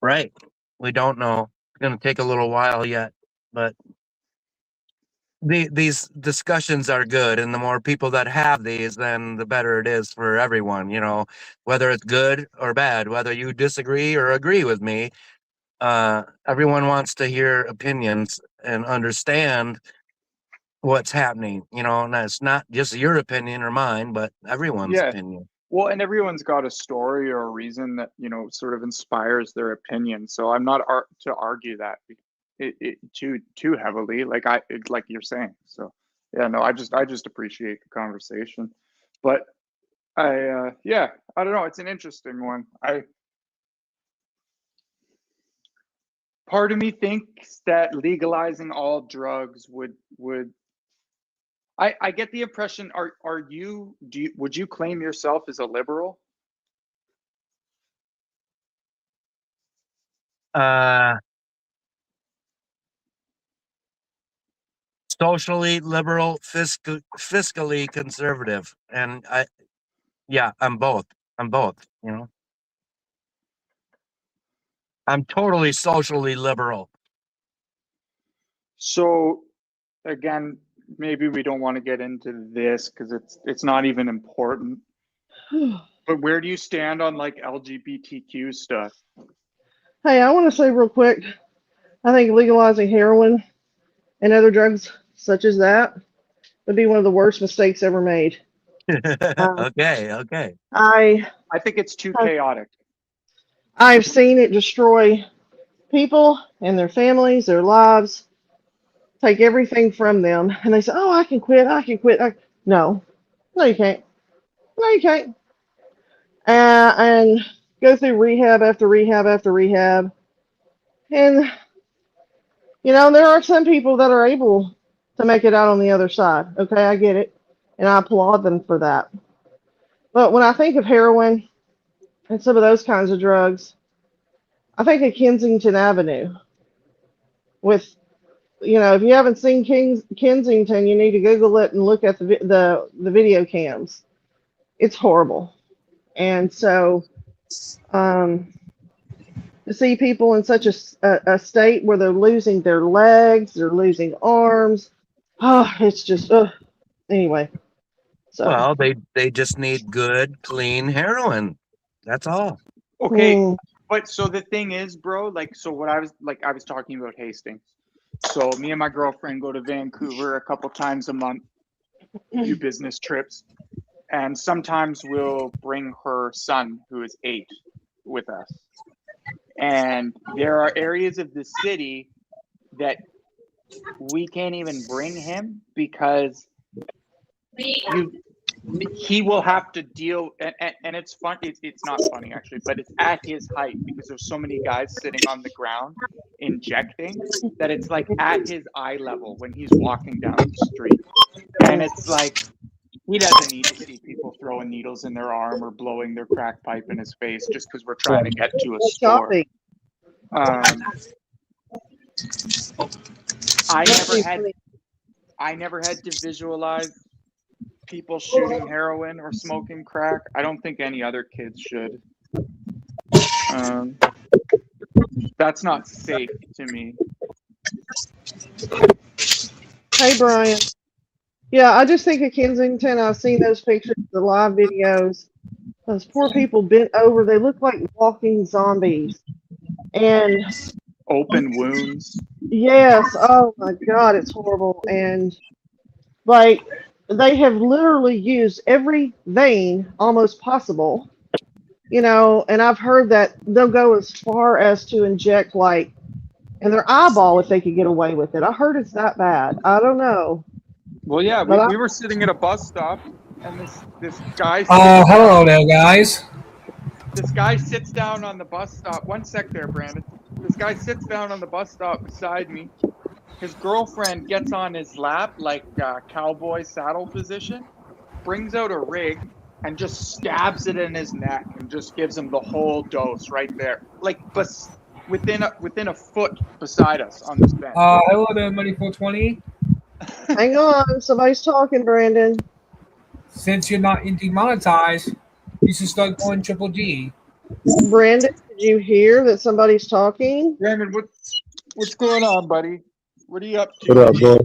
Right. We don't know. It's going to take a little while yet, but these discussions are good. And the more people that have these, then the better it is for everyone, whether it's good or bad, whether you disagree or agree with me. Everyone wants to hear opinions and understand what's happening, and it's not just your opinion or mine, but everyone's opinion. Well, and everyone's got a story or a reason that, sort of inspires their opinion. So I'm not to argue that too heavily, like you're saying. So yeah, no, I just appreciate the conversation. But I don't know. It's an interesting one. Part of me thinks that legalizing all drugs would I get the impression, would you claim yourself as a liberal? Socially liberal, fiscally conservative. And I'm both. I'm totally socially liberal. So again, maybe we don't want to get into this because it's not even important. But where do you stand on like LGBTQ stuff? Hey, I want to say real quick, I think legalizing heroin and other drugs such as that would be one of the worst mistakes ever made. Okay. I think it's too chaotic. I've seen it destroy people and their families, their lives, take everything from them, and they say, "Oh, I can quit. No, you can't. No, you can't." And go through rehab after rehab after rehab, and there are some people that are able to make it out on the other side. Okay, I get it, and I applaud them for that. But when I think of heroin and some of those kinds of drugs, I think of Kensington Avenue with. If you haven't seen Kensington, you need to Google it and look at the video cams. It's horrible. And so, to see people in such a state where they're losing their legs, they're losing arms. Oh, it's just, anyway. So. Well, they just need good, clean heroin. That's all. Okay, but so the thing is, bro, like, so what I was talking about Hastings. So me and my girlfriend go to Vancouver a couple times a month, do business trips, and sometimes we'll bring her son, who is 8, with us. And there are areas of the city that we can't even bring him because he will have to deal, and it's fun. It's not funny actually, but it's at his height because there's so many guys sitting on the ground injecting that it's like at his eye level when he's walking down the street, and it's like he doesn't need to see people throwing needles in their arm or blowing their crack pipe in his face just because we're trying to get to a store. I never had to visualize people shooting heroin or smoking crack. I don't think any other kids should. That's not safe to me. Hey, Brian. Yeah, I just think of Kensington. I've seen those pictures, the live videos. Those poor people bent over. They look like walking zombies. And open wounds. Yes. Oh my God, it's horrible. And like they have literally used every vein almost possible, and I've heard that they'll go as far as to inject like in their eyeball if they could get away with it. I heard it's that bad. I don't know. Well, yeah, we were sitting at a bus stop and this guy. Hello there, guys. This guy sits down on the bus stop. One sec there, Brandon. This guy sits down on the bus stop beside me. His girlfriend gets on his lap like cowboy saddle position, brings out a rig, and just stabs it in his neck and just gives him the whole dose right there, like within a foot beside us on this bench. Hello there, Money 420. Hang on, somebody's talking, Brandon. Since you're not demonetized, you should start going Triple G. Brandon, did you hear that somebody's talking? Brandon, what's going on, buddy? What are you up to? What up, bro?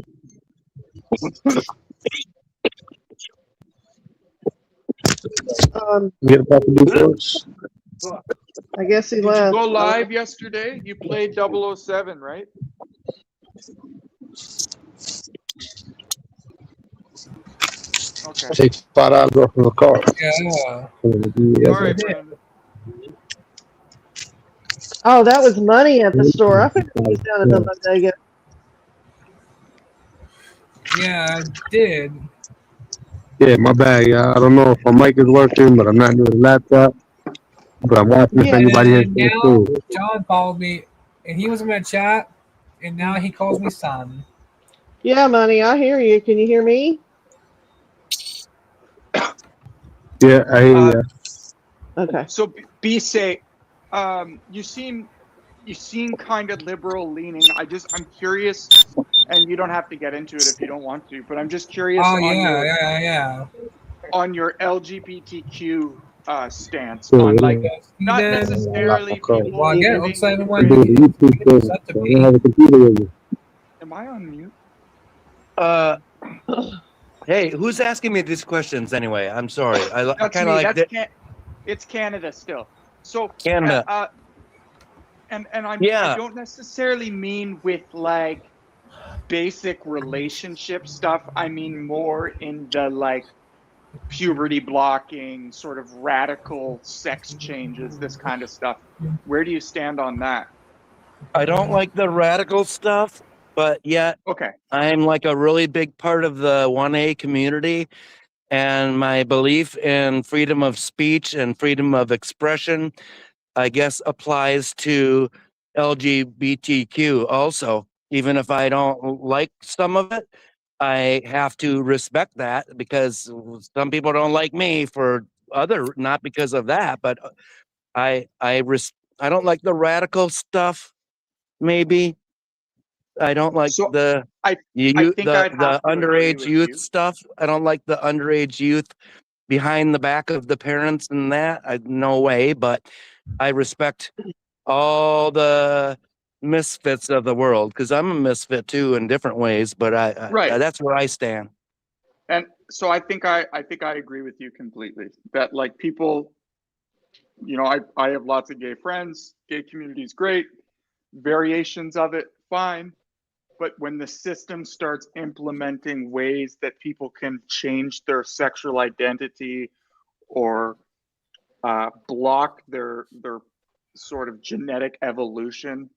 Get about to do first. I guess he Did left. you go live yesterday? You played 007, right? Okay. Take $5 off from the car. Yeah. All right, Brandon. Oh, that was money at the store. I think it was down at the bodega. Yeah, I did. Yeah, my bad. Yeah, I don't know if my mic is working, but I'm not near the laptop. But I'm watching if anybody has now food. John called me, and he was in my chat, and now he calls me son. Yeah, money. I hear you. Can you hear me? Yeah, I hear you. Okay. So be safe. You seem kind of liberal leaning. I'm curious, and you don't have to get into it if you don't want to, but I'm just curious on your LGBTQ stance. On like not necessarily people. Well, again, looks like Am I on mute? Hey, who's asking me these questions anyway? I'm sorry. I kind of like that. It's Canada still. So Canada. And I don't necessarily mean with like basic relationship stuff. I mean more in the like puberty blocking, sort of radical sex changes, this kind of stuff. Where do you stand on that? I don't like the radical stuff, but yet I'm like a really big part of the 1A community, and my belief in freedom of speech and freedom of expression, I guess, applies to LGBTQ also. Even if I don't like some of it, I have to respect that because some people don't like me for not because of that, but I don't like the radical stuff. Maybe I don't like the underage youth stuff. I don't like the underage youth behind the back of the parents and that. No way, but I respect all the misfits of the world, because I'm a misfit too in different ways, but Right. that's where I stand. And so I think I agree with you completely that like people, you know, I have lots of gay friends. Gay community is great. Variations of it, fine. But when the system starts implementing ways that people can change their sexual identity or block their sort of genetic evolution,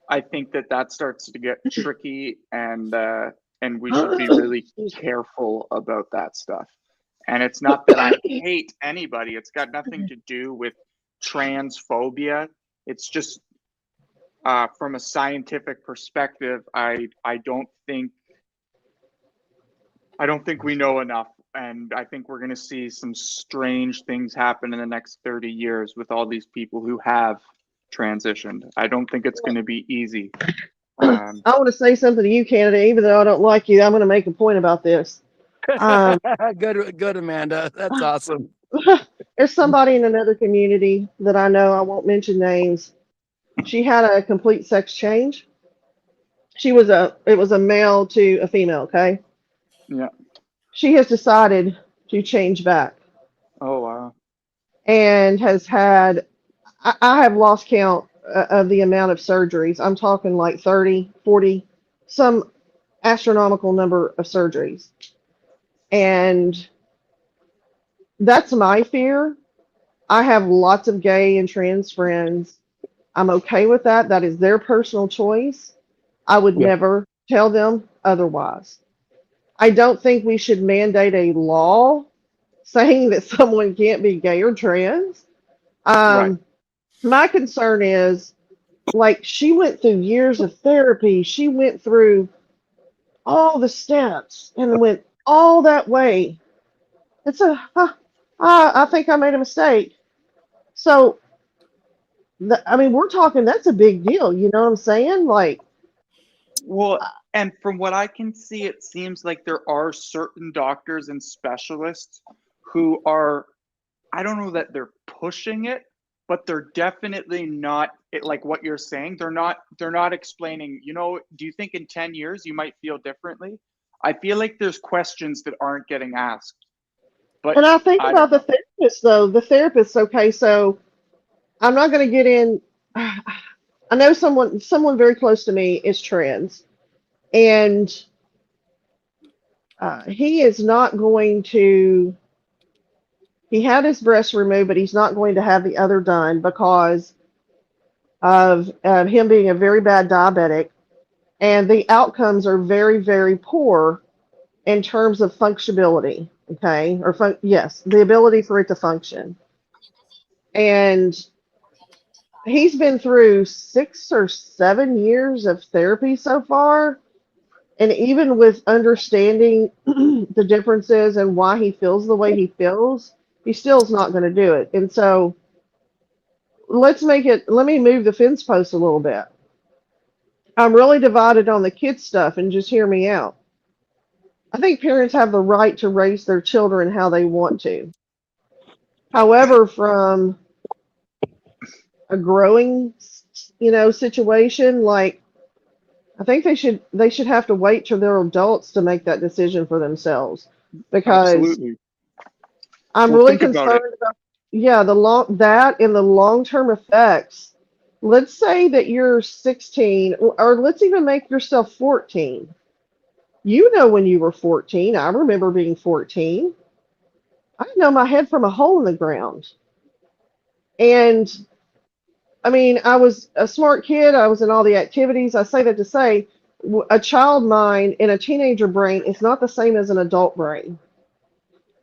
I think that starts to get tricky, and we should be really careful about that stuff. And it's not that I hate anybody. It's got nothing to do with transphobia. It's just from a scientific perspective, I don't think we know enough, and I think we're going to see some strange things happen in the next 30 years with all these people who have transitioned. I don't think it's going to be easy. I want to say something to you, Canada. Even though I don't like you, I'm going to make a point about this. Good, Amanda. That's awesome. There's somebody in another community that I know. I won't mention names. She had a complete sex change. It was a male to a female. Okay. Yeah. She has decided to change back. Oh wow. And has had. I have lost count of the amount of surgeries. I'm talking like 30, 40, some astronomical number of surgeries. And that's my fear. I have lots of gay and trans friends. I'm okay with that. That is their personal choice. I would never tell them otherwise. I don't think we should mandate a law saying that someone can't be gay or trans. Right. My concern is, like, she went through years of therapy. She went through all the steps and went all that way. I think I made a mistake. So, I mean, we're talking, that's a big deal. You know what I'm saying? Like, well, and from what I can see, it seems like there are certain doctors and specialists who are, I don't know that they're pushing it, but they're definitely not like what you're saying. They're not explaining, you know, do you think in 10 years you might feel differently? I feel like there's questions that aren't getting asked. But and I think about the therapist, though. The therapist, okay, so I'm not going to get in. I know someone very close to me is trans, and he is not going to. He had his breast removed, but he's not going to have the other done because of him being a very bad diabetic, and the outcomes are very, very poor in terms of functionability. Okay, or yes, the ability for it to function. And he's been through 6 or 7 years of therapy so far. And even with understanding the differences and why he feels the way he feels, he still is not going to do it. And so let me move the fence post a little bit. I'm really divided on the kids stuff, and just hear me out. I think parents have the right to raise their children how they want to. However, from a growing, situation, like, I think they should have to wait till they're adults to make that decision for themselves, because absolutely. I'm really concerned about the long-term effects. Let's say that you're 16, or let's even make yourself 14. You know, when you were 14, I remember being 14. I didn't know my head from a hole in the ground. And I mean, I was a smart kid. I was in all the activities. I say that to say a child mind and a teenager brain is not the same as an adult brain.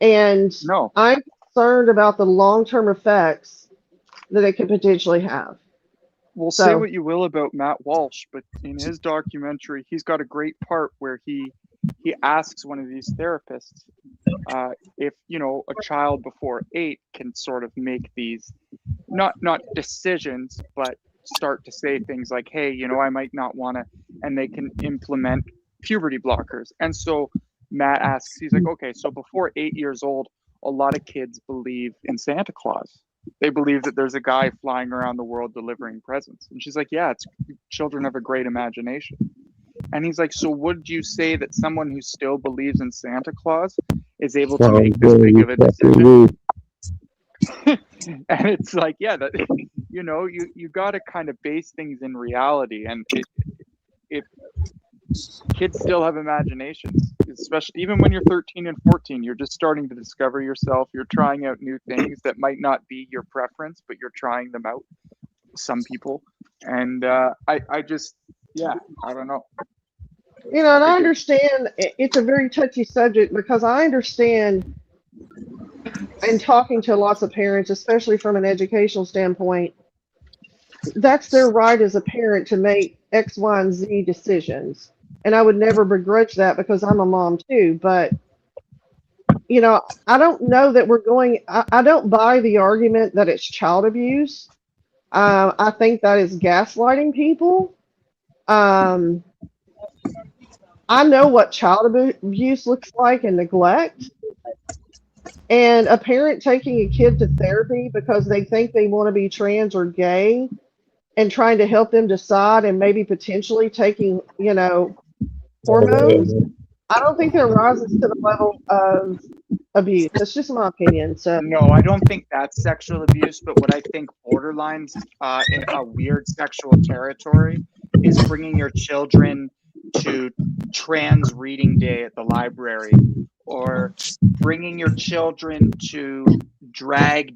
And no. I'm concerned about the long-term effects that it could potentially have. Well, say what you will about Matt Walsh, but in his documentary, he's got a great part where he asks one of these therapists if, you know, a child before 8 can sort of make these not decisions, but start to say things like, hey, you know, I might not want to, and they can implement puberty blockers. And so Matt asks, he's like, okay, so before 8 years old, a lot of kids believe in Santa Claus. They believe that there's a guy flying around the world delivering presents. And she's like, yeah, children have a great imagination. And he's like, so would you say that someone who still believes in Santa Claus is able to make this big of a decision? And it's like, yeah, that, you got to kind of base things in reality. And kids still have imaginations, especially even when you're 13 and 14. You're just starting to discover yourself. You're trying out new things that might not be your preference, but you're trying them out. Some people. And I just, yeah, I don't know. And I understand it's a very touchy subject because I understand, in talking to lots of parents, especially from an educational standpoint, that's their right as a parent to make X, Y, and Z decisions. And I would never begrudge that because I'm a mom too. But, I don't know that I don't buy the argument that it's child abuse. I think that is gaslighting people. I know what child abuse looks like and neglect. And a parent taking a kid to therapy because they think they want to be trans or gay and trying to help them decide and maybe potentially taking, hormones, I don't think that rises to the level of abuse. That's just my opinion. So no, I don't think that's sexual abuse, but what I think borderlines in a weird sexual territory is bringing your children to trans reading day at the library, or bringing your children to drag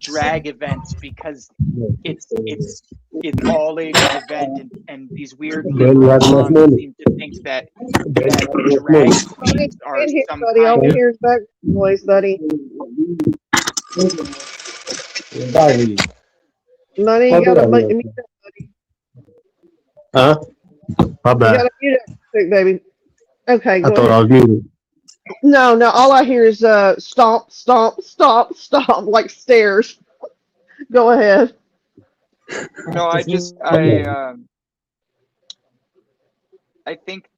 events because it's all ages event, and these weird liberal moms seem to think that drag queens are some buddy, all we hear is back voice, buddy. Money, you gotta mute that, buddy. Huh? My You bad. gotta mute it quick, baby. Okay, go I thought ahead. I was muted. No, all I hear is stomp, stomp, stomp, stomp, like stairs. Go ahead. No, I think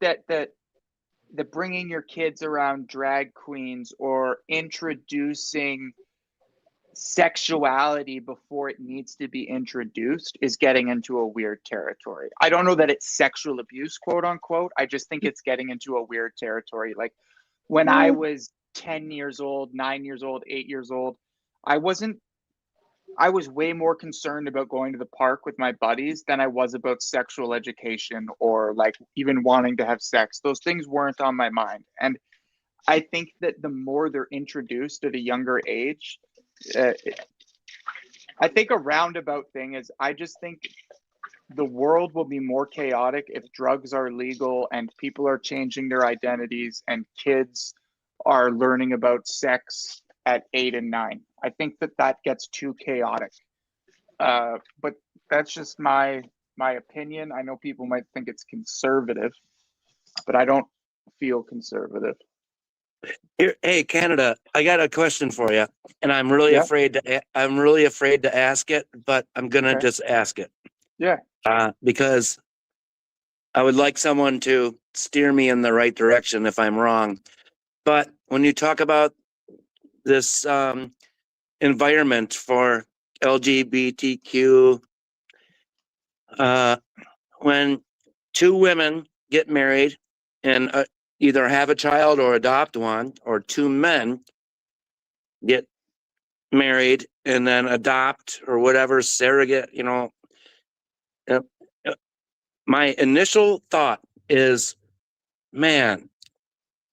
that the bringing your kids around drag queens or introducing sexuality before it needs to be introduced is getting into a weird territory. I don't know that it's sexual abuse, quote unquote. I just think it's getting into a weird territory. Like when I was 10 years old, 9 years old, 8 years old, I was way more concerned about going to the park with my buddies than I was about sexual education or like even wanting to have sex. Those things weren't on my mind. And I think that the more they're introduced at a younger age, I think a roundabout thing is I just think the world will be more chaotic if drugs are legal and people are changing their identities and kids are learning about sex at 8 and 9. I think that gets too chaotic. But that's just my opinion. I know people might think it's conservative, but I don't feel conservative. Here, hey, Canada, I got a question for you, and I'm really afraid to ask it, but I'm gonna just ask it. Yeah. Because I would like someone to steer me in the right direction if I'm wrong. But when you talk about this environment for LGBTQ, when two women get married and either have a child or adopt one, or two men get married and then adopt or whatever, surrogate, my initial thought is, man,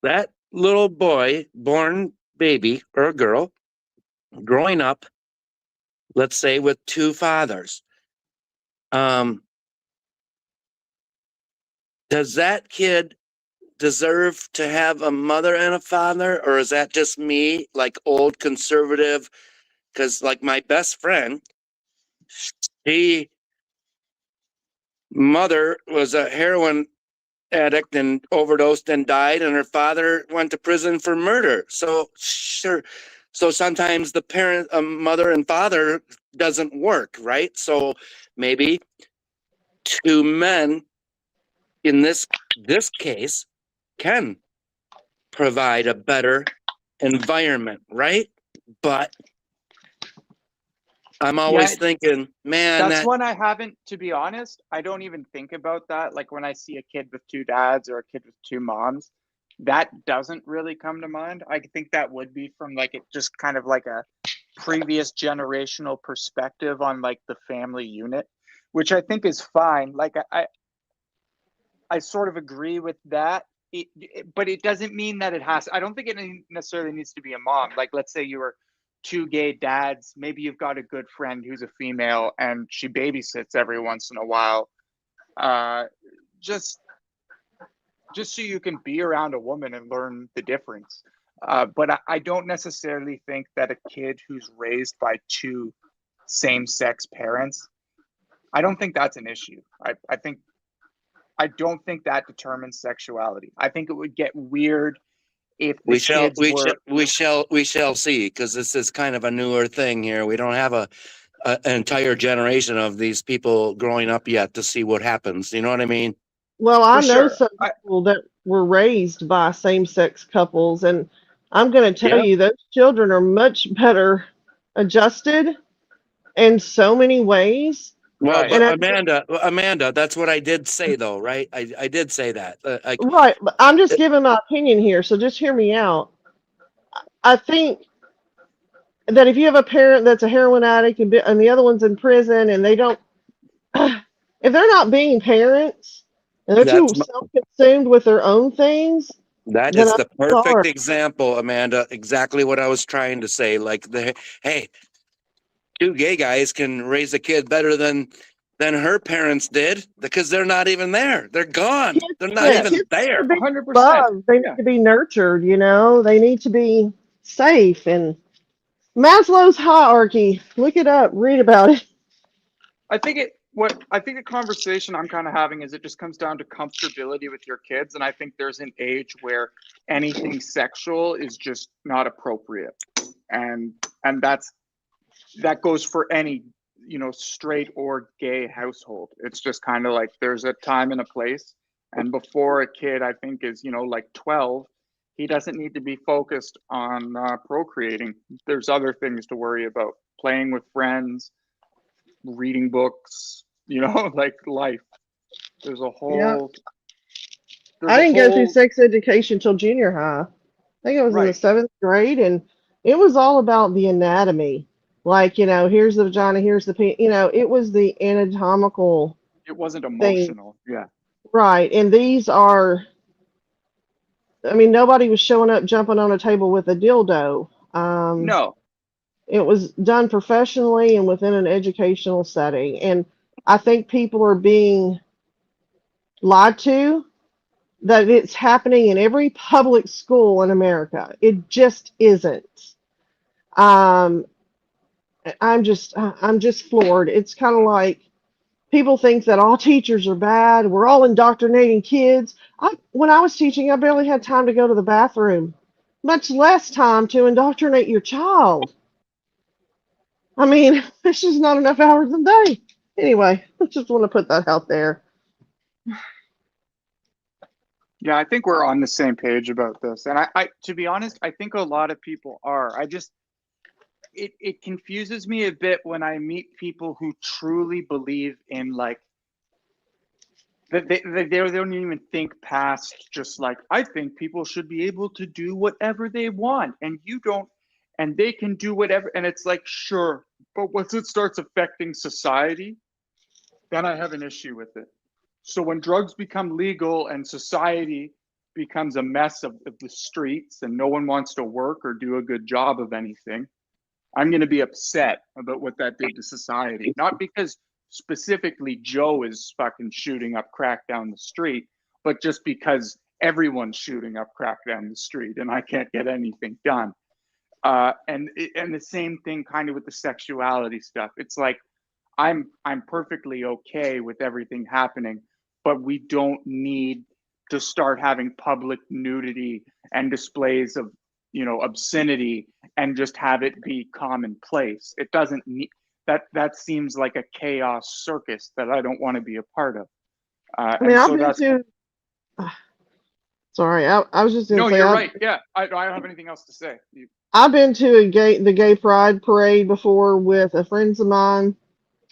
that little boy, born baby or a girl, growing up, let's say with two fathers, does that kid deserve to have a mother and a father, or is that just me, like old conservative? Because like my best friend, she mother was a heroin addict and overdosed and died, and her father went to prison for murder. So sure, so sometimes the parent, mother and father doesn't work, right? So maybe two men in this case can provide a better environment, right? But I'm Yeah, always thinking, man, that's that one I haven't, to be honest. I don't even think about that. Like when I see a kid with two dads or a kid with two moms, that doesn't really come to mind. I think that would be from like it just kind of like a previous generational perspective on like the family unit, which I think is fine. Like I sort of agree with that. But it doesn't mean that it has. I don't think it necessarily needs to be a mom. Like let's say you were two gay dads. Maybe you've got a good friend who's a female and she babysits every once in a while. Just so you can be around a woman and learn the difference. But I don't necessarily think that a kid who's raised by two same-sex parents, I don't think that's an issue. I don't think that determines sexuality. I think it would get weird if the kids were. we shall see, because this is kind of a newer thing here. We don't have an entire generation of these people growing up yet to see what happens. You know what I mean? Well, I For know sure. some people that were raised by same-sex couples, and I'm going to tell Yeah. you, those children are much better adjusted in so many ways. Well, Right. but Amanda, that's what I did say, though, right? I did say that. Right, but I'm just giving my opinion here, so just hear me out. I think that if you have a parent that's a heroin addict and the other one's in prison and they don't, if they're not being parents and they're too self-consumed with their own things, That then is I'm the perfect sorry. example, Amanda. Exactly what I was trying to say. Like hey, two gay guys can raise a kid better than her parents did because they're not even there. They're gone. They're not even Kids there. need to be 100%. loved. They need to be nurtured, They need to be safe. And Maslow's hierarchy, look it up, read about it. I think the conversation I'm kind of having is it just comes down to comfortability with your kids, and I think there's an age where anything sexual is just not appropriate, and that goes for any straight or gay household. It's just kind of like there's a time and a place, and before a kid I think is like 12, he doesn't need to be focused on procreating. There's other things to worry about: playing with friends, reading books, like life. There's a whole. I didn't go through sex education till junior high. I think I was in the 7th grade, and it was all about the anatomy. Like, here's the vagina, here's the penis. It was the anatomical. It wasn't emotional. Yeah. Right. And these are, nobody was showing up jumping on a table with a dildo. No. It was done professionally and within an educational setting. And I think people are being lied to that it's happening in every public school in America. It just isn't. I'm just floored. It's kind of like people think that all teachers are bad. We're all indoctrinating kids. When I was teaching, I barely had time to go to the bathroom, much less time to indoctrinate your child. There's just not enough hours a day. Anyway, I just want to put that out there. Yeah, I think we're on the same page about this. And I to be honest, I think a lot of people are. It confuses me a bit when I meet people who truly believe in like that they don't even think past just like, I think people should be able to do whatever they want and you don't, and they can do whatever. And it's like, sure, but once it starts affecting society, then I have an issue with it. So when drugs become legal and society becomes a mess of the streets and no one wants to work or do a good job of anything, I'm going to be upset about what that did to society. Not because specifically Joe is fucking shooting up crack down the street, but just because everyone's shooting up crack down the street and I can't get anything done. And the same thing kind of with the sexuality stuff. It's like, I'm perfectly okay with everything happening, but we don't need to start having public nudity and displays of, obscenity and just have it be commonplace. It doesn't need that seems like a chaos circus that I don't want to be a part of. Sorry, I was just going to say. No, you're right. Yeah, I don't have anything else to say. I've been to the gay pride parade before with a friends of mine.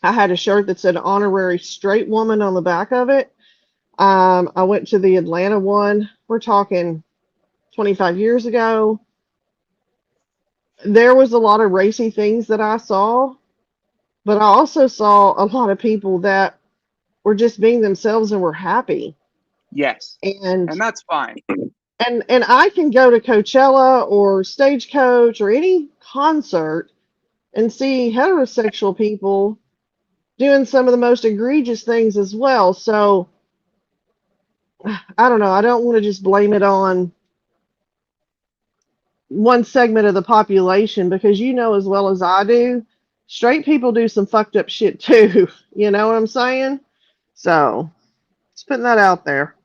I had a shirt that said honorary straight woman on the back of it. I went to the Atlanta one. We're talking 25 years ago. There was a lot of racy things that I saw, but I also saw a lot of people that were just being themselves and were happy. Yes, And that's fine. And I can go to Coachella or Stagecoach or any concert and see heterosexual people doing some of the most egregious things as well. So I don't know. I don't want to just blame it on one segment of the population because you know as well as I do, straight people do some fucked up shit too. You know what I'm saying? So just putting that out there.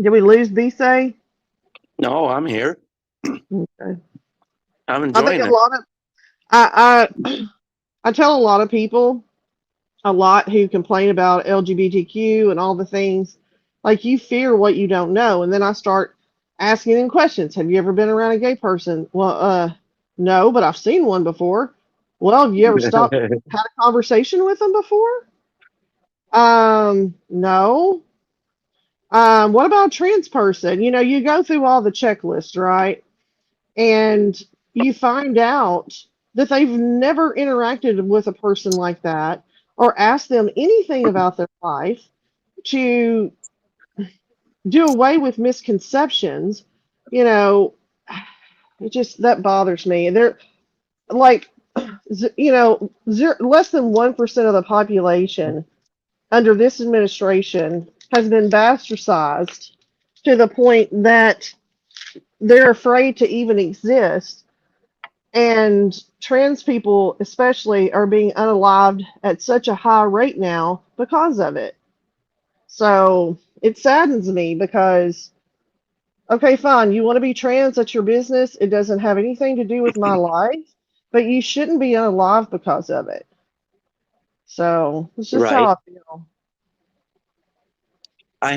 Did we lose B-Say? No, I'm here. Okay. I'm I enjoying think a it. lot of I tell a lot of people a lot who complain about LGBTQ and all the things, like you fear what you don't know. And then I start asking them questions. Have you ever been around a gay person? Well, no, but I've seen one before. Well, have you ever stopped, had a conversation with them before? No. What about a trans person? You know, you go through all the checklists, right? And you find out that they've never interacted with a person like that or asked them anything about their life to do away with misconceptions. You know, it just that bothers me. They're like, less than 1% of the population under this administration has been bastardized to the point that they're afraid to even exist. And trans people, especially, are being unalived at such a high rate now because of it. So it saddens me because, okay, fine, you want to be trans, that's your business. It doesn't have anything to do with my life, but you shouldn't be unalive because of it. So it's just how Right. I feel. I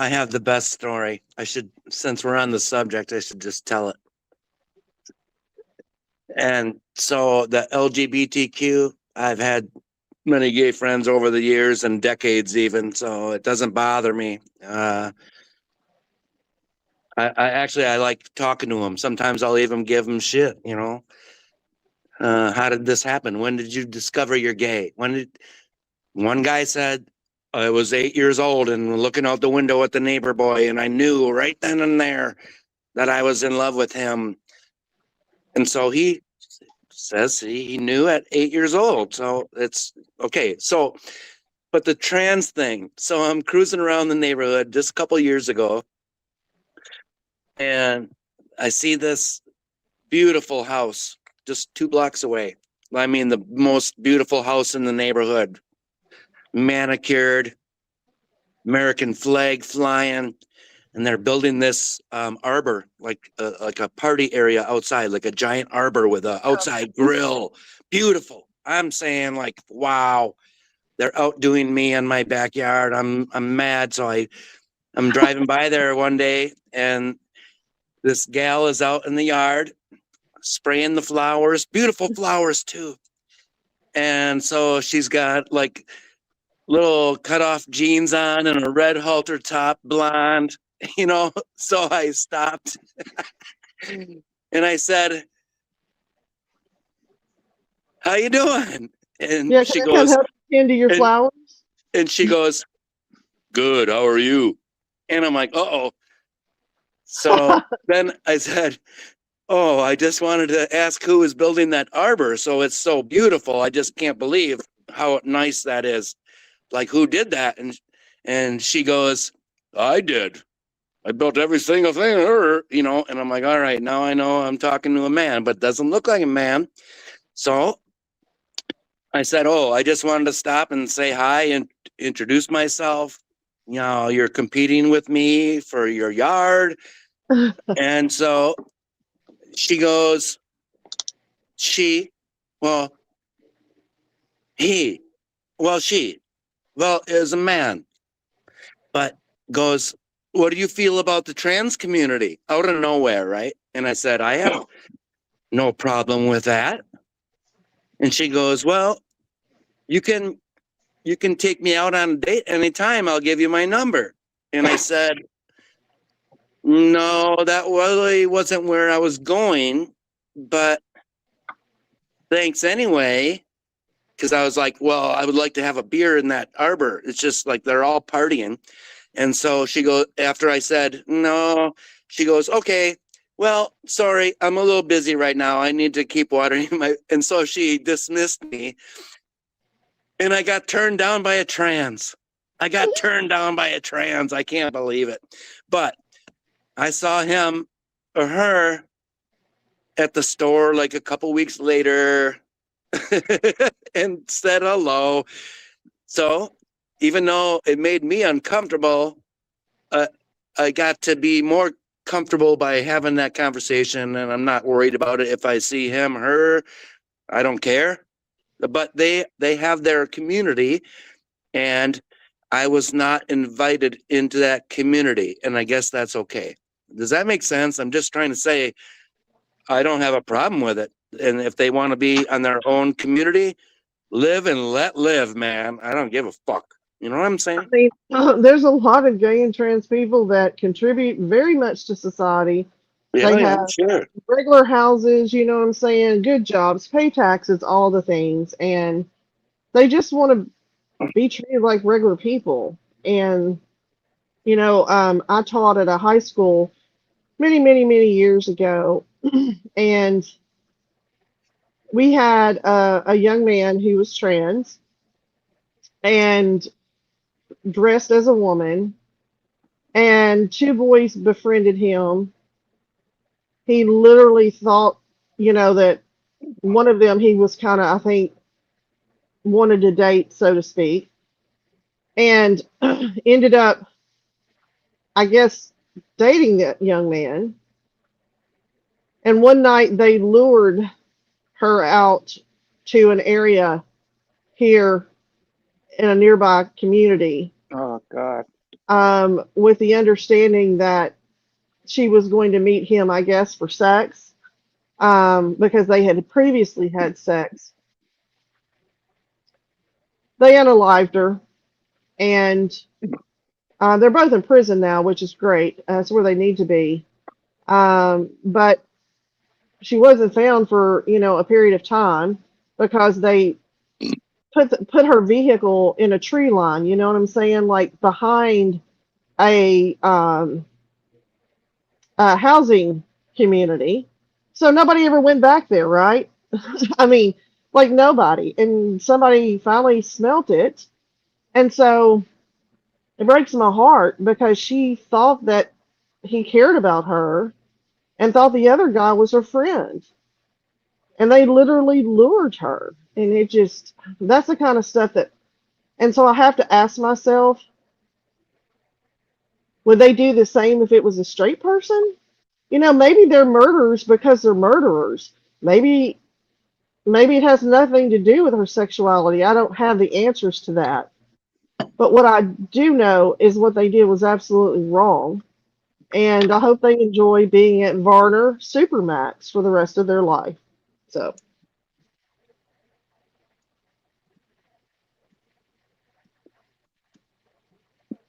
have the best story. I should, since we're on the subject, I should just tell it. And so the LGBTQ, I've had many gay friends over the years and decades even, so it doesn't bother me. I like talking to them. Sometimes I'll even give them shit, you know. How did this happen? When did you discover you're gay? One guy said, I was 8 years old and looking out the window at the neighbor boy, and I knew right then and there that I was in love with him. And so he says he knew at 8 years old. So it's okay. So, but the trans thing. So I'm cruising around the neighborhood just a couple years ago, and I see this beautiful house just 2 blocks away. I mean, the most beautiful house in the neighborhood, manicured, American flag flying, and they're building this arbor, like a party area outside, like a giant arbor with a outside grill. Beautiful. I'm saying, like, wow, they're outdoing me in my backyard. I'm mad. So I'm driving by there one day, and this gal is out in the yard spraying the flowers, beautiful flowers too. And so she's got like little cutoff jeans on and a red halter top, blonde, you know. So I stopped and I said, how you doing? And Yeah, she can I come goes, help you into your flowers? and she goes, good, how are you? And I'm like, uh-oh. So then I said, oh, I just wanted to ask who is building that arbor. So it's so beautiful. I just can't believe how nice that is. Like, who did that? And she goes, I did. I built every single thing, you know. And I'm like, all right, now I know I'm talking to a man, but doesn't look like a man. So I said, oh, I just wanted to stop and say hi and introduce myself. You know, you're competing with me for your yard. And so she goes, well, it was a man, but goes, what do you feel about the trans community? Out of nowhere, right? And I said, I have no problem with that. And she goes, well, you can take me out on a date anytime. I'll give you my number. And I said, no, that really wasn't where I was going, but thanks anyway. Because I was like, well, I would like to have a beer in that arbor. It's just like they're all partying. And so she goes, after I said, no, she goes, okay, well, sorry, I'm a little busy right now. I need to keep watering my, and so she dismissed me. And I got turned down by a trans. I can't believe it. But I saw him or her at the store like a couple weeks later and said hello. So even though it made me uncomfortable, I got to be more comfortable by having that conversation, and I'm not worried about it. If I see him, her, I don't care. But they have their community, and I was not invited into that community, and I guess that's okay. Does that make sense? I'm just trying to say I don't have a problem with it. And if they want to be on their own community, live and let live, man. I don't give a fuck. You know what I'm saying? I mean, there's a lot of gay and trans people that contribute very much to society. Yeah, They yeah, have sure. regular houses, you know what I'm saying, good jobs, pay taxes, all the things, and they just want to be treated like regular people. And you know, I taught at a high school many years ago, and we had a young man who was trans and dressed as a woman, and two boys befriended him. He literally thought, you know, that one of them he was kind of, I think, wanted to date, so to speak, and ended up, I guess, dating that young man. And one night they lured her out to an area here in a nearby community, Oh God. with the understanding that she was going to meet him, I guess, for sex, because they had previously had sex. They unalived her, and they're both in prison now, which is great. That's where they need to be. But she wasn't found for, you know, a period of time because they put her vehicle in a tree line. You know what I'm saying? Like behind a housing community. So nobody ever went back there, right? I mean, like nobody. And somebody finally smelt it. And so it breaks my heart because she thought that he cared about her and thought the other guy was her friend. And they literally lured her. And it just, that's the kind of stuff that, and so I have to ask myself, would they do the same if it was a straight person? You know, maybe they're murderers because they're murderers. Maybe it has nothing to do with her sexuality. I don't have the answers to that. But what I do know is what they did was absolutely wrong. And I hope they enjoy being at Varner Supermax for the rest of their life. So,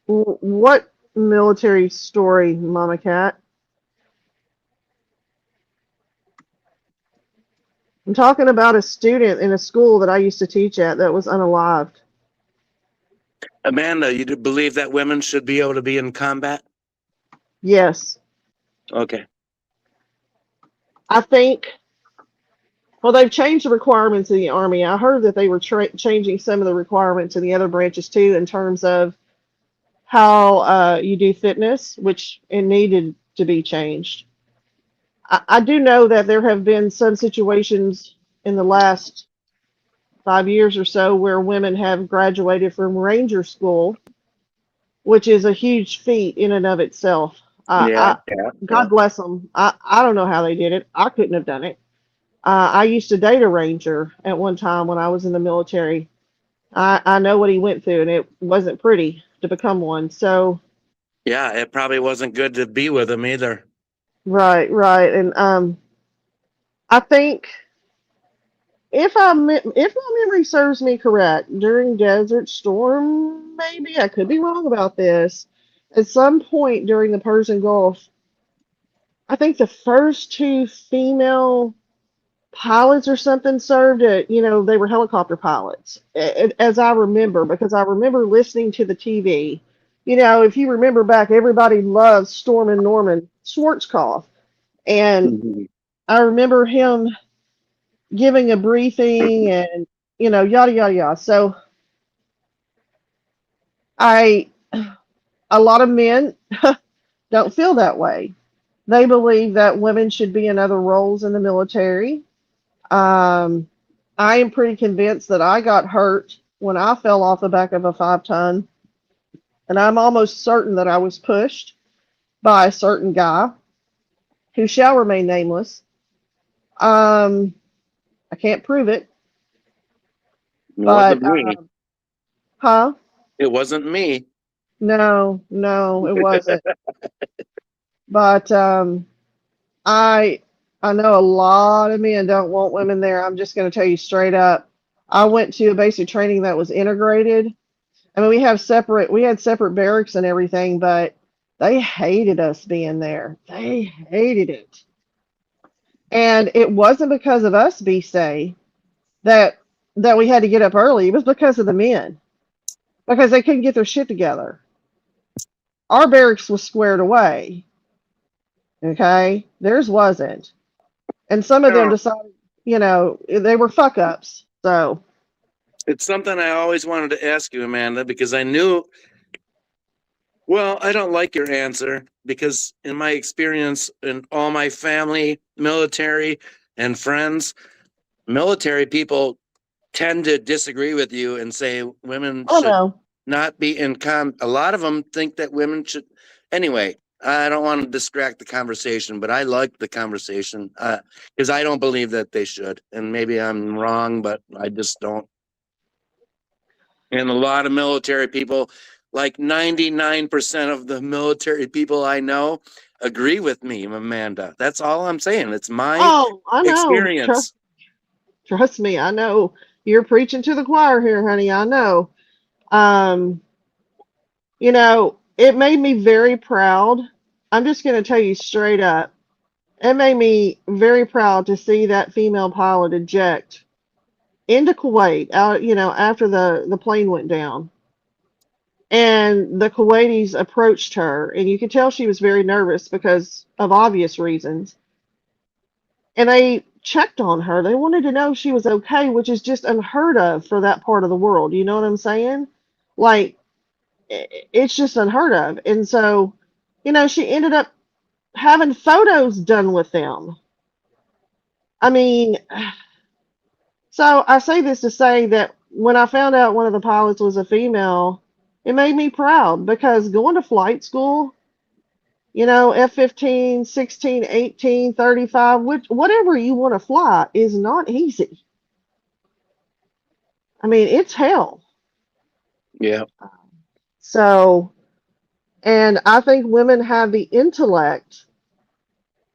what military story, Mama Cat? I'm talking about a student in a school that I used to teach at that was unalived. Amanda, you do believe that women should be able to be in combat? Yes. Okay. I think, well, they've changed the requirements in the Army. I heard that they were changing some of the requirements in the other branches too, in terms of how you do fitness, which it needed to be changed. I do know that there have been some situations in the last 5 years or so where women have graduated from Ranger School, which is a huge feat in and of itself. God bless them. I don't know how they did it. I couldn't have done it. I used to date a Ranger at one time when I was in the military. I know what he went through, and it wasn't pretty to become one. So Yeah, it probably wasn't good to be with him either. Right, right. And I think if if my memory serves me correct, during Desert Storm, maybe I could be wrong about this. At some point during the Persian Gulf, I think the first two female pilots or something served at, they were helicopter pilots, as I remember, because I remember listening to the TV. If you remember back, everybody loved Storm and Norman Schwarzkopf. And I remember him giving a briefing and, yada, yada, yada. So a lot of men don't feel that way. They believe that women should be in other roles in the military. Um, I am pretty convinced that I got hurt when I fell off the back of a 5-ton, and I'm almost certain that I was pushed by a certain guy who shall remain nameless. I can't prove it, It but wasn't me. huh? It wasn't me. No, it wasn't. But I I know a lot of men don't want women there. I'm just going to tell you straight up. I went to a basic training that was integrated. I mean, we had separate barracks and everything, but they hated us being there. They hated it. And it wasn't because of us, B-Say, that we had to get up early. It was because of the men. Because they couldn't get their shit together. Our barracks was squared away. Okay? Theirs wasn't. And some of them decided, they were fuck ups. So it's something I always wanted to ask you, Amanda, because I knew. Well, I don't like your answer because, in my experience, in all my family, military, and friends, military people tend to disagree with you and say women should not be in a lot of them think that women should. Anyway, I don't want to distract the conversation, but I like the conversation because I don't believe that they should. And maybe I'm wrong, but I just don't. And a lot of military people, like 99% of the military people I know, agree with me, Amanda. That's all I'm saying. It's my I know. experience. Trust me, I know. You're preaching to the choir here, honey. I know. It made me very proud. I'm just going to tell you straight up. It made me very proud to see that female pilot eject into Kuwait after the plane went down. And the Kuwaitis approached her, and you could tell she was very nervous because of obvious reasons. And they checked on her. They wanted to know if she was okay, which is just unheard of for that part of the world. You know what I'm saying? Like, it's just unheard of. And so, she ended up having photos done with them. I mean, so I say this to say that when I found out one of the pilots was a female, it made me proud because going to flight school, F-15, 16, 18, 35, whatever you want to fly is not easy. I mean, it's hell. Yeah. So, and I think women have the intellect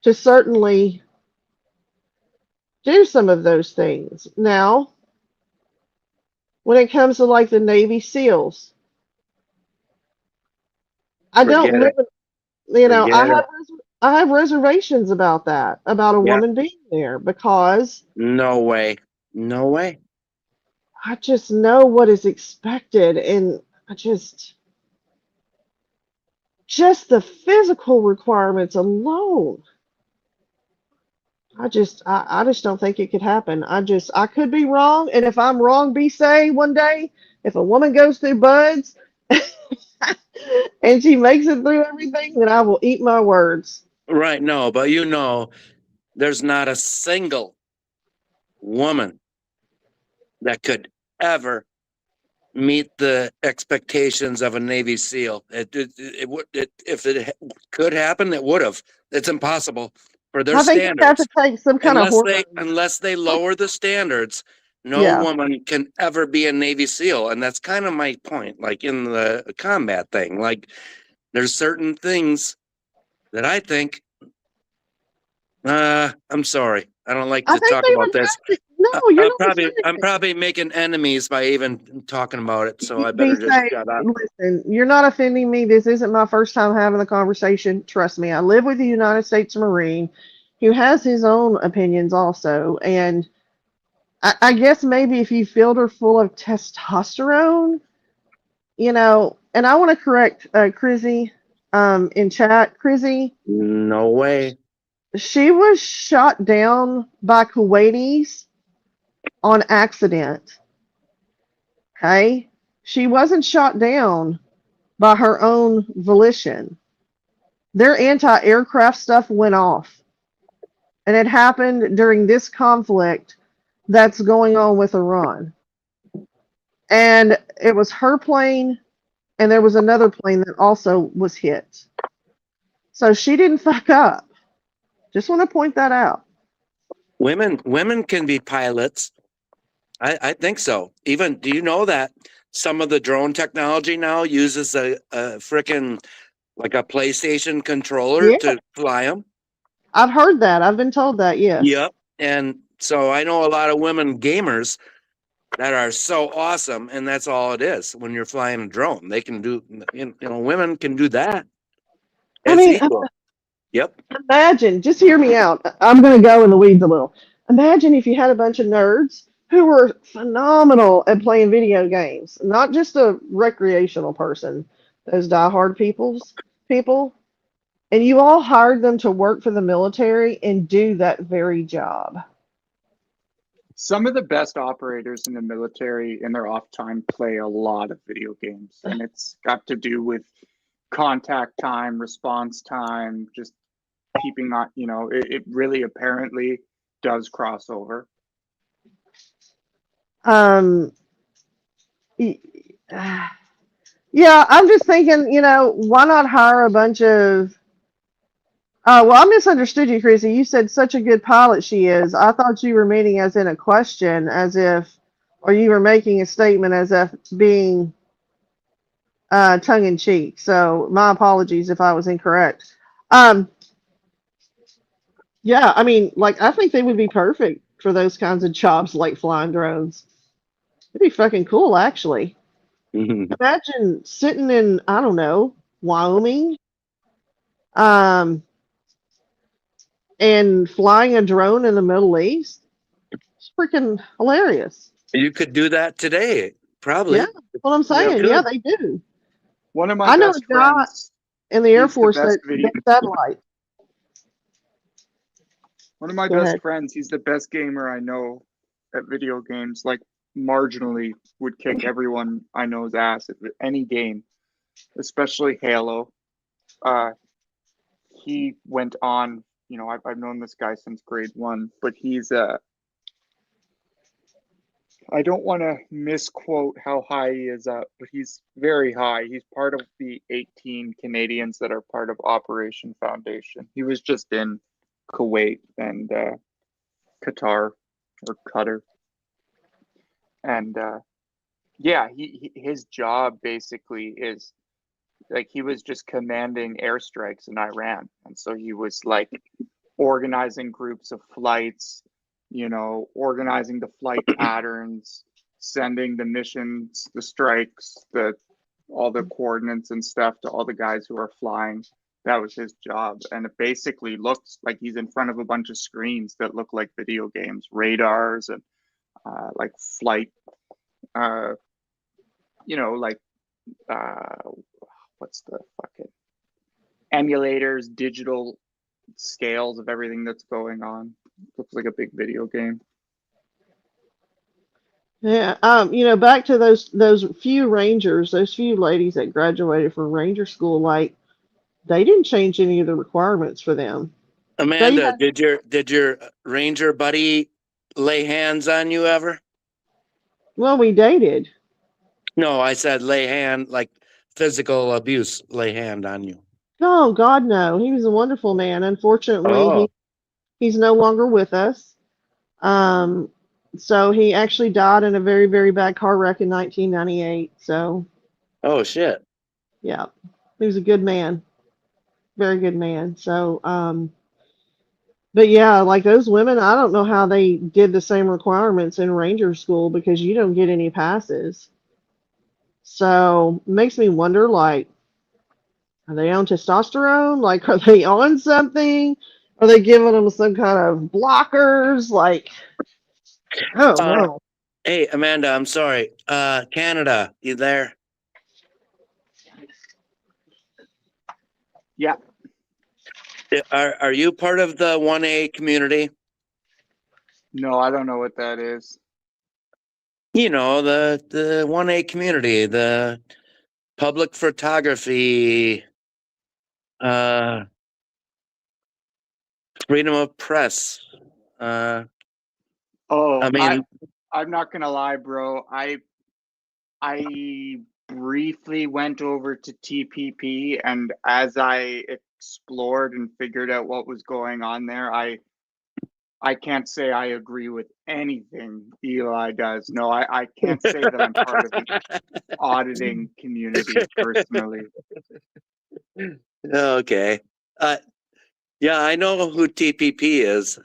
to certainly do some of those things. Now, when it comes to like the Navy SEALs, I don't live in, I have reservations about that, about a woman being there because no way. I just know what is expected, and I just the physical requirements alone. I just don't think it could happen. I could be wrong, and if I'm wrong, say one day, if a woman goes through buds and she makes it through everything, then I will eat my words. Right, no, but there's not a single woman that could ever meet the expectations of a Navy SEAL. It would, if it could happen, it would have. It's impossible for their standards. I think you have to take some kind of unless they lower the standards. No woman can ever be a Navy SEAL, and that's kind of my point. Like in the combat thing, like There's certain things that I think. I'm sorry. I don't like I to think talk they about would this. have to. No, you're not I'm saying. probably making enemies by even talking about it. So I Be better just safe. shut up. Listen, you're not offending me. This isn't my first time having the conversation. Trust me. I live with a United States Marine who has his own opinions also. And I guess maybe if you filled her full of testosterone, and I want to correct Crizzy in chat. Crizzy, No way. she was shot down by Kuwaitis on accident. Okay? She wasn't shot down by her own volition. Their anti-aircraft stuff went off. And it happened during this conflict that's going on with Iran. And it was her plane, and there was another plane that also was hit. So she didn't fuck up. Just want to point that out. Women can be pilots. I think so. Even, do you know that some of the drone technology now uses a freaking like a PlayStation controller Yeah. to fly them? I've heard that. I've been told that, yes. Yep. And so I know a lot of women gamers that are so awesome, and that's all it is when you're flying a drone. They can do, women can do that. I It's mean, equal. Yep. imagine, just hear me out. I'm going to go in the weeds a little. Imagine if you had a bunch of nerds who were phenomenal at playing video games, not just a recreational person, those diehard people, and you all hired them to work for the military and do that very job. Some of the best operators in the military in their off time play a lot of video games, and it's got to do with contact time, response time, just keeping on, it really apparently does cross over. Yeah, I'm just thinking, why not hire a bunch of. Well, I misunderstood you, Chrissy. You said such a good pilot she is. I thought you were meaning as in a question, or you were making a statement as if being tongue in cheek. So my apologies if I was incorrect. Yeah, I mean, I think they would be perfect for those kinds of jobs like flying drones. It'd be fucking cool, actually. Imagine sitting in, I don't know, Wyoming, and flying a drone in the Middle East. It's freaking hilarious. You could do that today, probably. Yeah, that's what I'm saying. Yeah, they do. One of my I know best a guy friends in the Air he's the Force best that video- does satellite. One of my Go best ahead. friends, he's the best gamer I know at video games, like marginally would kick everyone I know's ass at any game, especially Halo. He went on, I've known this guy since grade 1, but he's I don't want to misquote how high he is up, but he's very high. He's part of the 18 Canadians that are part of Operation Foundation. He was just in Kuwait and Qatar or Qatar. And yeah, his job basically is he was just commanding airstrikes in Iran. And so he was organizing groups of flights, organizing the flight patterns, sending the missions, the strikes, all the coordinates and stuff to all the guys who are flying. That was his job. And it basically looks like he's in front of a bunch of screens that look like video games, radars and flight, what's the fucking emulators, digital scales of everything that's going on. Looks like a big video game. Yeah, back to those few Rangers, those few ladies that graduated from Ranger school, they didn't change any of the requirements for them. Amanda, did your Ranger buddy lay hands on you ever? Well, we dated. No, I said lay hand, like physical abuse, lay hand on you. Oh God, no. He was a wonderful man. Unfortunately, he's no longer with us. So he actually died in a very, very bad car wreck in 1998. So. Oh shit. Yeah. He was a good man, very good man. So, but yeah, like those women, I don't know how they did the same requirements in Ranger School because you don't get any passes. So it makes me wonder, like, are they on testosterone? Like, are they on something? Are they giving them some kind of blockers? Like, I don't know. Hey, Amanda, I'm sorry. Canada, you there? Yeah. Are you part of the 1A community? No, I don't know what that is. You know, the 1A community, the public photography, freedom of press. Oh, I mean, I'm not gonna lie, bro. I briefly went over to TPP, and as I explored and figured out what was going on there, I can't say I agree with anything Eli does. No, I can't say that I'm part of the auditing community personally. Okay. Yeah, I know who TPP is.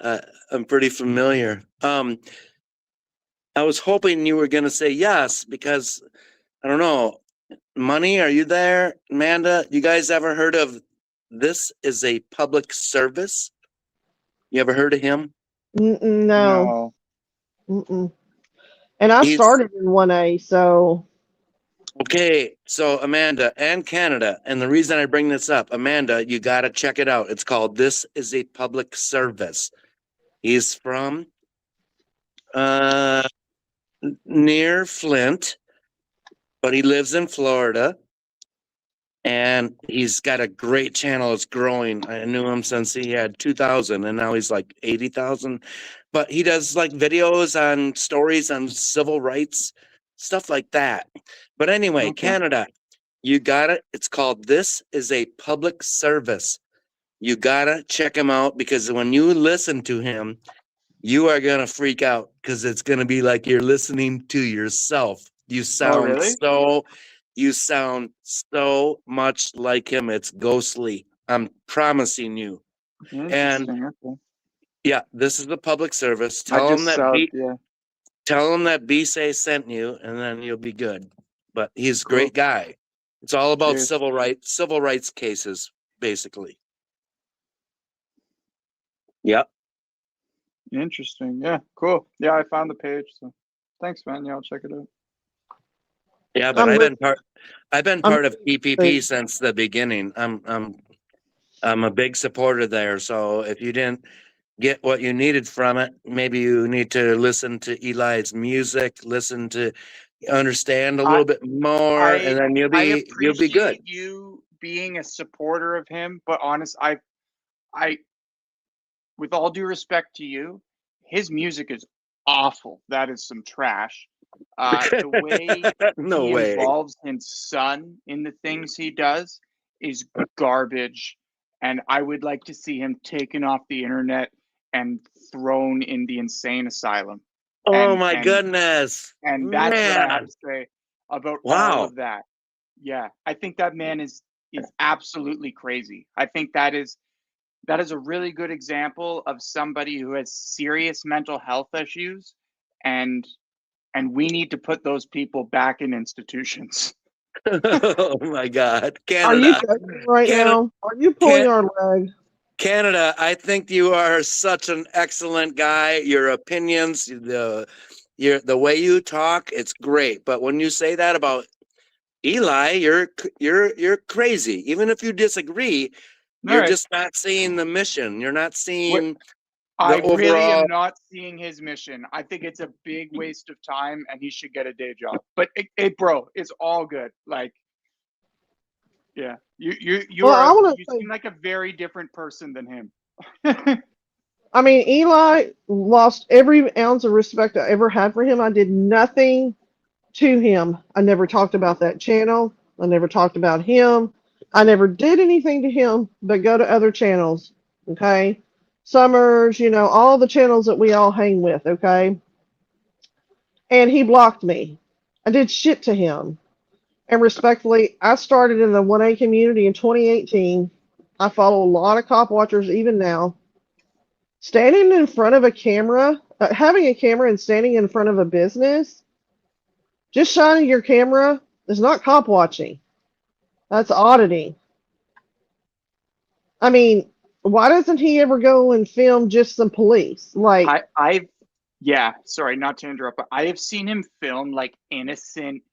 I'm pretty familiar. I was hoping you were going to say yes because I don't know. Money, are you there? Amanda, you guys ever heard of This Is a Public Service? You ever heard of him? No. Mm-mm. And I He's started in 1A, so okay. So Amanda and Canada, and the reason I bring this up, Amanda, you got to check it out. It's called This Is a Public Service. He's from near Flint, but he lives in Florida. And he's got a great channel. It's growing. I knew him since he had 2,000 and now he's like 80,000. But he does like videos on stories on civil rights, stuff like that. But anyway, Okay. Canada, you got it. It's called This Is a Public Service. You got to check him out because when you listen to him, you are going to freak out because it's going to be like you're listening to yourself. You sound really? you sound so much like him. It's ghostly. I'm promising you. And Interesting. Okay. yeah, this is the public service. I Tell him just that yeah. tell him that B-Say sent you, and then you'll be good. But he's a Cool. great guy. It's all about Cheers. civil rights cases, basically. Yep. Interesting. Yeah. Cool. Yeah, I found the page. So thanks, man. Yeah, I'll check it out. Yeah, but I've been part of TPP since the beginning. I'm a big supporter there. So if you didn't get what you needed from it, maybe you need to listen to Eli's music, listen to understand a little bit more, and then you'll be good. appreciate you being a supporter of him, but honest, I with all due respect to you, his music is awful. That is some trash. The way No he way. involves his son in the things he does is garbage, and I would like to see him taken off the internet and thrown in the insane asylum. Oh my goodness. And that's what I have Man. to say about all Wow. of that. Yeah, I think that man is absolutely crazy. I think that is a really good example of somebody who has serious mental health issues, and we need to put those people back in institutions. Oh my God. are you Canada. joking right Canada. now? Are you pulling our leg? Canada, I think you are such an excellent guy. Your opinions, the way you talk, it's great. But when you say that about Eli, you're crazy. Even if you disagree, you're just not seeing the mission. You're not seeing I the really overall. am not seeing his mission. I think it's a big waste of time, and he should get a day job. But bro, it's all good. Like, yeah, you seem like a very different person than him. I mean, Eli lost every ounce of respect I ever had for him. I did nothing to him. I never talked about that channel. I never talked about him. I never did anything to him but go to other channels. Okay. Summers, all the channels that we all hang with. Okay. And he blocked me. I did shit to him. And respectfully, I started in the 1A community in 2018. I follow a lot of cop watchers even now. Standing in front of a camera, having a camera and standing in front of a business, just shining your camera is not cop watching. That's auditing. I mean, why doesn't he ever go and film just some police? Like, yeah, sorry, not to interrupt, but I have seen him film like innocent,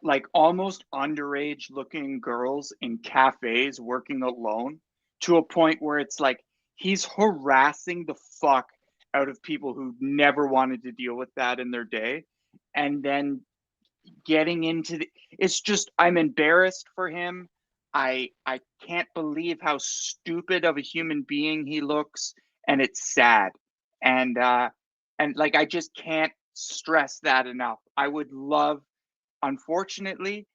like almost underage looking girls in cafes working alone, to a point where it's like he's harassing the fuck out of people who never wanted to deal with that in their day. And then getting into it's just, I'm embarrassed for him. I can't believe how stupid of a human being he looks, and it's sad. And like, I just can't stress that enough. I would love, unfortunately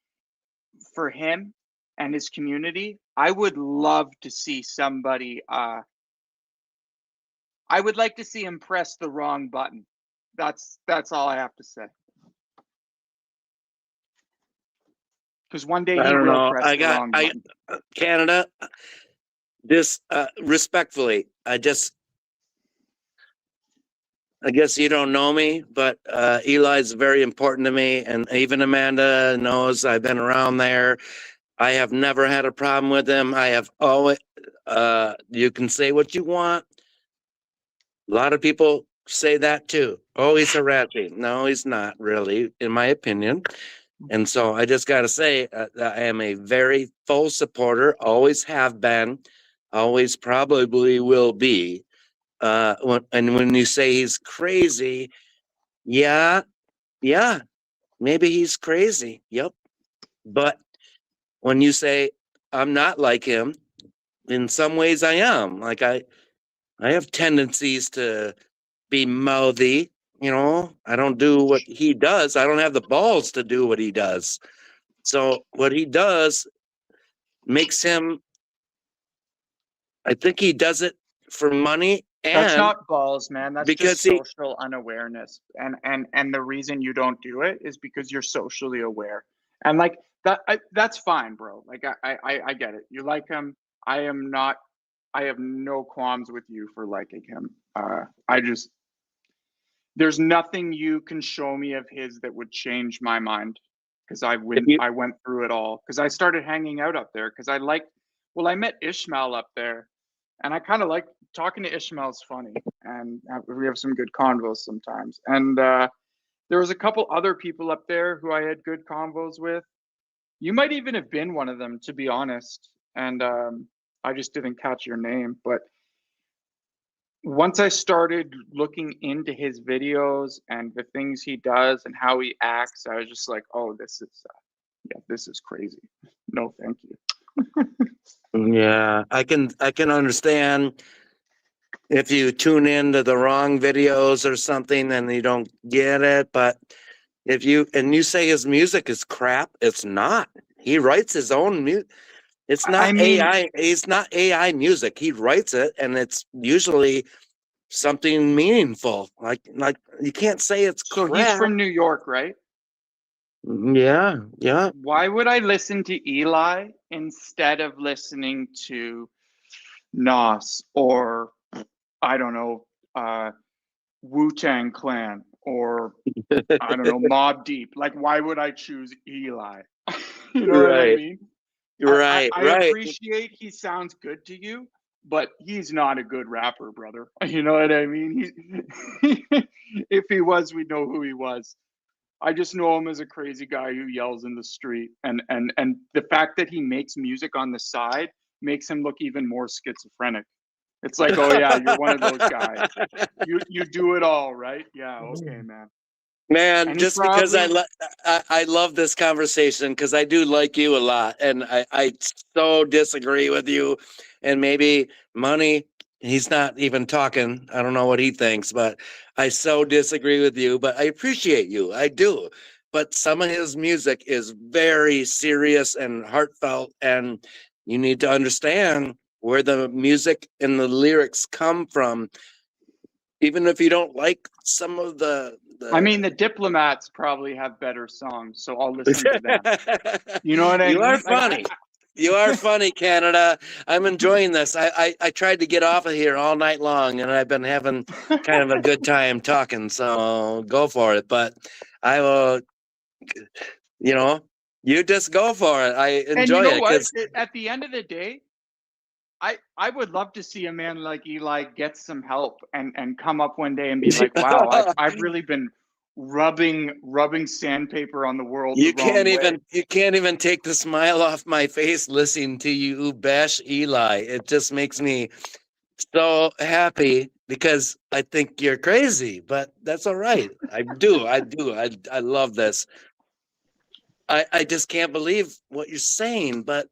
for him and his community, I would love to see somebody, I would like to see him press the wrong button. That's all I have to say. Because one day I he don't will know. press the wrong button. Canada, this respectfully, I guess you don't know me, but Eli's very important to me, and even Amanda knows I've been around there. I have never had a problem with him. I have always, you can say what you want. A lot of people say that too. Oh, he's harassing. No, he's not really, in my opinion. And so I just got to say, I am a very full supporter, always have been, always probably will be. When you say he's crazy, yeah, maybe he's crazy. Yep. But when you say I'm not like him, in some ways I am. Like I have tendencies to be mouthy. You know, I don't do what he does. I don't have the balls to do what he does. So what he does makes him, I think he does it for money. And that's not balls, man. That's because just social unawareness. And the reason you don't do it is because you're socially aware. And like that, that's fine, bro. Like I get it. You like him. I have no qualms with you for liking him. There's nothing you can show me of his that would change my mind, because I went through it all. Because I started hanging out up there because I met Ishmael up there, and I kind of like talking to Ishmael's funny, and we have some good convos sometimes. And there was a couple other people up there who I had good convos with. You might even have been one of them, to be honest. And I just didn't catch your name, but once I started looking into his videos and the things he does and how he acts, I was just like, oh, this is crazy. No, thank you. Yeah, I can understand if you tune into the wrong videos or something and you don't get it. But if you say his music is crap, it's not. He writes his own music. It's not AI. It's not AI music. He writes it, and it's usually something meaningful. Like you can't say it's crap. So he's from New York, right? Yeah. Why would I listen to Eli instead of listening to Nas or, I don't know, Wu-Tang Clan or, I don't know, Mobb Deep? Like, why would I choose Eli? You know what I mean? Right. I appreciate he sounds good to you, but he's not a good rapper, brother. You know what I mean? If he was, we'd know who he was. I just know him as a crazy guy who yells in the street, and the fact that he makes music on the side makes him look even more schizophrenic. It's like, oh yeah, you're one of those guys. You do it all, right? Yeah, okay, man. Man, And just because I love this conversation, because I do like you a lot, and I so disagree with you, and maybe Money, he's not even talking. I don't know what he thinks, but I so disagree with you, but I appreciate you. I do. But some of his music is very serious and heartfelt, and you need to understand where the music and the lyrics come from. Even if you don't like some of the I mean, the Diplomats probably have better songs, so I'll listen to them. You know what I You mean? are funny. You are funny, Canada. I'm enjoying this. I tried to get off of here all night long, and I've been having kind of a good time talking. So go for it. But I will, you just go for it. I And enjoy you know it what? because At the end of the day, I would love to see a man like Eli get some help and come up one day and be like, wow, I've really been rubbing sandpaper on the world the wrong way. you can't even take the smile off my face listening to you bash Eli. It just makes me so happy because I think you're crazy, but that's all right. I do. I love this. I just can't believe what you're saying, but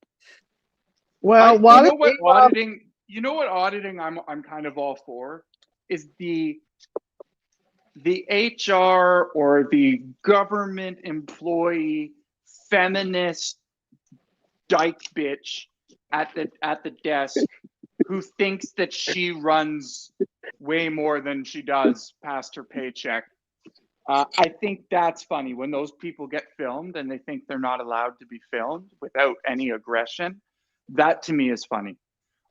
Well, You know what auditing? You know what auditing? I'm kind of all for is the HR or the government employee feminist dyke bitch at the desk who thinks that she runs way more than she does past her paycheck. I think that's funny when those people get filmed and they think they're not allowed to be filmed without any aggression. That to me is funny.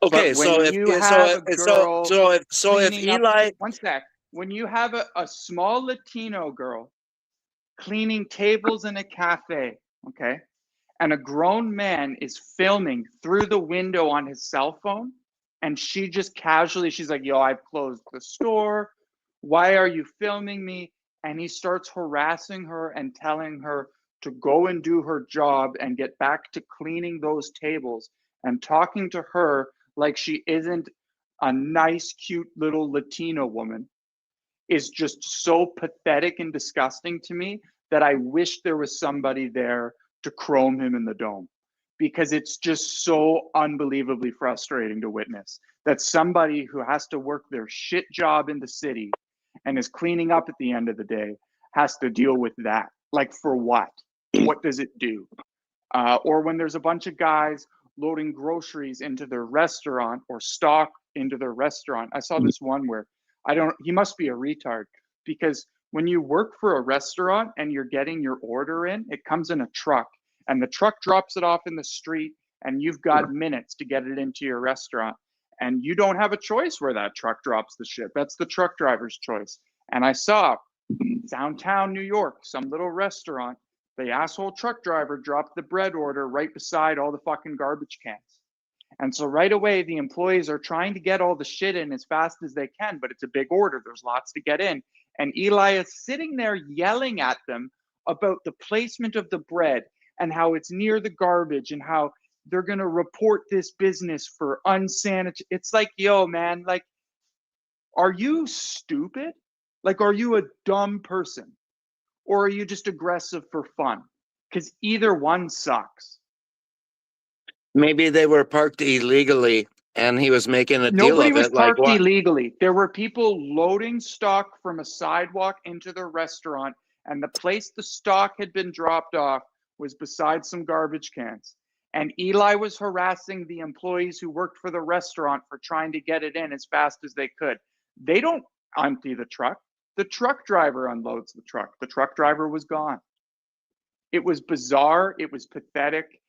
okay. But when you have a girl If cleaning up, Eli, one sec, when you have a small Latino girl cleaning tables in a cafe, okay, and a grown man is filming through the window on his cell phone, and she just casually, she's like, yo, I've closed the store. Why are you filming me? And he starts harassing her and telling her to go and do her job and get back to cleaning those tables and talking to her like she isn't a nice, cute little Latino woman is just so pathetic and disgusting to me that I wish there was somebody there to chrome him in the dome, because it's just so unbelievably frustrating to witness that somebody who has to work their shit job in the city and is cleaning up at the end of the day has to deal with that. Like, for what? What does it do? Or when there's a bunch of guys loading groceries into their restaurant or stock into their restaurant. I saw this one where he must be a retard, because when you work for a restaurant and you're getting your order in, it comes in a truck and the truck drops it off in the street and you've got minutes to get it into your restaurant. And you don't have a choice where that truck drops the shit. That's the truck driver's choice. And I saw downtown New York, some little restaurant, the asshole truck driver dropped the bread order right beside all the fucking garbage cans. And so right away, the employees are trying to get all the shit in as fast as they can, but it's a big order. There's lots to get in. And Eli is sitting there yelling at them about the placement of the bread and how it's near the garbage and how they're going to report this business for unsanitary. It's like, yo, man, like, are you stupid? Like, are you a dumb person? Or are you just aggressive for fun? Because either one sucks. maybe they were parked illegally and he was making a deal Nobody of was it. Like parked what? illegally. There were people loading stock from a sidewalk into their restaurant, and the place the stock had been dropped off was beside some garbage cans. And Eli was harassing the employees who worked for the restaurant for trying to get it in as fast as they could. They don't empty the truck. The truck driver unloads the truck. The truck driver was gone. It was bizarre. It was pathetic.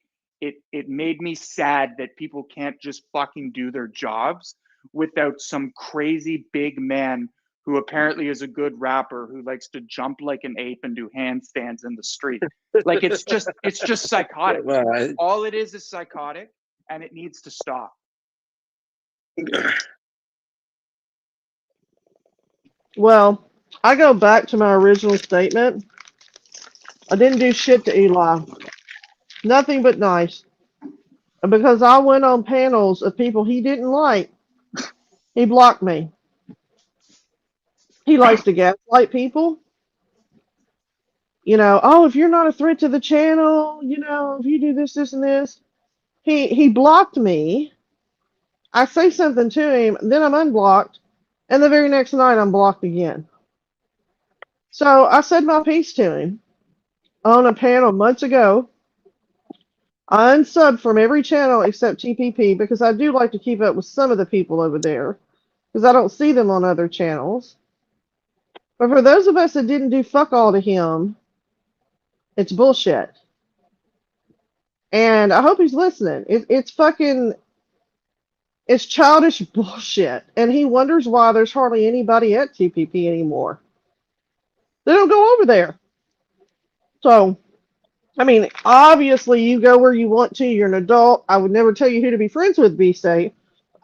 It made me sad that people can't just fucking do their jobs without some crazy big man who apparently is a good rapper who likes to jump like an ape and do handstands in the street. Like, it's just psychotic. All it is psychotic, and it needs to stop. Well, I go back to my original statement. I didn't do shit to Eli. Nothing but nice. And because I went on panels of people he didn't like, he blocked me. He likes to gaslight people. Oh, if you're not a threat to the channel, if you do this, this, and this. He blocked me. I say something to him, then I'm unblocked, and the very next night I'm blocked again. So I said my piece to him on a panel months ago. I unsubbed from every channel except TPP because I do like to keep up with some of the people over there. because I don't see them on other channels. But for those of us that didn't do fuck all to him, it's bullshit. And I hope he's listening. It's fucking, it's childish bullshit. And he wonders why there's hardly anybody at TPP anymore. They don't go over there. So, I mean, obviously you go where you want to. You're an adult. I would never tell you who to be friends with, B-State.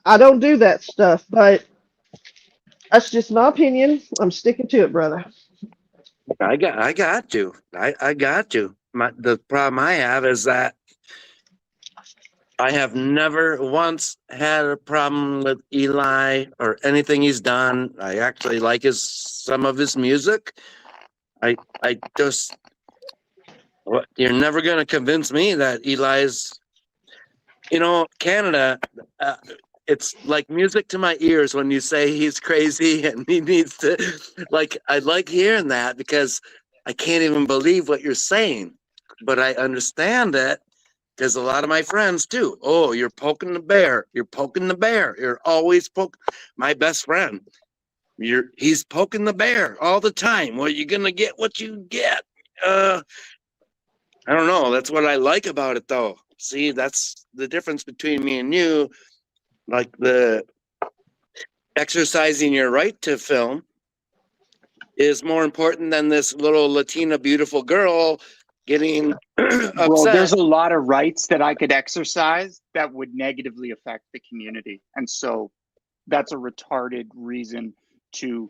I don't do that stuff, but that's just my opinion. I'm sticking to it, brother. I got you. I got you. The problem I have is that I have never once had a problem with Eli or anything he's done. I actually like some of his music. I just, you're never going to convince me that Eli's, Canada, it's like music to my ears when you say he's crazy and he needs to, I like hearing that because I can't even believe what you're saying, but I understand it because a lot of my friends too. Oh, you're poking the bear. You're poking the bear. You're always my best friend. He's poking the bear all the time. Well, you're going to get what you get. I don't know. That's what I like about it though. See, that's the difference between me and you. Like the exercising your right to film is more important than this little Latina beautiful girl getting upset. Well, there's a lot of rights that I could exercise that would negatively affect the community. And so that's a retarded reason to...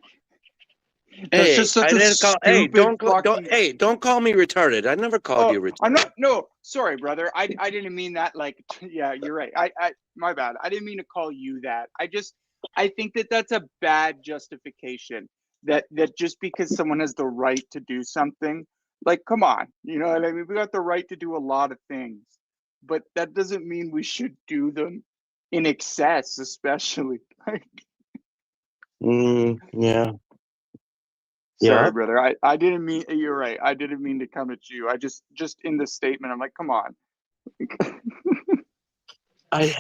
Hey, don't call me retarded. I never called you retarded. I'm not. No, sorry, brother. I didn't mean that. Yeah, you're right. My bad. I didn't mean to call you that. I think that that's a bad justification. That just because someone has the right to do something, come on, you know what I mean? We got the right to do a lot of things, but that doesn't mean we should do them in excess, especially. Yeah. Sorry, brother. I didn't mean. You're right. I didn't mean to come at you. I just in the statement, I'm like, come on. I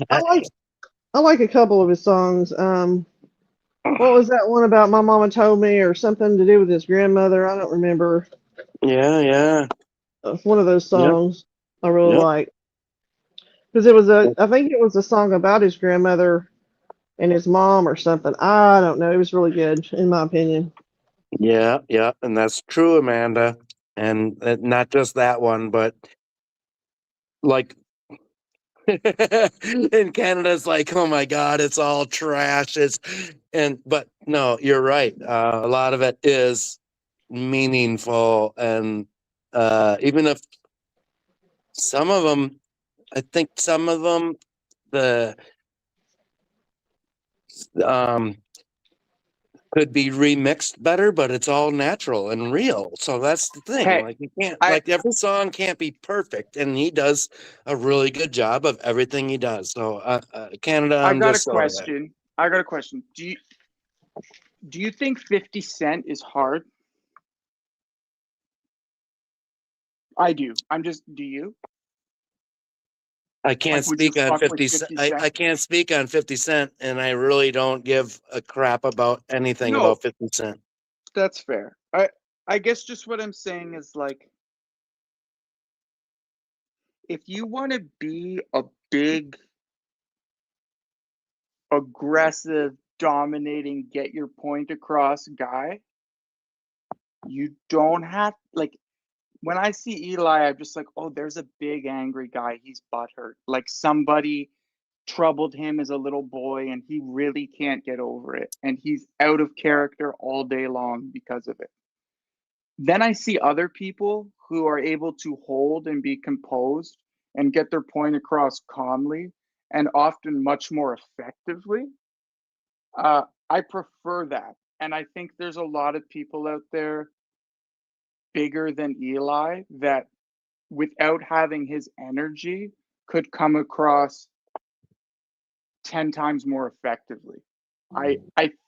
like a couple of his songs. What was that one about? My mama told me, or something to do with his grandmother? I don't remember. Yeah. One of those songs I really like because it was I think it was a song about his grandmother and his mom or something. I don't know. It was really good in my opinion. Yeah, and that's true, Amanda. And not just that one, but in Canada's oh my God, it's all trash. But no, you're right. A lot of it is meaningful, and even if some of them, I think some of them, could be remixed better, but it's all natural and real. So that's the thing. Hey, you can't every song can't be perfect, and he does a really good job of everything he does. So Canada, I got a question. Do you think 50 Cent is hard? I do. Do you? I can't speak on 50 Cent. I can't speak on 50 Cent, and I really don't give a crap about anything about 50 Cent. That's fair. I guess just what I'm saying is if you want to be a big, aggressive, dominating, get your point across guy, you don't have when I see Eli, I'm just oh, there's a big angry guy. He's butthurt. Somebody troubled him as a little boy and he really can't get over it. And he's out of character all day long because of it. Then I see other people who are able to hold and be composed and get their point across calmly and often much more effectively. I prefer that. And I think there's a lot of people out there bigger than Eli that without having his energy could come across 10 times more effectively. I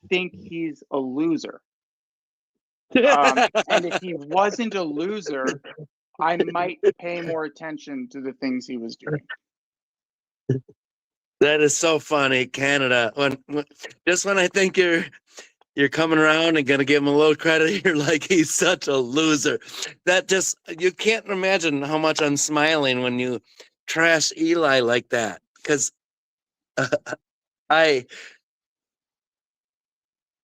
think he's a loser. And if he wasn't a loser, I might pay more attention to the things he was doing. That is so funny, Canada. Just when I think you're coming around and gonna give him a little credit, you're like, he's such a loser. That just you can't imagine how much I'm smiling when you trash Eli like that. Because I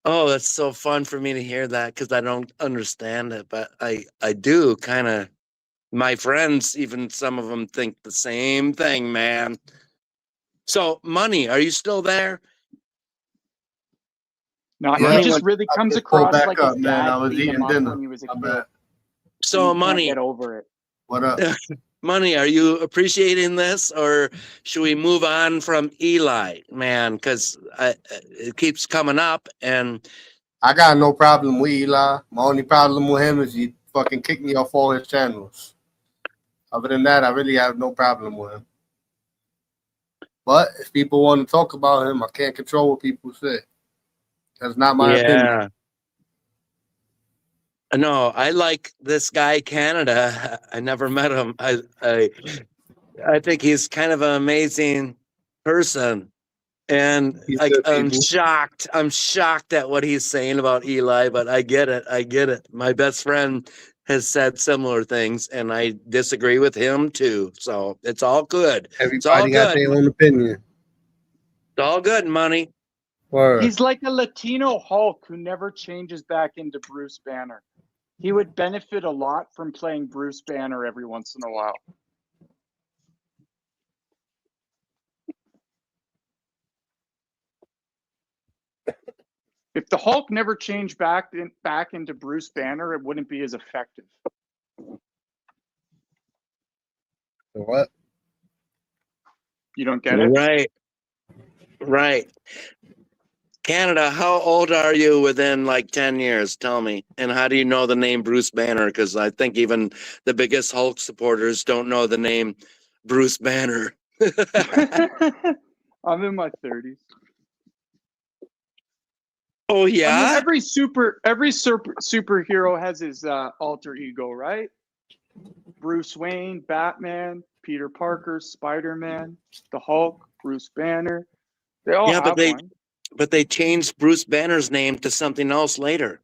that's so fun for me to hear that because I don't understand it, but I do kind of. My friends, even some of them think the same thing, man. So, Money, are you still there? No, Yeah, he just really comes across back like up, his man. dad I was beat him eating up dinner. when he was a My kid. bad. So, And he can't Money, get over it. What up? Money, are you appreciating this, or should we move on from Eli, man? Because it keeps coming up, and I got no problem with Eli. My only problem with him is he fucking kicked me off all his channels. Other than that, I really have no problem with him. But if people want to talk about him, I can't control what people say. That's not my opinion. No, I like this guy, Canada. I never met him. I think he's kind of an amazing person. And He's good I'm people. shocked. I'm shocked at what he's saying about Eli, but I get it. I get it. My best friend has said similar things, and I disagree with him too. So it's all good. It's all Everybody got good. their own opinion. It's all good, Money. Word. He's like a Latino Hulk who never changes back into Bruce Banner. He would benefit a lot from playing Bruce Banner every once in a while. If the Hulk never changed back into Bruce Banner, it wouldn't be as effective. What? You don't get it? Right. Right. Canada, how old are you within like 10 years? Tell me. And how do you know the name Bruce Banner? Because I think even the biggest Hulk supporters don't know the name Bruce Banner. I'm in my 30s. Oh yeah. I mean, every superhero has his alter ego, right? Bruce Wayne, Batman, Peter Parker, Spider-Man, the Hulk, Bruce Banner. They all have one. But they changed Bruce Banner's name to something else later.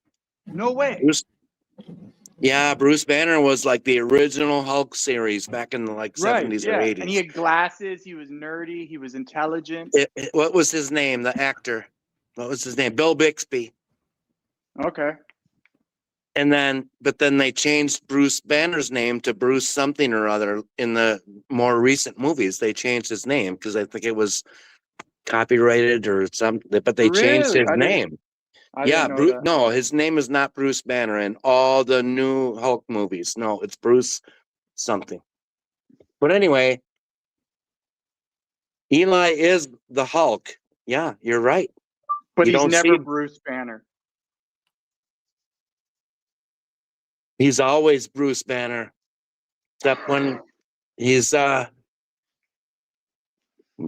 No way. Bruce Banner was like the original Hulk series back in the 70s or 80s. And he had glasses. He was nerdy. He was intelligent. What was his name? The actor. What was his name? Bill Bixby. Okay. But then they changed Bruce Banner's name to Bruce something or other in the more recent movies. They changed his name because I think it was copyrighted or something. But they changed his name. No, his name is not Bruce Banner in all the new Hulk movies. No, it's Bruce something. But anyway, Eli is the Hulk. Yeah, you're right. But he's never Bruce Banner. He's always Bruce Banner, except when he's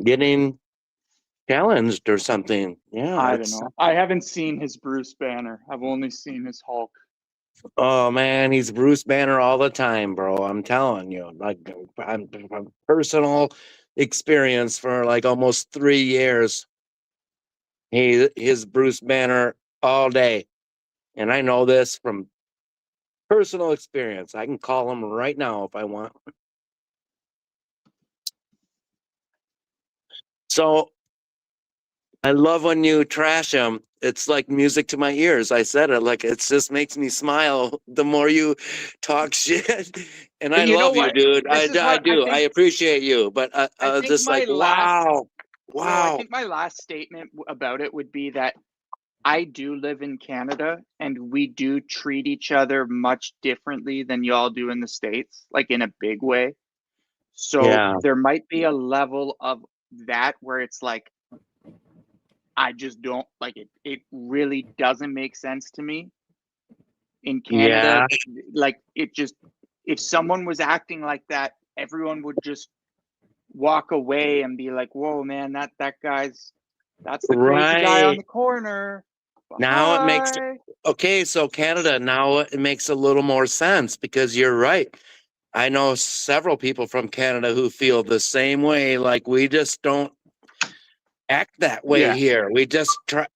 getting challenged or something. Yeah, I don't know. I haven't seen his Bruce Banner. I've only seen his Hulk. Oh man, he's Bruce Banner all the time, bro. I'm telling you, like I'm personal experience for like almost 3 years. He is Bruce Banner all day, and I know this from personal experience. I can call him right now if I want. So I love when you trash him. It's like music to my ears. I said it, like it just makes me smile the more you talk shit. And I love you, dude. I do. I appreciate you, but just like wow. I think my last statement about it would be that I do live in Canada and we do treat each other much differently than y'all do in the States, like in a big way. So there might be a level of that where it's like, I just don't like it. It really doesn't make sense to me in Canada. Like it just, if someone was acting like that, everyone would just walk away and be like, whoa, man, that's the crazy guy on the corner. Now it makes so Canada, now it makes a little more sense because you're right. I know several people from Canada who feel the same way. Like we just don't act that way Yeah. here. We just try.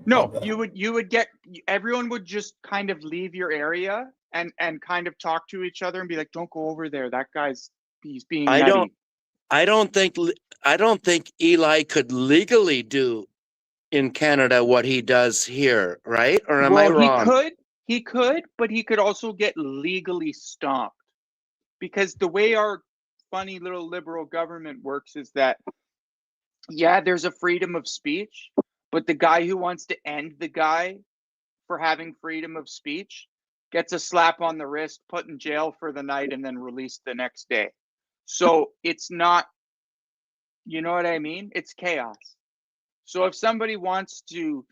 No, you would get, everyone would just kind of leave your area and kind of talk to each other and be like, don't go over there. That guy's, he's being nutty. I don't think Eli could legally do in Canada what he does here, right? Or am I wrong? He could, but he could also get legally stomped, because the way our funny little liberal government works is that, yeah, there's a freedom of speech, but the guy who wants to end the guy for having freedom of speech gets a slap on the wrist, put in jail for the night, and then released the next day. So it's not, you know what I mean? It's chaos. So if somebody wants to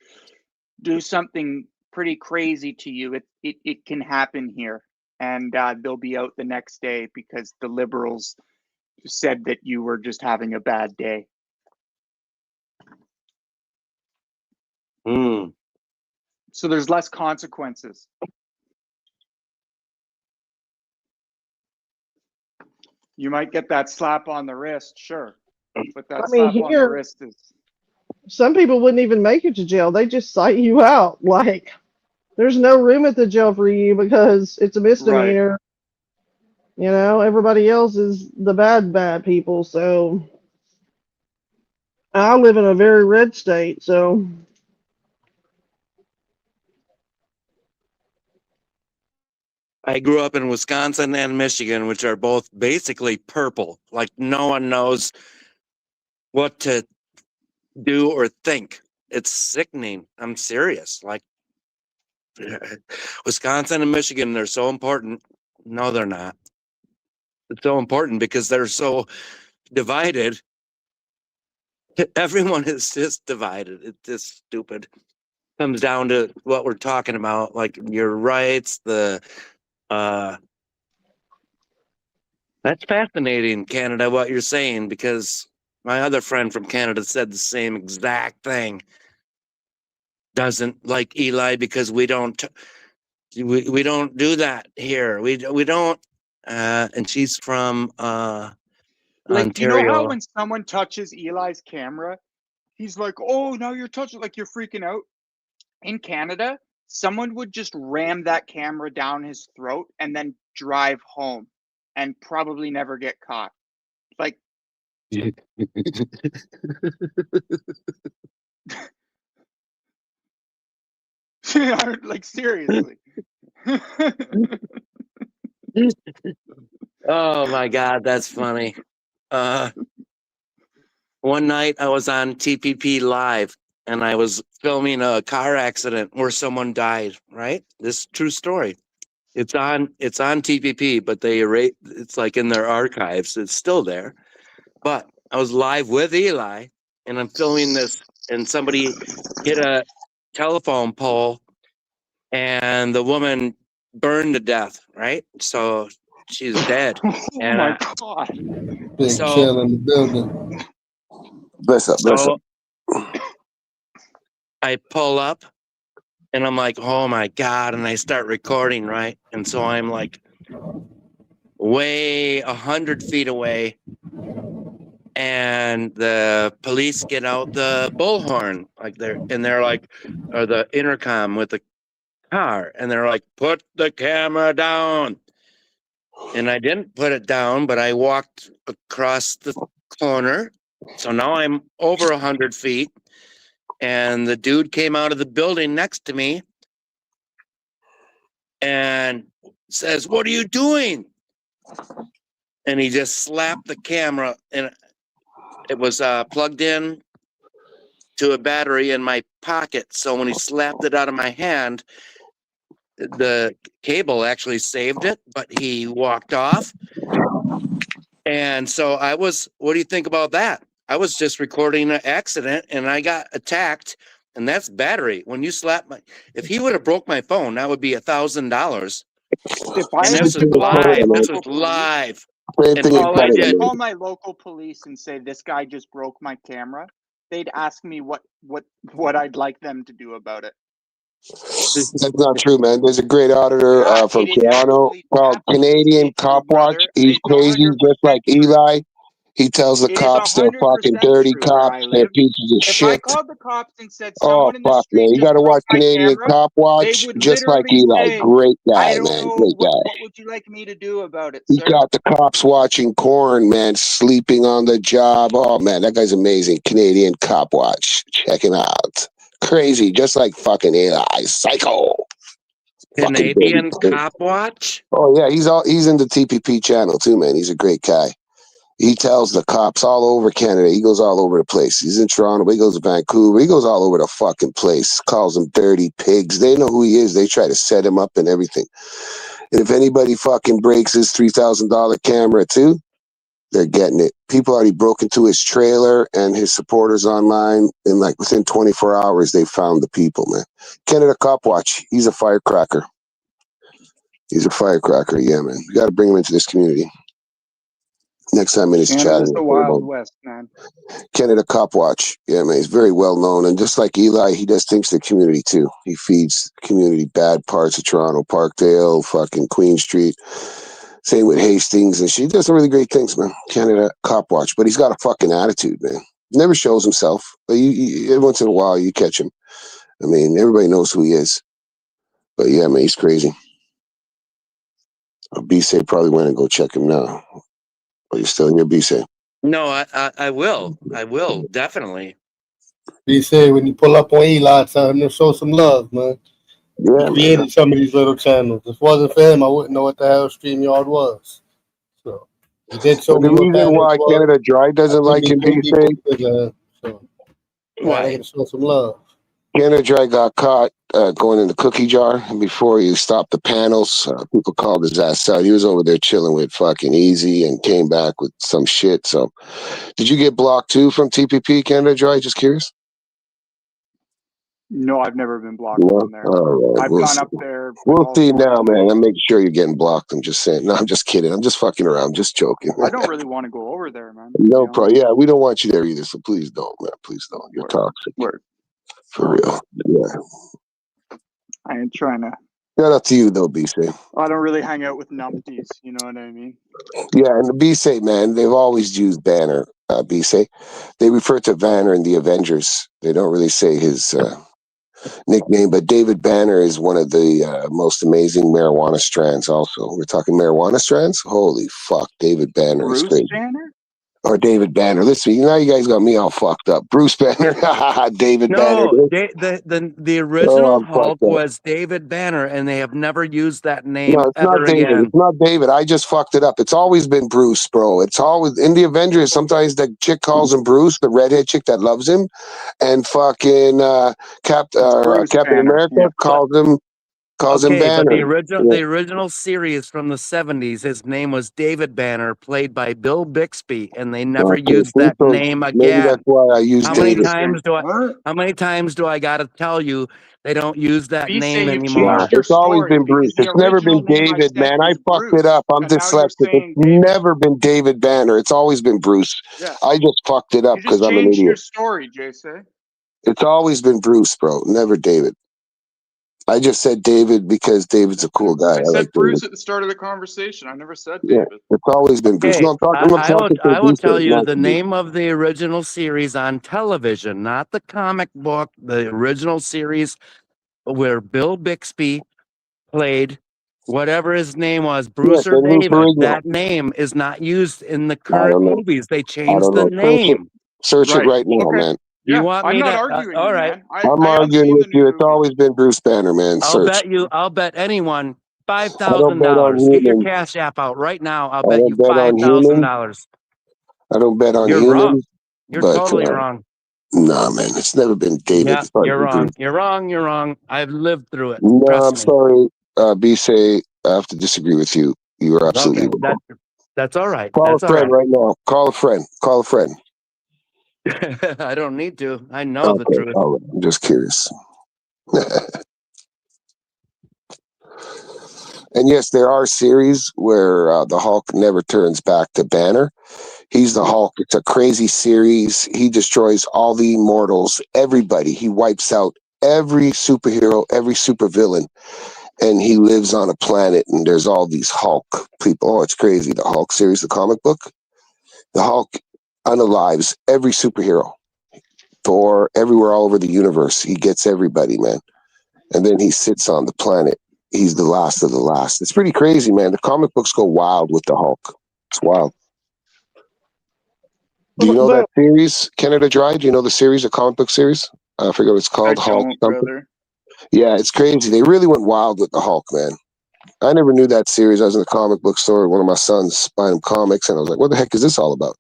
do something pretty crazy to you, it can happen here, and they'll be out the next day because the liberals said that you were just having a bad day. So there's less consequences. You might get that slap on the wrist, sure, but that slap on the wrist is. Some people wouldn't even make it to jail. They just cite you out. Like, there's no room at the jail for you because it's a misdemeanor. Right. You know, everybody else is the bad people. So I live in a very red state, so. I grew up in Wisconsin and Michigan, which are both basically purple. Like, no one knows what to do or think. It's sickening. I'm serious. Like, Wisconsin and Michigan, they're so important. No, they're not. It's so important because they're so divided. Everyone is just divided. It's just stupid. Comes down to what we're talking about, like your rights, that's fascinating, Canada, what you're saying, because my other friend from Canada said the same exact thing. Doesn't like Eli because we don't do that here. We don't. And she's from like, Ontario. You know how when someone touches Eli's camera, he's like, "Oh, now you're touching," like you're freaking out. In Canada, someone would just ram that camera down his throat and then drive home and probably never get caught. Like, like seriously. Oh my God, that's funny. One night I was on TPP Live and I was filming a car accident where someone died, right? This true story. It's on TPP, but it's like in their archives. It's still there. But I was live with Eli and I'm filming this, and somebody hit a telephone pole and the woman burned to death, right? So she's dead. Oh and my God. Big chill in the building. Bless up. I pull up and I'm like, oh my God. And I start recording, right? And so I'm like way 100 feet away. And the police get out the bullhorn, like they're like, or the intercom with the car. And they're like, put the camera down. And I didn't put it down, but I walked across the corner. So now I'm over 100 feet. And the dude came out of the building next to me and says, "What are you doing?" And he just slapped the camera, and it was plugged in to a battery in my pocket. So when he slapped it out of my hand, the cable actually saved it, but he walked off. And so what do you think about that? I was just recording an accident and I got attacked, and that's battery. When you slap if he would have broke my phone, that would be $1,000. And this is live. This was live. If I call my local police and say this guy just broke my camera, they'd ask me what I'd like them to do about it. That's not true, man. There's a great auditor from Toronto called Canadian Cop Watch. He's crazy, just like Eli. He tells the It is cops they're 100% fucking dirty true where cops. I They're live. pieces of If I shit. called the cops and said Oh, someone in the fuck, street man. You just got to broke watch my Canadian camera, Cop they Watch, would just like literally Eli. say, Great I guy, don't man. know, Great guy. what would you like me to do about it, He sir? got the cops watching corn, man, sleeping on the job. Oh, man, that guy's amazing. Canadian Cop Watch. Check him out. Crazy, just like fucking Eli. Psycho. Fucking Canadian dirty. Cop Watch? Oh, yeah, he's in the TPP channel, too, man. He's a great guy. He tells the cops all over Canada. He goes all over the place. He's in Toronto, but he goes to Vancouver. He goes all over the fucking place. Calls them dirty pigs. They know who he is. They try to set him up and everything. And if anybody fucking breaks his $3,000 camera too, they're getting it. People already broke into his trailer and his supporters online. And like within 24 hours, they found the people, man. Canada Cop Watch. He's a firecracker. He's a firecracker. Yeah, man. We got to bring him into this community. Next time in his chat. Canada's the Wild West, man. Canada Cop Watch. Yeah, man. He's very well known. And just like Eli, he does things to the community too. He feeds the community bad parts of Toronto, Parkdale, fucking Queen Street. Same with Hastings. And she does some really great things, man. Canada Cop Watch. But he's got a fucking attitude, man. Never shows himself. But every once in a while, you catch him. I mean, everybody knows who he is. But yeah, man, he's crazy. B-Say probably went and go check him now. Are you still here, B-Say? No, I will. I will, definitely. He said when you pull up on Eli, tell him to show some love, man. Yeah, he created some of these little channels. If it wasn't for him, I wouldn't know what the hell StreamYard was. So he did show the me what reason why Canada Dry doesn't like him, B-Say. So why? I gotta show some love. Canada Dry got caught going in the cookie jar, and before he stopped the panels, people called his ass out. He was over there chilling with fucking Easy and came back with some shit. So, did you get blocked too from TPP, Canada Dry? Just curious. No, I've never been blocked No? from there. All right, I've we'll gone see. up there. We'll see now, man. I'm making sure you're getting blocked. I'm just saying. No, I'm just kidding. I'm just fucking around. I'm just joking. I don't really want to go over there, man. No problem. Yeah, we don't want you there either. So please don't, man. Please don't. You're toxic. Word. For real. Yeah. I ain't trying to. Shout out to you though, B-Say. I don't really hang out with numpties. You know what I mean? Yeah, and the B-Say, man, they've always used Banner, B-Say. They refer to Banner in the Avengers. They don't really say his nickname, but David Banner is one of the most amazing marijuana strands also. We're talking marijuana strands? Holy fuck, David Banner Bruce is crazy. Banner? Or David Banner. Listen, now you guys got me all fucked up. Bruce Banner, David Banner. No, the original Hulk was David Banner, and they have never used that name No, it's ever not David. again. It's not David. I just fucked it up. It's always been Bruce, bro. It's always in the Avengers. Sometimes the chick calls him Bruce, the redhead chick that loves him, and fucking Captain Banner. America calls him Banner. But the original series from the 70s, his name was David Banner, played by Bill Bixby, and they never used that name again. Maybe that's why I used How David. How many times do I gotta tell you they don't use that name you've anymore? changed your It's always been Bruce. It's never been David, man. I fucked it up. I'm dyslexic. It's never been David Banner. It's always been Bruce. Yeah. I just fucked it up You just because I'm an changed your idiot. story, Jason. It's always been Bruce, bro. Never David. I just said David because David's a cool guy. I said like Bruce David. at the start of the conversation. I never said Yeah, David. it's always been Bruce. Okay, No, I will tell you not the Bruce. name of the original series on television, not the comic book, the original series where Bill Bixby played whatever his name was, Bruce or the Luke David. original. That name is not used in the I don't current know. movies. They I changed don't the know. name. Search it right now, man. You want I'm me not to? arguing All you, right. man. I'm arguing with you. It's always been Bruce Banner, man. Search. I'll bet anyone I don't bet on $5,000. Get your humans. Cash App out right now. I'll I bet don't you bet on humans. $5,000. I don't bet on You're humans. wrong. You're but, totally wrong. Nah, man. It's never been David. Yeah, It's always you're been wrong. Bruce. You're wrong. You're wrong. I've lived through it. No, Trust I'm me. sorry. B-Say, I have to disagree with you. You are absolutely wrong. That's all right. Call That's a all friend right now. Call a friend. Call a friend. right. I don't need to. I know the truth. All right. I'm just curious. And yes, there are series where the Hulk never turns back to Banner. He's the Hulk. It's a crazy series. He destroys all the immortals, everybody. He wipes out every superhero, every supervillain. And he lives on a planet, and there's all these Hulk people. Oh, it's crazy. The Hulk series, the comic book. The Hulk unalives every superhero. Thor, everywhere, all over the universe. He gets everybody, man. And then he sits on the planet. He's the last of the last. It's pretty crazy, man. The comic books go wild with the Hulk. It's wild. Do you know that series, Canada Dry? Do you know the series, the comic book series? I forget what it's called. Hulk something. Brother. Yeah, it's crazy. They really went wild with the Hulk, man. I never knew that series. I was in the comic book store. One of my sons buying comics, and I was like, what the heck is this all about?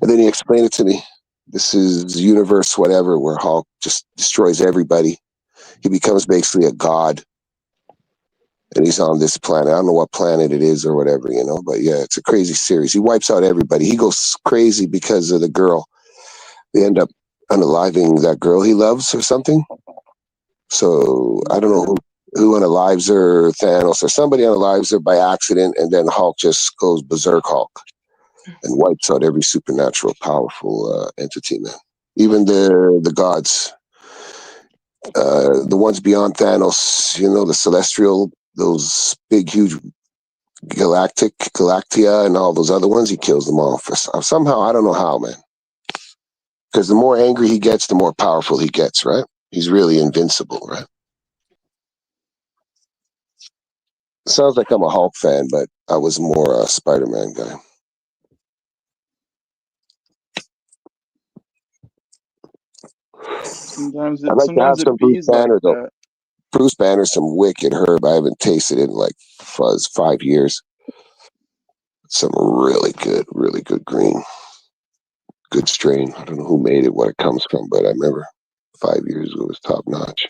And then he explained it to me. This is universe whatever, where Hulk just destroys everybody. He becomes basically a god. And he's on this planet. I don't know what planet it is or whatever, you know. But yeah, it's a crazy series. He wipes out everybody. He goes crazy because of the girl. They end up unaliving that girl he loves or something. So I don't know who unalives her, Thanos, or somebody unalives her by accident, and then Hulk just goes berserk Hulk and wipes out every supernatural, powerful entity, man. Even the gods, the ones beyond Thanos, you know, the celestial, those big, huge Galactia, and all those other ones, he kills them all. Somehow, I don't know how, man. Because the more angry he gets, the more powerful he gets, right? He's really invincible, right? Sounds like I'm a Hulk fan, but I was more a Spider-Man guy. Sometimes I'd like to have some Bruce Banner, though. That. Bruce Banner's some wicked herb. I haven't tasted it in like 5 years. Some really good green. Good strain. I don't know who made it, what it comes from, but I remember 5 years ago it was top notch.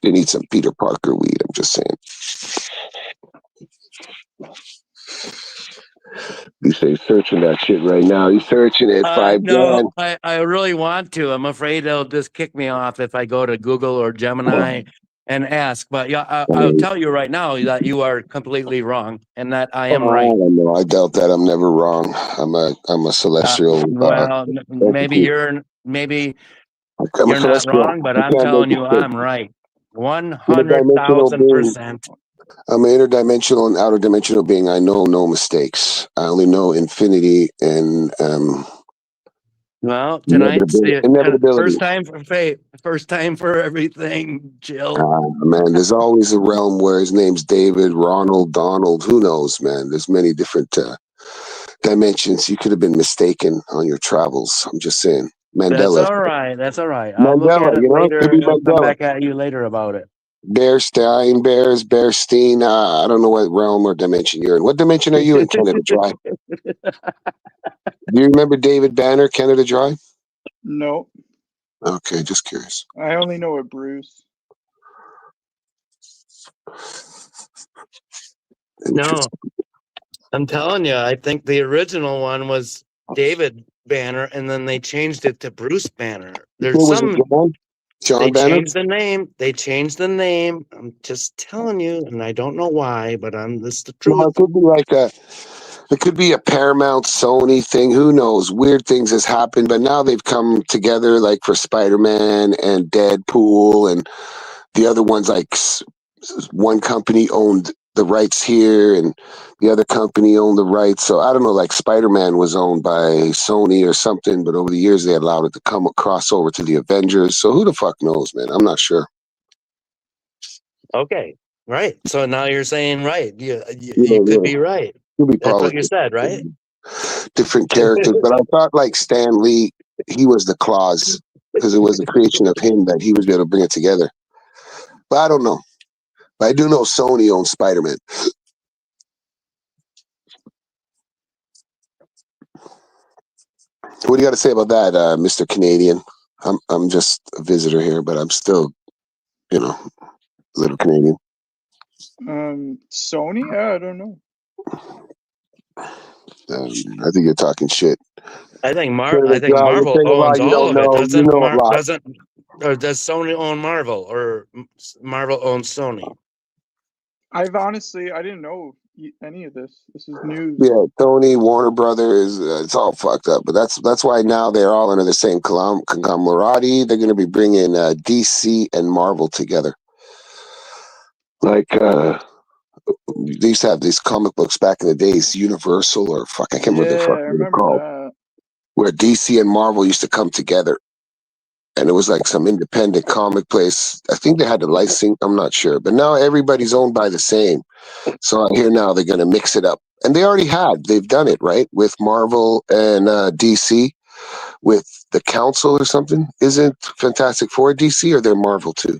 They need some Peter Parker weed, I'm just saying. You say searching that shit right now. You searching it, $5 grand. No, I really want to. I'm afraid they'll just kick me off if I go to Google or Gemini and ask. But yeah, I'll tell you right now that you are completely wrong and that I am right. I don't know. I doubt that. I'm never wrong. I'm a celestial. Well, maybe you're not wrong, but I'm telling you, I'm right. 100,000%. I'm an interdimensional and outer dimensional being. I know no mistakes. I only know infinity and well, tonight's the inevitability. First time for everything, Jill. Man, there's always a realm where his name's David, Ronald, Donald. Who knows, man? There's many different dimensions. You could have been mistaken on your travels. I'm just saying. Mandela. That's all right. I'll look at it later and come back at you later about it. Bearstein, Bearstein. I don't know what realm or dimension you're in. What dimension are you in, Canada Dry? Do you remember David Banner, Canada Dry? No. Okay, just curious. I only know a Bruce. No, I'm telling you, I think the original one was David Banner, and then they changed it to Bruce Banner. There's some. John Banner? They changed the name. I'm just telling you, and I don't know why, but this is the truth. Well, it could be a Paramount Sony thing. Who knows? Weird things has happened, but now they've come together, like for Spider-Man and Deadpool, and the other ones. Like one company owned the rights here, and the other company owned the rights. So I don't know. Like Spider-Man was owned by Sony or something, but over the years they allowed it to come across over to the Avengers. So who the fuck knows, man? I'm not sure. Okay, right. So now you're saying right. You could be right. That's what you said, right? Different characters, but I thought like Stan Lee, he was the clause because it was the creation of him that he was able to bring it together. But I don't know. But I do know Sony owns Spider-Man. What do you got to say about that, Mr. Canadian? I'm just a visitor here, but I'm still, a little Canadian. Sony? I don't know. I think you're talking shit. I think Marvel owns all of it. Does Sony own Marvel, or Marvel owns Sony? I didn't know any of this. This is news. Yeah, Sony, Warner Brothers, it's all fucked up. But that's why now they're all under the same conglomerate. They're going to be bringing DC and Marvel together. Like They used to have these comic books back in the days, Universal or fuck, I can't remember Yeah, the fuck I they were remember called, that. where DC and Marvel used to come together. And it was like some independent comic place. I think they had the licensing. I'm not sure. But now everybody's owned by the same. So I hear now they're going to mix it up. And they already had. They've done it, right? With Marvel and DC, with the Council or something. Isn't Fantastic Four DC or they're Marvel too?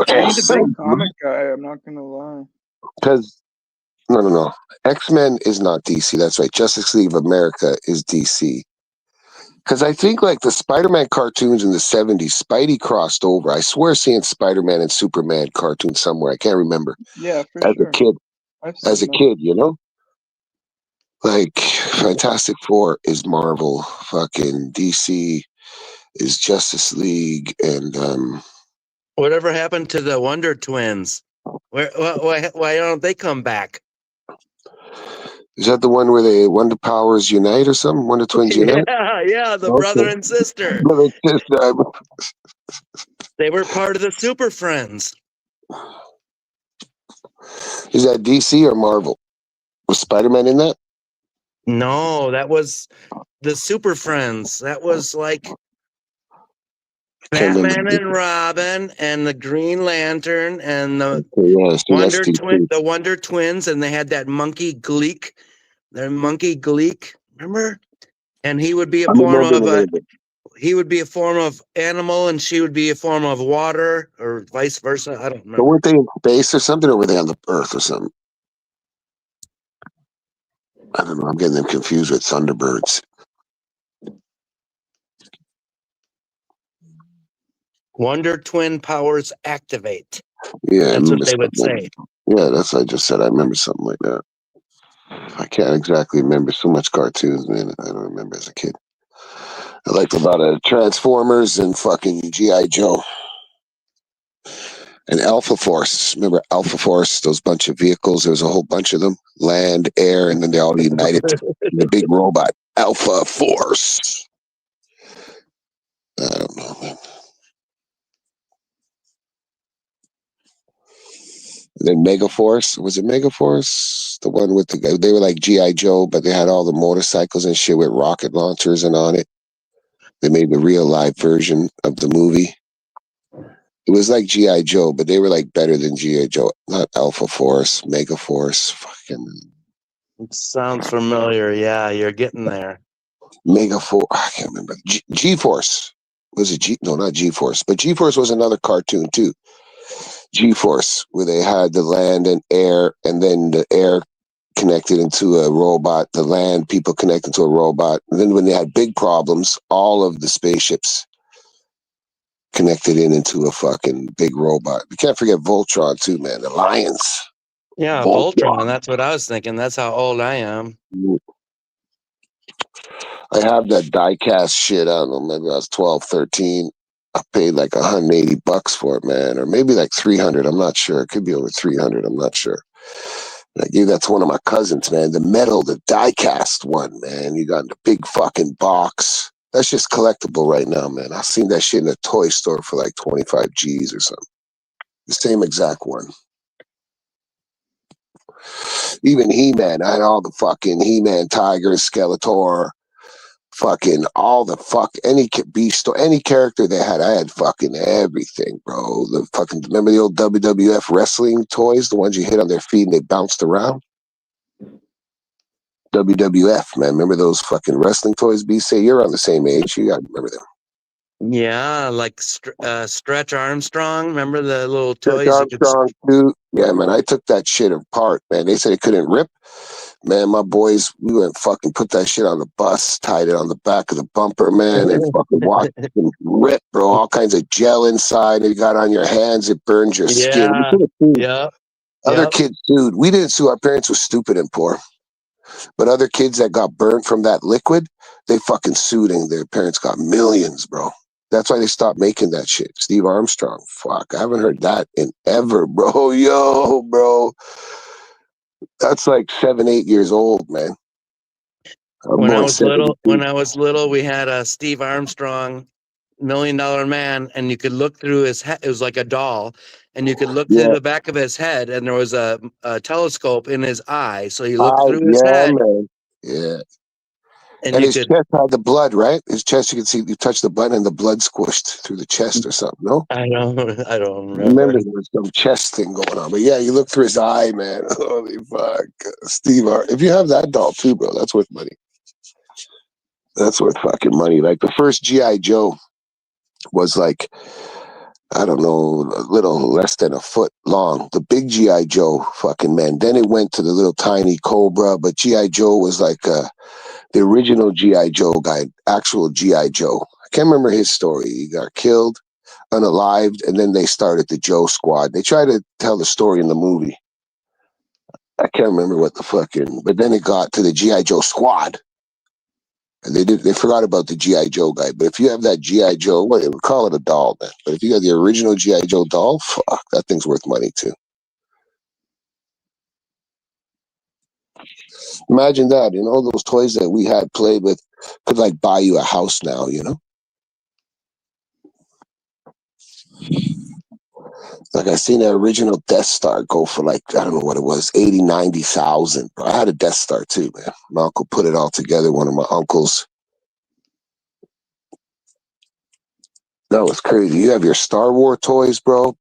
I ain't a big comic guy, I'm not gonna lie. Because, no. X-Men is not DC. That's right. Justice League of America is DC. Because I think like the Spider-Man cartoons in the 70s, Spidey crossed over. I swear seeing Spider-Man and Superman cartoons somewhere. I can't remember. Yeah, for As sure. a kid. I've As a seen them. kid, you know? Like Fantastic Four is Marvel. Fucking DC is Justice League. And Whatever happened to the Wonder Twins? Why don't they come back? is that the one where they Wonder Powers unite or something? Wonder Twins unite? Yeah, the Okay. brother and sister. Brother and sister. They were part of the Super Friends. Is that DC or Marvel? Was Spider-Man in that? No, that was the Super Friends. That was like Batman and Robin and the Green Lantern and the Wonder Twins, and they had that monkey Gleek. Their monkey Gleek, remember? And he would be a form of animal, and she would be a form of water, or vice versa. I don't remember. But weren't they in space or something, or were they on the Earth or something? I don't know. I'm getting them confused with Thunderbirds. Wonder Twin powers activate. Yeah, That's what they would say. Yeah, that's what I just said. I remember something like that. I can't exactly remember so much cartoons, man. I don't remember as a kid. I liked a lot of Transformers and fucking G.I. Joe. And Alpha Force. Remember Alpha Force? Those bunch of vehicles. There was a whole bunch of them. Land, air, and then they all united in the big robot. Alpha Force. I don't know, man. And then Megaforce. Was it Megaforce? The one with the... They were like G.I. Joe, but they had all the motorcycles and shit with rocket launchers and on it. They made the real live version of the movie. It was like G.I. Joe, but they were like better than G.I. Joe. Not Alpha Force, Mega Force, fucking... It sounds familiar. Yeah, you're getting there. Mega Force, I can't remember. G-Force. Was it G? No, not G-Force. But G-Force was another cartoon too. G-Force, where they had the land and air, and then the air connected into a robot, the land people connected to a robot. And then when they had big problems, all of the spaceships connected into a fucking big robot. We can't forget Voltron too, man. The Lions. Yeah, Voltron. That's what I was thinking. That's how old I am. I have that die-cast shit. I don't know, maybe I was 12, 13. I paid like $180 for it, man. Or maybe like 300. I'm not sure. It could be over 300. I'm not sure. I gave that to one of my cousins, man. The metal, the die-cast one, man. You got in the big fucking box. That's just collectible right now, man. I seen that shit in a toy store for like 25 G's or something. The same exact one. Even He-Man. I had all the fucking He-Man, Tiger, Skeletor, fucking all the any beast or any character they had. I had fucking everything, bro. The fucking, remember the old WWF wrestling toys, the ones you hit on their feet and they bounced around? WWF, man. Remember those fucking wrestling toys? B-Say, you're on the same age. You gotta remember them. Yeah, like Stretch Armstrong. Remember the little Stretch toys? Armstrong too. Yeah, man. I took that shit apart, man. They said it couldn't rip. Man, my boys, we went fucking put that shit on the bus, tied it on the back of the bumper, man, and fucking watched it rip, bro. All kinds of gel inside. It got on your hands. It burns your skin. Yeah. Other kids sued. We didn't sue. Our parents were stupid and poor. But other kids that got burned from that liquid, they fucking sued and their parents got millions, bro. That's why they stopped making that shit. Steve Armstrong. Fuck. I haven't heard that in ever, bro. Yo, bro. That's like 7, 8 years old, man. When I was little, we had a Steve Armstrong million man, and you could look through his head. It was like a doll, and you could look through Yeah. the back of his head, and there was a telescope in his eye. So you look Oh, through his yeah, head, man. Yeah. and And you his could. chest had the blood, right? His chest, you can see, you touch the button and the blood squished through the chest or something, no? I don't Remember, remember. there was some chest thing going on. But yeah, you look through his eye, man. Holy fuck. Steve, if you have that doll too, bro, that's worth money. That's worth fucking money. Like the first G.I. Joe was like, I don't know, a little less than a foot long. The big G.I. Joe, fucking man. Then it went to the little tiny Cobra, but G.I. Joe was like the original G.I. Joe guy, actual G.I. Joe. I can't remember his story. He got killed, unalived, and then they started the Joe Squad. They tried to tell the story in the movie. I can't remember what the fucking, but then it got to the G.I. Joe Squad. And they forgot about the G.I. Joe guy. But if you have that G.I. Joe, what they would call it a doll, man. But if you got the original G.I. Joe doll, fuck, that thing's worth money too. Imagine that, you know, those toys that we had played with could like buy you a house now, you know? Like I seen the original Death Star go for like, I don't know what it was, 80, 90,000. I had a Death Star too, man. My uncle put it all together, one of my uncles. That was crazy. You have your Star Wars toys, bro?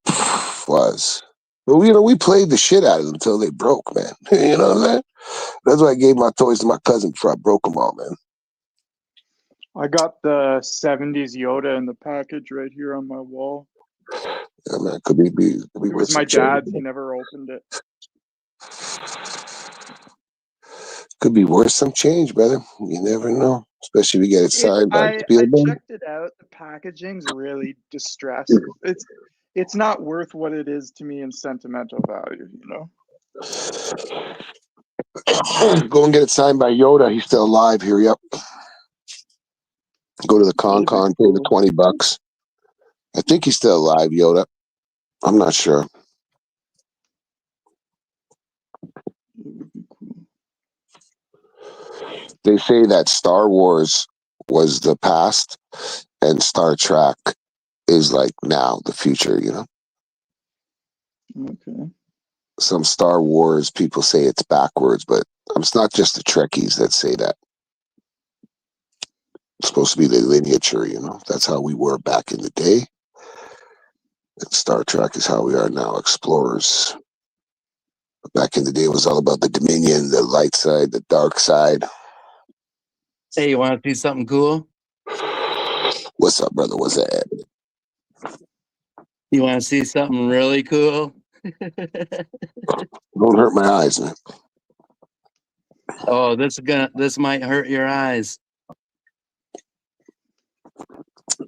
Was. But we played the shit out of them until they broke, man. You know what I'm saying? That's why I gave my toys to my cousin before I broke them all, man. I got the 70s Yoda in the package right here on my wall. Yeah, man, could be It was my dad's. He never opened it. Could be worth some change, brother. You never know. Especially if you get it signed by I Spielberg. checked it out. The packaging's really distressed. It's not worth what it is to me in sentimental value, you know? Go and get it signed by Yoda. He's still alive. Hurry up. Go to the con, pay the $20. I think he's still alive, Yoda. I'm not sure. They say that Star Wars was the past and Star Trek is like now the future, you know? Okay. Some Star Wars people say it's backwards, but it's not just the Trekkies that say that. It's supposed to be the lineature, you know? That's how we were back in the day. And Star Trek is how we are now, explorers. Back in the day, it was all about the Dominion, the light side, the dark side. Hey, you want to see something cool? What's up, brother? What's that? You want to see something really cool? Don't hurt my eyes, man. Oh, this might hurt your eyes.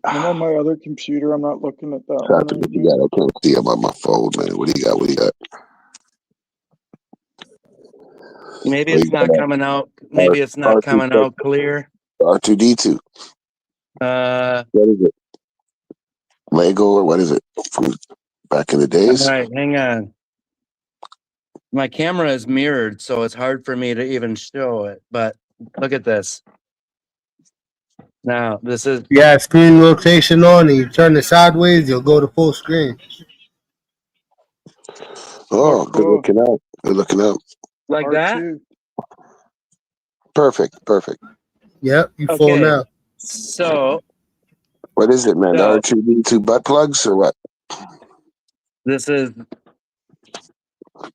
I'm on my other computer. I'm not looking at that What one. you got? I can't see them on my phone, man. What do you got? What do you got? Maybe it's not coming out. Maybe it's not coming out clear. R2D2. What is it? Lego or what is it? From back in the days? All right, hang on. My camera is mirrored, so it's hard for me to even show it. But look at this. Now, this is... Yeah, screen rotation on, and you turn it sideways, you'll go to full screen. Oh, cool. Good looking out. Good looking out. Like that? Perfect. Yep, you full now. So... What is it, man? R2D2 butt plugs or what? This is...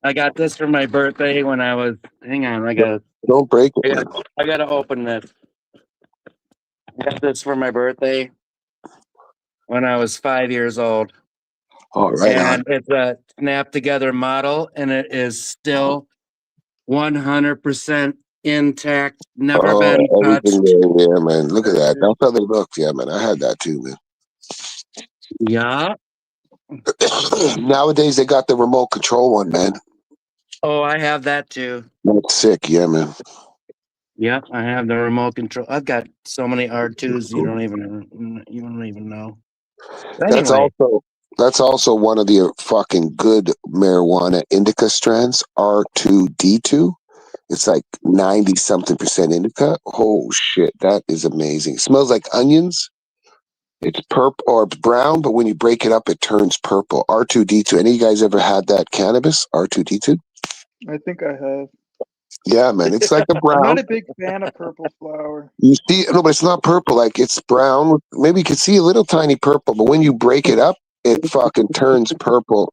I got this for my birthday when I was... Hang on, I got... Don't break it. I got to open this. I got this for my birthday when I was 5 years old. All right. And it's a snap-together model, and it is still 100% intact, never been touched. Yeah, man. Look at that. That's how they look. Yeah, man. I had that too, man. Yeah. Nowadays, they got the remote control one, man. Oh, I have that too. That's sick. Yeah, man. Yep, I have the remote control. I've got so many R2s you don't even know. Anyway. That's also one of the fucking good marijuana indica strands, R2D2. It's like 90-something% indica. Oh shit, that is amazing. It smells like onions. It's purple or it's brown, but when you break it up, it turns purple. R2D2. Any of you guys ever had that cannabis? R2D2? I think I have. Yeah, man. It's like a I'm brown. not a big fan of purple flower. You see, no, but it's not purple. Like it's brown. Maybe you can see a little tiny purple, but when you break it up, it fucking turns purple.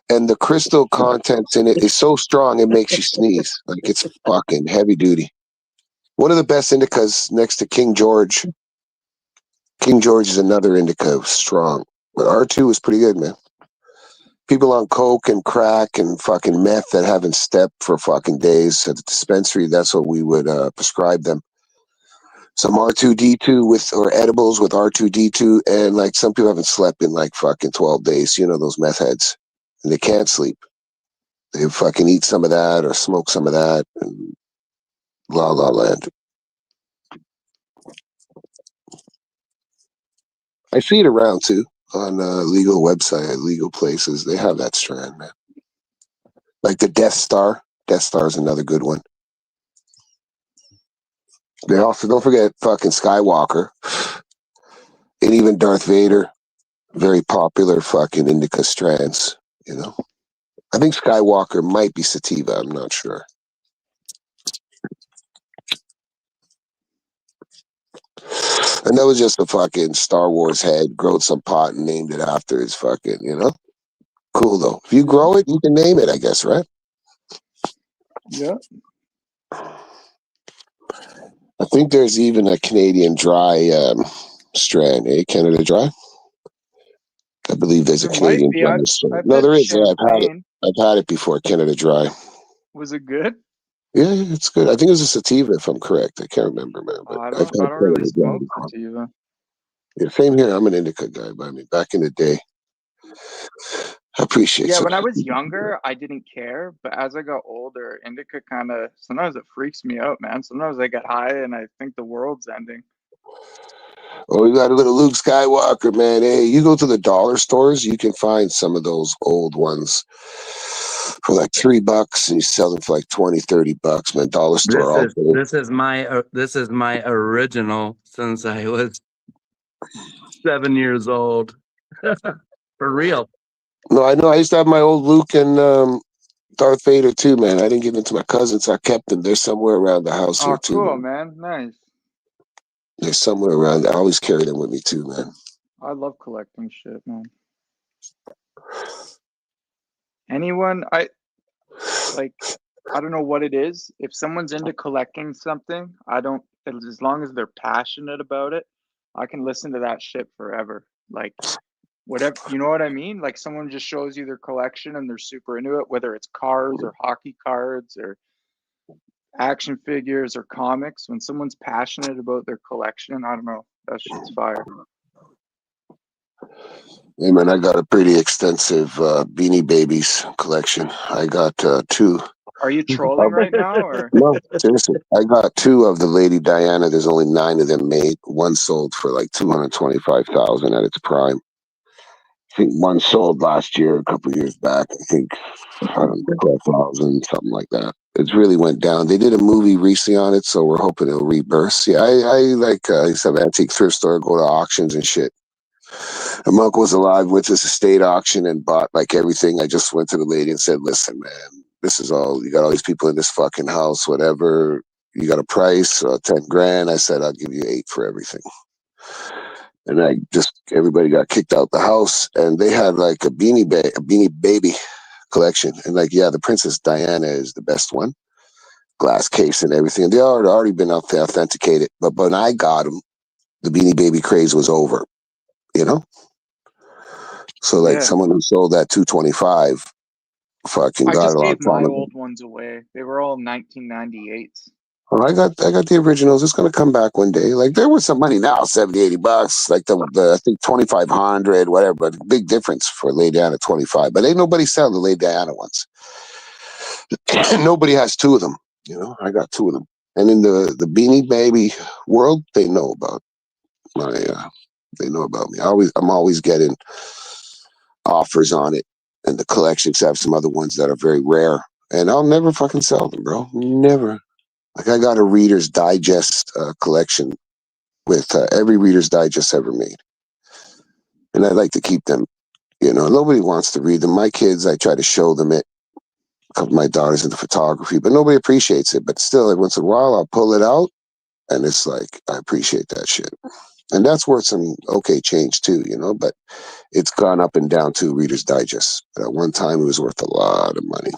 And the crystal contents in it is so strong, it makes you sneeze. Like it's fucking heavy duty. One of the best indicas next to King George. King George is another indica, strong. But R2 is pretty good, man. People on coke and crack and fucking meth that haven't stepped for fucking days at the dispensary, that's what we would prescribe them. Some R2D2 with, or edibles with R2D2, and like some people haven't slept in like fucking 12 days. You know, those meth heads. And they can't sleep. They fucking eat some of that or smoke some of that. And la la land. I see it around too on legal website, legal places. They have that strand, man. Like the Death Star. Death Star is another good one. They also, don't forget fucking Skywalker. And even Darth Vader. Very popular fucking indica strands, you know. I think Skywalker might be sativa. I'm not sure. And that was just a fucking Star Wars head, growed some pot and named it after his fucking, you know? Cool, though. If you grow it, you can name it, I guess, right? Yeah. I think there's even a Canadian dry strand, Canada Dry? I believe there's a Canadian dry strand. No, there is. Yeah, I've had it. I've had it before, Canada Dry. Was it good? Yeah, it's good. I think it was a sativa, if I'm correct. I can't remember, man. But I don't really smoke sativa. Yeah, same here. I'm an indica guy, but I mean, back in the day, I appreciate. Yeah, when I was younger, I didn't care, but as I got older, indica kind of sometimes it freaks me out, man. Sometimes I get high and I think the world's ending. Oh, we got a little Luke Skywalker, man. Hey, you go to the dollar stores, you can find some of those old ones for like $3 and you sell them for like $20-30, man. Dollar store. This is my original since I was 7 years old. For real. No, I know. I used to have my old Luke and Darth Vader too, man. I didn't give them to my cousins. I kept them. They're somewhere around the house here too. Cool, man. Nice. They're somewhere around. I always carry them with me too, man. I love collecting shit, man. Anyone, I don't know what it is. If someone's into collecting something, as long as they're passionate about it, I can listen to that shit forever. Like, whatever, you know what I mean? Like, someone just shows you their collection and they're super into it, whether it's cars or hockey cards or action figures or comics. When someone's passionate about their collection, I don't know, that shit's fire. Hey, man, I got a pretty extensive Beanie Babies collection. I got 2. Are you trolling right now? Or? No, seriously. I got 2 of the Lady Diana. There's only 9 of them made. One sold for like $225,000 at its prime. I think one sold last year, a couple of years back. I think, I don't know, 12,000, something like that. It really went down. They did a movie recently on it, so we're hoping it'll reburst. Yeah, I like, I used to have an antique thrift store, go to auctions and shit. And my uncle was alive, went to this estate auction and bought like everything. I just went to the lady and said, listen, man, this is all, you got all these people in this fucking house, whatever. You got a price, 10 grand. I said, I'll give you 8 for everything. And everybody got kicked out the house, and they had like a Beanie Baby collection. And like, yeah, the Princess Diana is the best one. Glass case and everything. And they already been up there authenticated. But when I got them, the Beanie Baby craze was over, you know? So like someone who sold that $225 fucking got I just a lot gave of time. my old ones away. They were all 1998s. Well, I got the originals. It's gonna come back one day. Like there was some money now, $70-$80. Like the I think 2,500, whatever. But big difference for Lady Diana 25. But ain't nobody selling the Lady Diana ones. Nobody has 2 of them. You know, I got 2 of them. And in the Beanie Baby world, they know about my. They know about me. I'm always getting offers on it, and the collections have some other ones that are very rare, and I'll never fucking sell them, bro. Never. Like I got a Reader's Digest collection with every Reader's Digest ever made. And I like to keep them. You know, nobody wants to read them. My kids, I try to show them it. A couple of my daughters into photography, but nobody appreciates it. But still, every once in a while, I'll pull it out, and it's like I appreciate that shit. And that's worth some okay change too, you know. But it's gone up and down too. Reader's Digest. But at one time, it was worth a lot of money.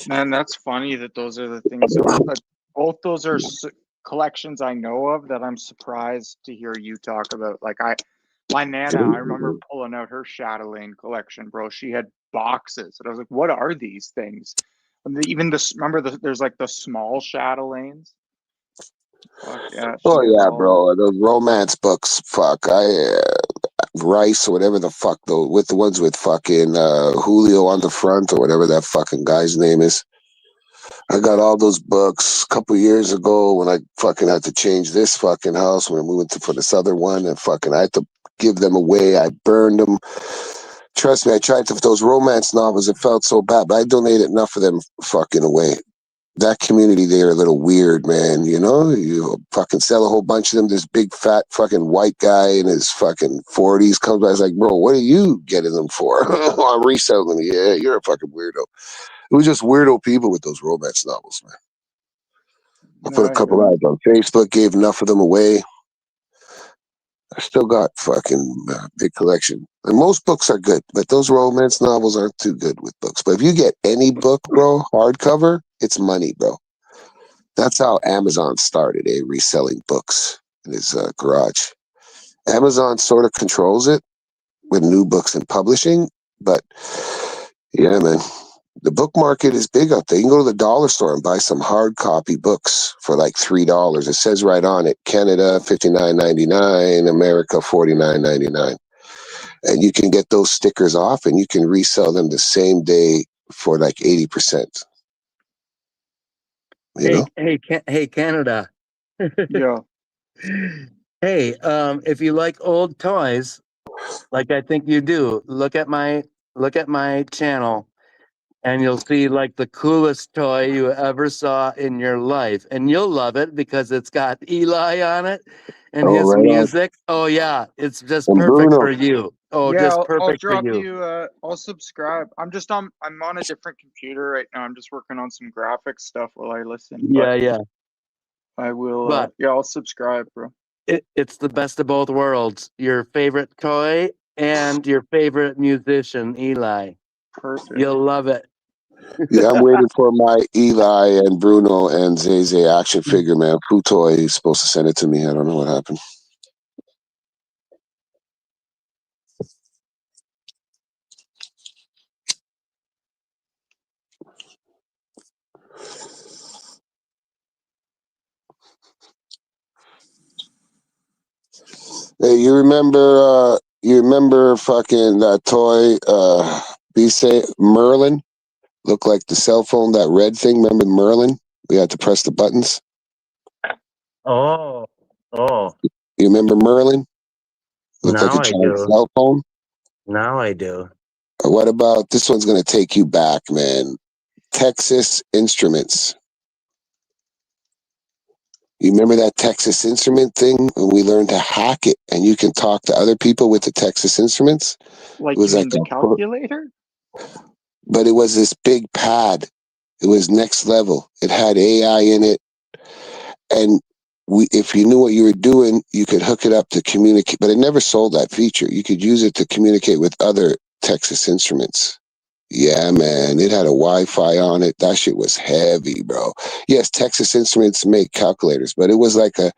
Man, that's funny that those are the things that like both those are collections I know of that I'm surprised to hear you talk about. Like my Nana, I remember pulling out her Chatelaine collection, bro. She had boxes, and I was like, "What are these things?" And even this, remember, there's like the small Chatelaines. Fuck yeah! Oh yeah, bro. Those romance books. Fuck, Rice or whatever the fuck though, with the ones with fucking Julio on the front or whatever that fucking guy's name is. I got all those books a couple years ago when I fucking had to change this fucking house when I moved for this other one, and fucking I had to give them away. I burned them. Trust me, I tried to those romance novels. It felt so bad, but I donated enough of them fucking away. That community, they're a little weird, man. You know, you fucking sell a whole bunch of them. This big fat fucking white guy in his fucking 40s comes by. He's like, bro, what are you getting them for? I'm reselling them. Yeah, you're a fucking weirdo. It was just weirdo people with those romance novels, man. I put a couple out on Facebook, gave enough of them away. I still got fucking big collection. And most books are good, but those romance novels aren't too good with books. But if you get any book, bro, hardcover, it's money, bro. That's how Amazon started, reselling books in his garage. Amazon sort of controls it with new books and publishing, but yeah, man. The book market is big out there. You can go to the dollar store and buy some hard copy books for like $3. It says right on it, Canada $59.99, America $49.99. And you can get those stickers off and you can resell them the same day for like 80%. Hey, Canada. Yeah. Hey, if you like old toys, like I think you do, look at my channel. And you'll see like the coolest toy you ever saw in your life. And you'll love it because it's got Eli on it and his right music. Oh yeah, it's just and perfect Bruno. for you. Oh, yeah, just I'll perfect for drop you. you. I'll subscribe. I'm on a different computer right now. I'm just working on some graphic stuff while I listen. Yeah. I will. But yeah, I'll subscribe, bro. It's the best of both worlds. Your favorite toy and your favorite musician, Eli. Perfect. You'll love it. Yeah, I'm waiting for my Eli and Bruno and Zay action figure, man. Futoy is supposed to send it to me. I don't know what happened. Hey, you remember fucking that toy, Merlin? Looked like the cell phone, that red thing. Remember Merlin? We had to press the buttons. Oh. You remember Merlin? Looked like Now a I giant do. cell phone. Now I do. What about this one's going to take you back, man? Texas Instruments. You remember that Texas Instrument thing when we learned to hack it and you can talk to other people with the Texas Instruments? Like, it was you like mean the calculator? But it was this big pad. It was next level. It had AI in it. And if you knew what you were doing, you could hook it up to communicate. But it never sold that feature. You could use it to communicate with other Texas Instruments. Yeah, man. It had a Wi-Fi on it. That shit was heavy, bro. Yes, Texas Instruments make calculators, but it was like a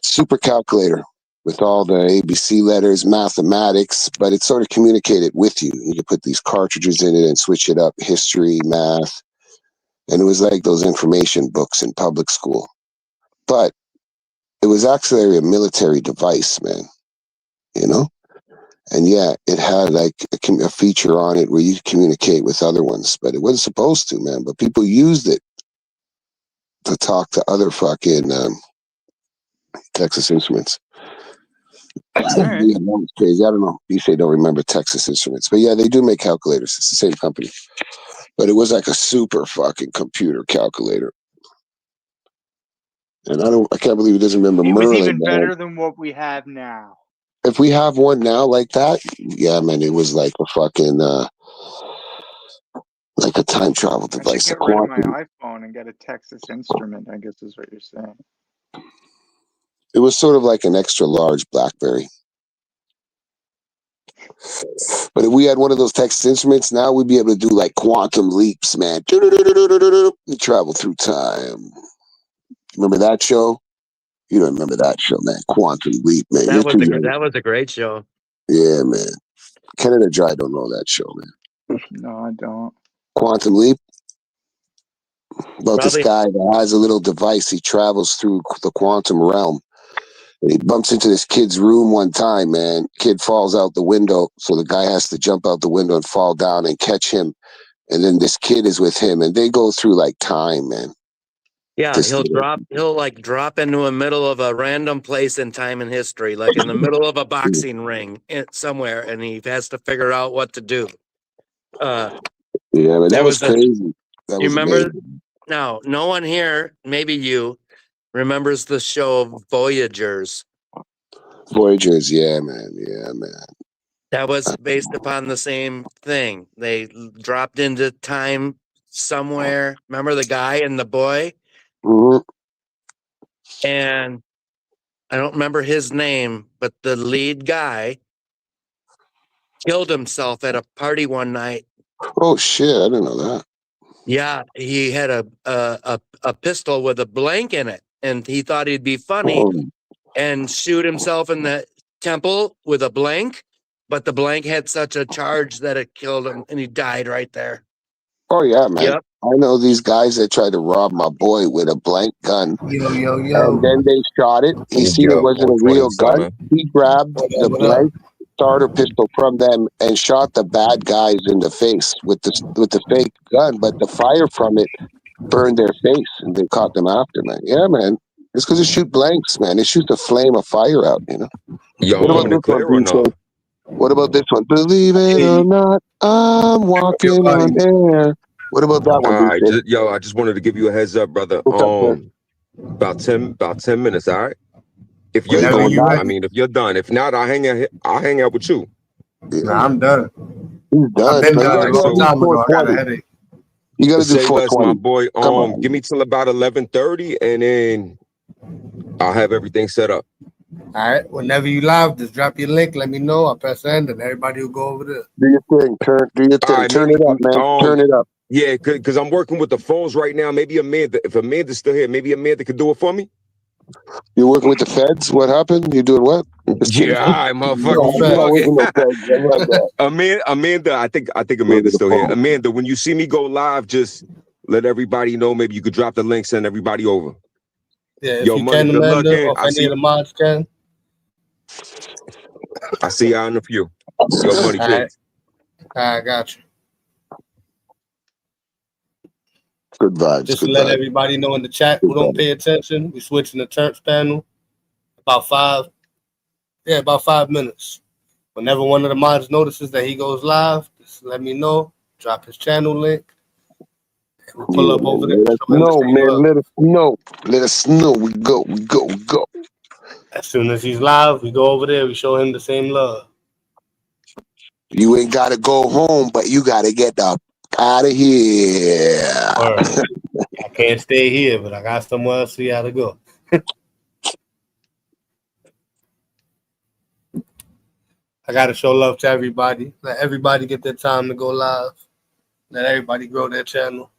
super calculator with all the ABC letters, mathematics, but it sort of communicated with you. You could put these cartridges in it and switch it up, history, math. And it was like those information books in public school. But it was actually a military device, man. You know? And yeah, it had like a feature on it where you could communicate with other ones, but it wasn't supposed to, man. But people used it to talk to other fucking Texas Instruments. Right. Yeah, that was crazy. I don't know. You say don't remember Texas Instruments, but yeah, they do make calculators. It's the same company, but it was like a super fucking computer calculator. And I can't believe he doesn't remember It was Merlin. even Man. better than what we have now. if we have one now like that, yeah, man, it was like a fucking like a time travel I should device. get rid of my iPhone and get a Texas Instrument, I guess is what you're saying. It was sort of like an extra large BlackBerry. But if we had one of those Texas Instruments now, we'd be able to do like quantum leaps, man. You travel through time. Remember that show? You don't remember that show, man. Quantum Leap, man. You're too young. That was a great show. Yeah, man. Canada Dry don't know that show, man. No, I don't. Quantum Leap? About this Probably. guy that has a little device. He travels through the quantum realm. And he bumps into this kid's room one time, man. Kid falls out the window. So the guy has to jump out the window and fall down and catch him. And then this kid is with him. And they go through like time, man. Yeah, he'll like drop into the middle of a random place in time and history, like in the middle of a boxing ring somewhere, and he has to figure out what to do. Yeah, but that was crazy. That You was remember? amazing. Now, no one here, maybe you, remembers the show Voyagers. Voyagers, yeah, man. Yeah, man. That was based upon the same thing. They dropped into time somewhere. Remember the guy and the boy? Mm-hmm. And I don't remember his name, but the lead guy killed himself at a party one night. Oh shit! I didn't know that. Yeah, he had a pistol with a blank in it, and he thought he'd be funny and shoot himself in the temple with a blank, but the blank had such a charge that it killed him, and he died right there. Oh yeah, man. Yep. I know these guys that tried to rob my boy with a blank gun. Yo. And then they shot it. He seen it wasn't a real gun. He grabbed the blank starter pistol from them and shot the bad guys in the face with the fake gun. But the fire from it burned their face, and they caught them after, man. Yeah, man. It's because it shoot blanks, man. It shoots a flame of fire out, you know. Yo, What about I'm in the this clear one, or no? DJ? What about this one? Believe it or not, I'm walking on air. What about that one, DJ? I just wanted to give you a heads up, brother. What's up, man? About 10 minutes, all right? If you're Whenever done, you ready. I mean, if you're done. If not, I'll hang out with you. Nah, I'm done. He's done. I've been man. done a long time ago. I got a headache. You gotta do Say less, 420. my boy. Come on. Give me till about 11:30, and then I'll have everything set up. All right. Whenever you live, just drop your link. Let me know. I'll press end, and everybody will go over there. Do your thing. Do your thing. All right, Turn it up, man. Turn it up. Yeah, because I'm working with the phones right now. Maybe Amanda, if Amanda's still here, maybe Amanda could do it for me. You're working with the feds? What happened? You doing what? Yeah, all right, motherfucker. Amanda, I think Amanda's still here. Amanda, when you see me go live, just let everybody know. Maybe you could drop the link, send everybody over. Yeah, if Yo, you money, can, good luck, Amanda, eh? or if any of the mods can. I see y'all in a few. Yo, money, All right. I got you. Good vibes. Just good to let vibes. everybody know in the chat who don't pay attention, we switching the church panel about 5 minutes. Whenever one of the mods notices that he goes live, just let me know. Drop his channel link. We'll pull up over there. Let us know, man. Let us know. Let us know. We go. As soon as he's live, we go over there. We show him the same love. You ain't gotta go home, but you gotta get the out of here. I can't stay here, but I got somewhere else we gotta go. I gotta show love to everybody. Let everybody get their time to go live. Let everybody grow their channel.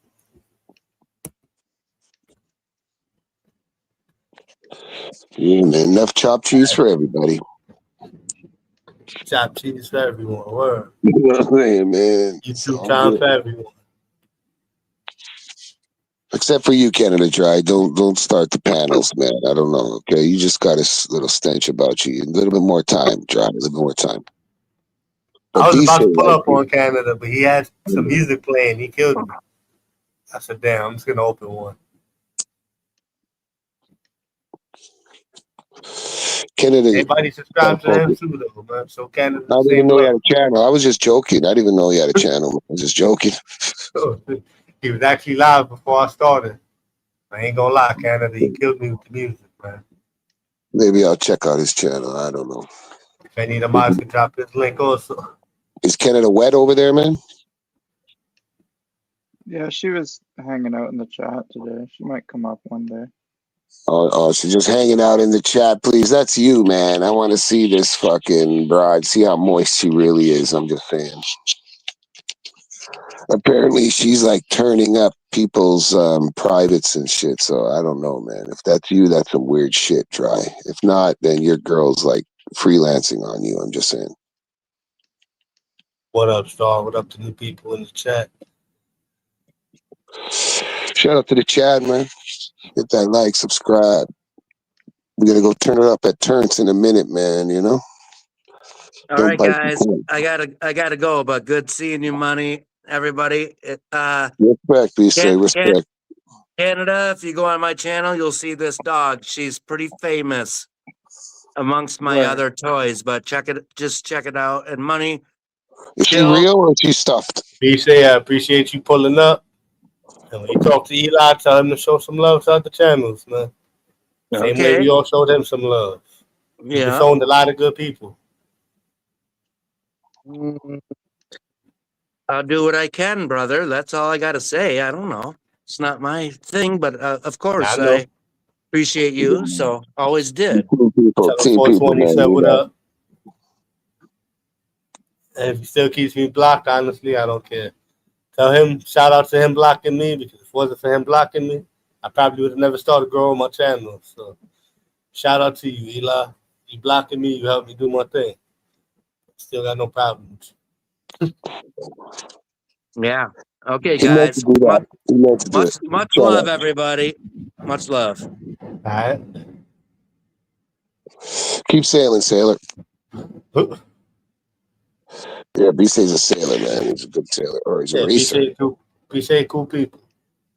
Yeah, man. Enough chopped cheese for everybody. Chopped cheese for everyone. Word. You know what I'm saying, man? YouTube time for everyone. Except for you, Canada Dry. Don't start the panels, man. I don't know. Okay, you just got a little stench about you. A little bit more time, Dry. A little bit more time. But I was about to decent, pull like, up on Canada, but he had some music playing. He killed me. I said, damn, I'm just gonna open one. Canada. Everybody subscribe to him too, though, man. So Canada. I didn't even know he had a channel. I was just joking. I didn't even know he had a channel. I was just joking. He was actually live before I started. I ain't gonna lie, Canada. He killed me with the music, man. Maybe I'll check out his channel. I don't know. If any of the mods could drop his link also. Is Canada wet over there, man? Yeah, she was hanging out in the chat today. She might come up one day. Oh, she's just hanging out in the chat. Please, that's you, man. I want to see this fucking bride. See how moist she really is. I'm just saying. Apparently, she's like turning up people's privates and shit. So I don't know, man. If that's you, that's some weird shit, Dry. If not, then your girl's like freelancing on you. I'm just saying. What up, Star? What up to the people in the chat? Shout out to the chat, man. Hit that like, subscribe. We're gonna go turn it up at Turns in a minute, man. You know. All right, guys. I gotta go, but good seeing you, Money. Everybody. Respect, respect. Canada, if you go on my channel, you'll see this dog. She's pretty famous amongst my other toys, but just check it out. And Money. Is she real or is she stuffed? BC, I appreciate you pulling up. And when you talk to Eli, tell him to show some love to other channels, man. Same way we all showed him some love. Yeah. He phoned a lot of good people. I'll do what I can, brother. That's all I got to say. I don't know. It's not my thing, but of course I appreciate you. So always did. Tell him 420 said what up. And if he still keeps me blocked, honestly, I don't care. Tell him, shout out to him blocking me, because if it wasn't for him blocking me, I probably would have never started growing my channel. So shout out to you, Eli. You blocking me, you helped me do my thing. Still got no problems. Yeah. Okay, guys. Much love, everybody. Much love. All right. Keep sailing, sailor. Yeah, BC's a sailor, man. He's a good sailor. Or he's a racer. BC cool people.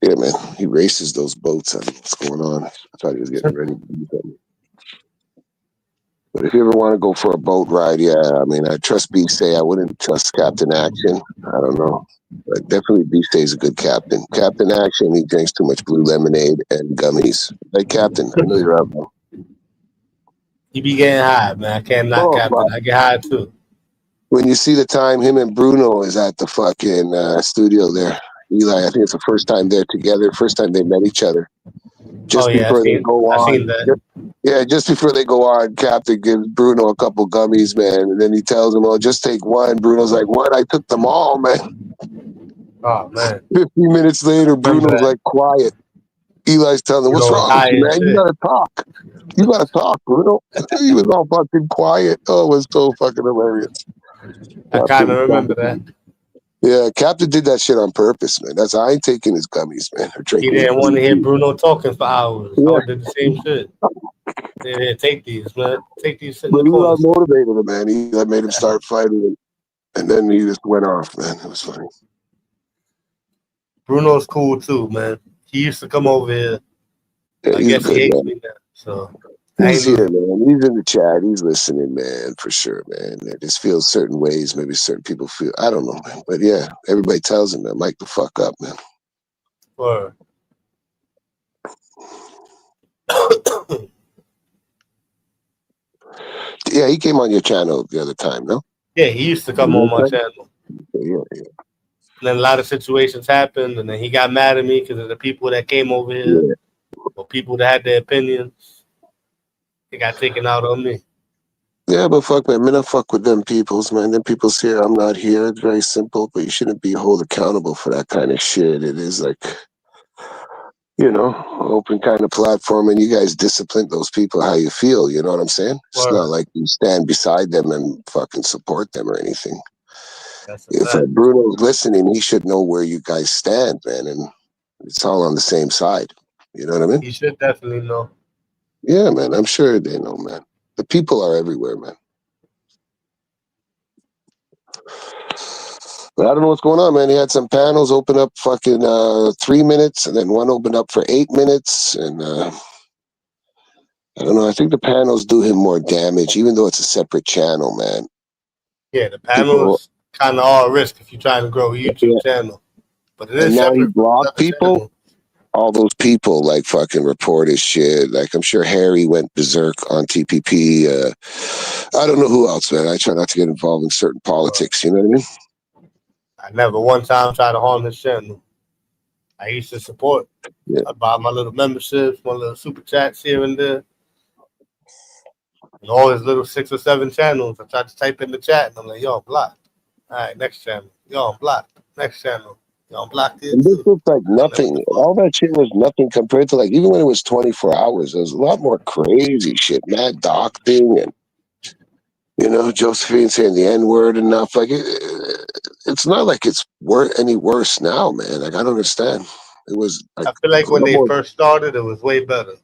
Yeah, man. He races those boats. I don't know what's going on. I thought he was getting ready to do something. But if you ever want to go for a boat ride, yeah, I mean, I trust BC. I wouldn't trust Captain Action. I don't know. But definitely BC is a good captain. Captain Action, he drinks too much blue lemonade and gummies. Hey, Captain, I know you're up, man. He be getting high, man. I can't knock Captain. I get high, too. When you see the time him and Bruno is at the fucking studio there, Eli, I think it's the first time they're together, first time they met each other. Just before they go on. Yeah, just before they go on, Captain gives Bruno a couple gummies, man, and then he tells him, "Oh, just take one." Bruno's like, "What? I took them all, man." Oh, man. 15 minutes later, Bruno's like quiet. Eli's telling him, "What's wrong, man? You gotta talk. You gotta talk, Bruno." He was all fucking quiet. Oh, it was so fucking hilarious. I kind of remember that. Yeah, Captain did that shit on purpose, man. I ain't taking his gummies, man. He didn't want to hear Bruno talking for hours. Yeah. I did the same shit. Yeah, take these, man. Take these. But Eli motivated him, man. He made him start fighting, and then he just went off, man. It was funny. Bruno's cool too, man. He used to come over here. Yeah, I guess he hates me now. So he's here, man. He's in the chat. He's listening, man, for sure, man. I just feel certain ways. Maybe certain people feel. I don't know, man. But yeah, everybody tells him, man, mic the fuck up, man. Word. Yeah, he came on your channel the other time, no? Yeah, he used to come on my channel. Yeah. And then a lot of situations happened, and then he got mad at me because of the people that came over here, or people that had their opinions. They got taken out on me. Yeah, but fuck, man. I'm not fuck with them peoples, man. Them people's here. I'm not here. It's very simple, but you shouldn't be held accountable for that kind of shit. It is like, open kind of platform, and you guys discipline those people how you feel. You know what I'm saying? It's not like you stand beside them and fucking support them or anything. If Bruno's listening, he should know where you guys stand, man, and it's all on the same side. You know what I mean? He should definitely know. Yeah, man, I'm sure they know, man. The people are everywhere, man. But I don't know what's going on, man. He had some panels open up fucking 3 minutes, and then one opened up for 8 minutes, and I don't know. I think the panels do him more damage, even though it's a separate channel, man. Yeah, the panels kind of all risk if you're trying to grow a YouTube channel. But it is and now separate. he blocked people. all those people like fucking report his shit. Like I'm sure Harry went berserk on TPP. I don't know who else, man. I try not to get involved in certain politics. You know what I mean? I never one time tried to harm his channel. I used to support. Yeah. I buy my little memberships, my little super chats here and there. And all his little 6 or 7 channels. I tried to type in the chat and I'm like, yo, I'm blocked. All right, next channel. Yo, I'm blocked. Next channel. Yo, I'm blocked here And this too. was like nothing. All that shit was nothing compared to like even when it was 24 hours. There was a lot more crazy shit, mad doctoring, and you know, Josephine saying the N word enough. Like it's not like it's any worse now, man. Like I don't understand. It was. Like, I feel like when they first started, it was way better.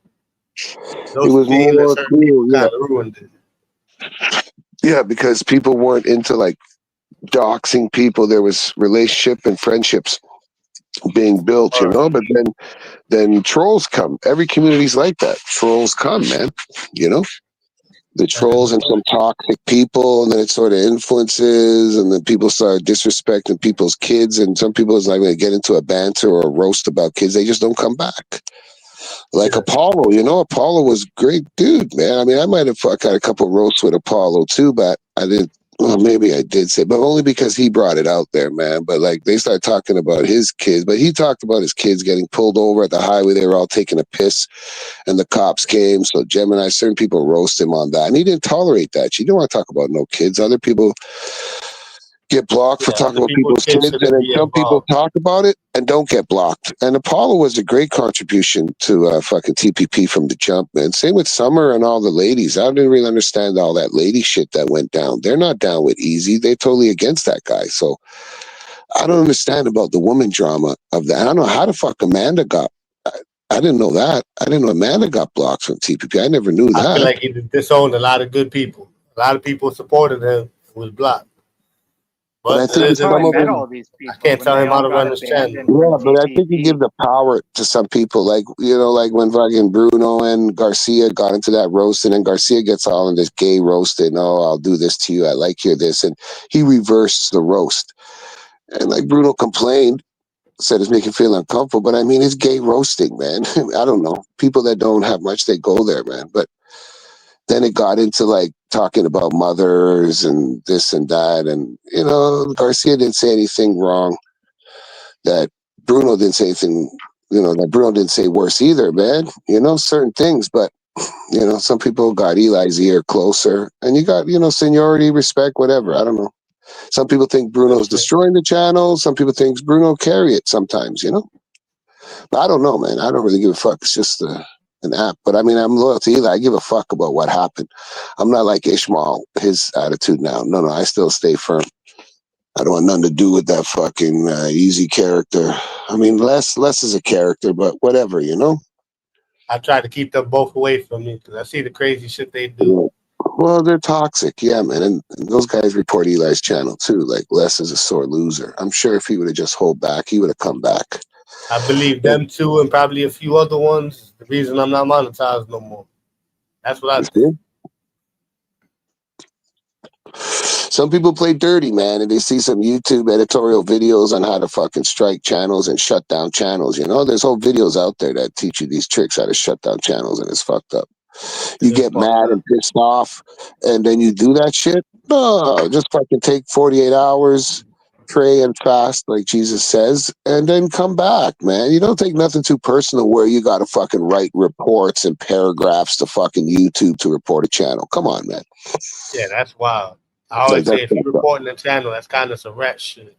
It was more cool, yeah. Kind of ruined it. Yeah, because people weren't into like doxing people. There was relationship and friendships being built, you know. But then trolls come. Every community's like that. Trolls come, man. You know, the trolls and some toxic people, and then it sort of influences, and then people start disrespecting people's kids. And some people is like going to get into a banter or a roast about kids. They just don't come back. Like Apollo, you know, Apollo was a great dude, man. I mean, I might have got a couple roasts with Apollo too, but I didn't. Well, maybe I did say, but only because he brought it out there, man. But like they started talking about his kids, but he talked about his kids getting pulled over at the highway. They were all taking a piss, and the cops came. So Gemini, certain people roast him on that, and he didn't tolerate that. You don't want to talk about no kids. Other people get blocked for talking about people's kids, and then some people talk about it and don't get blocked. And Apollo was a great contribution to fucking TPP from the jump, man. Same with Summer and all the ladies. I didn't really understand all that lady shit that went down. They're not down with Easy. They're totally against that guy. So I don't understand about the woman drama of that. I don't know how the fuck Amanda got. I didn't know that. I didn't know Amanda got blocked from TPP. I never knew that. I feel like he disowned a lot of good people. A lot of people supported him. Who was blocked. But I think some of them, I can't tell him how to run his channel. Yeah, but I think you give the power to some people, like you know, like when fucking Bruno and Garcia got into that roast, and then Garcia gets all in this gay roasting. Oh, I'll do this to you. I like you this, and he reversed the roast. And like Bruno complained, said it's making him feel uncomfortable. But I mean, it's gay roasting, man. I don't know. People that don't have much, they go there, man. But then it got into like talking about mothers and this and that. And, you know, Garcia didn't say anything wrong. That Bruno didn't say anything, you know, that Bruno didn't say worse either, man. You know, certain things. But, you know, some people got Eli's ear closer. And you got, you know, seniority, respect, whatever. I don't know. Some people think Bruno's destroying the channel. Some people think Bruno carry it sometimes, you know. But I don't know, man. I don't really give a fuck. It's just an app. But I mean, I'm loyal to Eli. I give a fuck about what happened. I'm not like Ishmael, his attitude now. No, I still stay firm. I don't want nothing to do with that fucking easy character. I mean, Les is a character, but whatever, you know? I try to keep them both away from me because I see the crazy shit they do. Well, they're toxic, yeah, man. And those guys report Eli's channel too. Like Les is a sore loser. I'm sure if he would have just hold back, he would have come back. I believe them two and probably a few other ones. The reason I'm not monetized no more. That's what I think. Some people play dirty, man, and they see some YouTube editorial videos on how to fucking strike channels and shut down channels. You know, there's whole videos out there that teach you these tricks how to shut down channels, and it's fucked up. You get mad and pissed off, and then you do that shit. No, just fucking take 48 hours, pray and fast, like Jesus says, and then come back, man. You don't take nothing too personal where you got to fucking write reports and paragraphs to fucking YouTube to report a channel. Come on, man. Yeah, that's wild. I always say if you're reporting the channel, that's kind of some rat shit.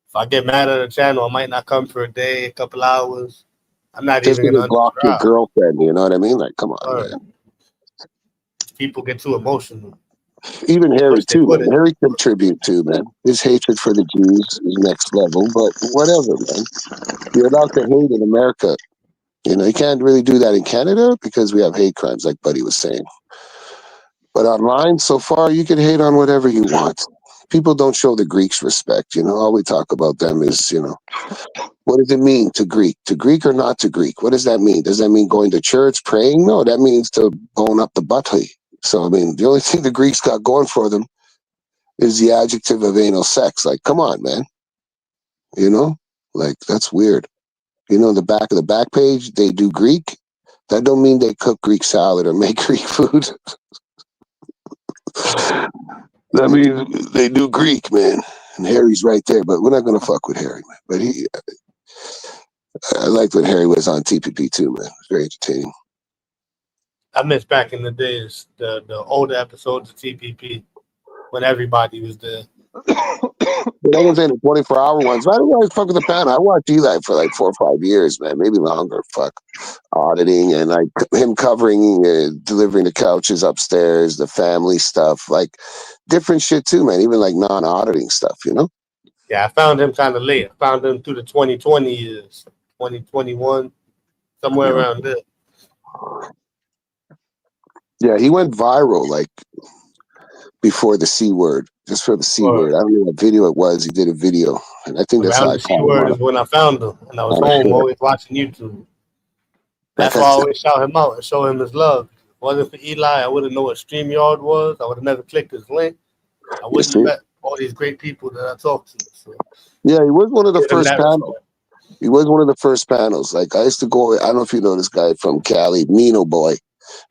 If I get mad at a channel, I might not come for a day, a couple hours. I'm not just even gonna block your girlfriend. You know what I mean? Like, come on, man. People get too emotional. Even Harry too. Man. Harry contribute too, man. His hatred for the Jews is next level. But whatever, man. You're allowed to hate in America. You know, you can't really do that in Canada because we have hate crimes, like Buddy was saying. But online, so far, you can hate on whatever you want. People don't show the Greeks respect. You know, all we talk about them is, you know, what does it mean to Greek? To Greek or not to Greek? What does that mean? Does that mean going to church, praying? No, that means to bone up the butthole. So, I mean, the only thing the Greeks got going for them is the adjective of anal sex. Like, come on, man. You know? Like, that's weird. You know, the back of the back page, they do Greek. That don't mean they cook Greek salad or make Greek food. That means they do Greek, man. And Harry's right there, but we're not gonna fuck with Harry, man. But I liked when Harry was on TPP too, man. It was very entertaining. I miss back in the days, the older episodes of TPP when everybody was there. But I was saying the 24-hour ones. I don't always fuck with the panel. I watched Eli for like 4 or 5 years, man, maybe longer. Fuck, auditing and like him covering, delivering the couches upstairs, the family stuff, like different shit too, man. Even like non-auditing stuff, you know. Yeah, I found him kind of late. I found him through the 2020 years, 2021, somewhere around there. Yeah, he went viral like before the C word, just for the C word. I don't know what video it was. He did a video, and I think that's how Around I the C word is when I found him, and I was home always watching YouTube. That's why I always shout him out and show him his love. If it wasn't for Eli, I wouldn't know what StreamYard was. I would have never clicked his link. I wouldn't have met all these great people that I talked to. So. Yeah, he was one of the first panels. He was one of the first panels. Like I used to go. I don't know if you know this guy from Cali, Nino Boy,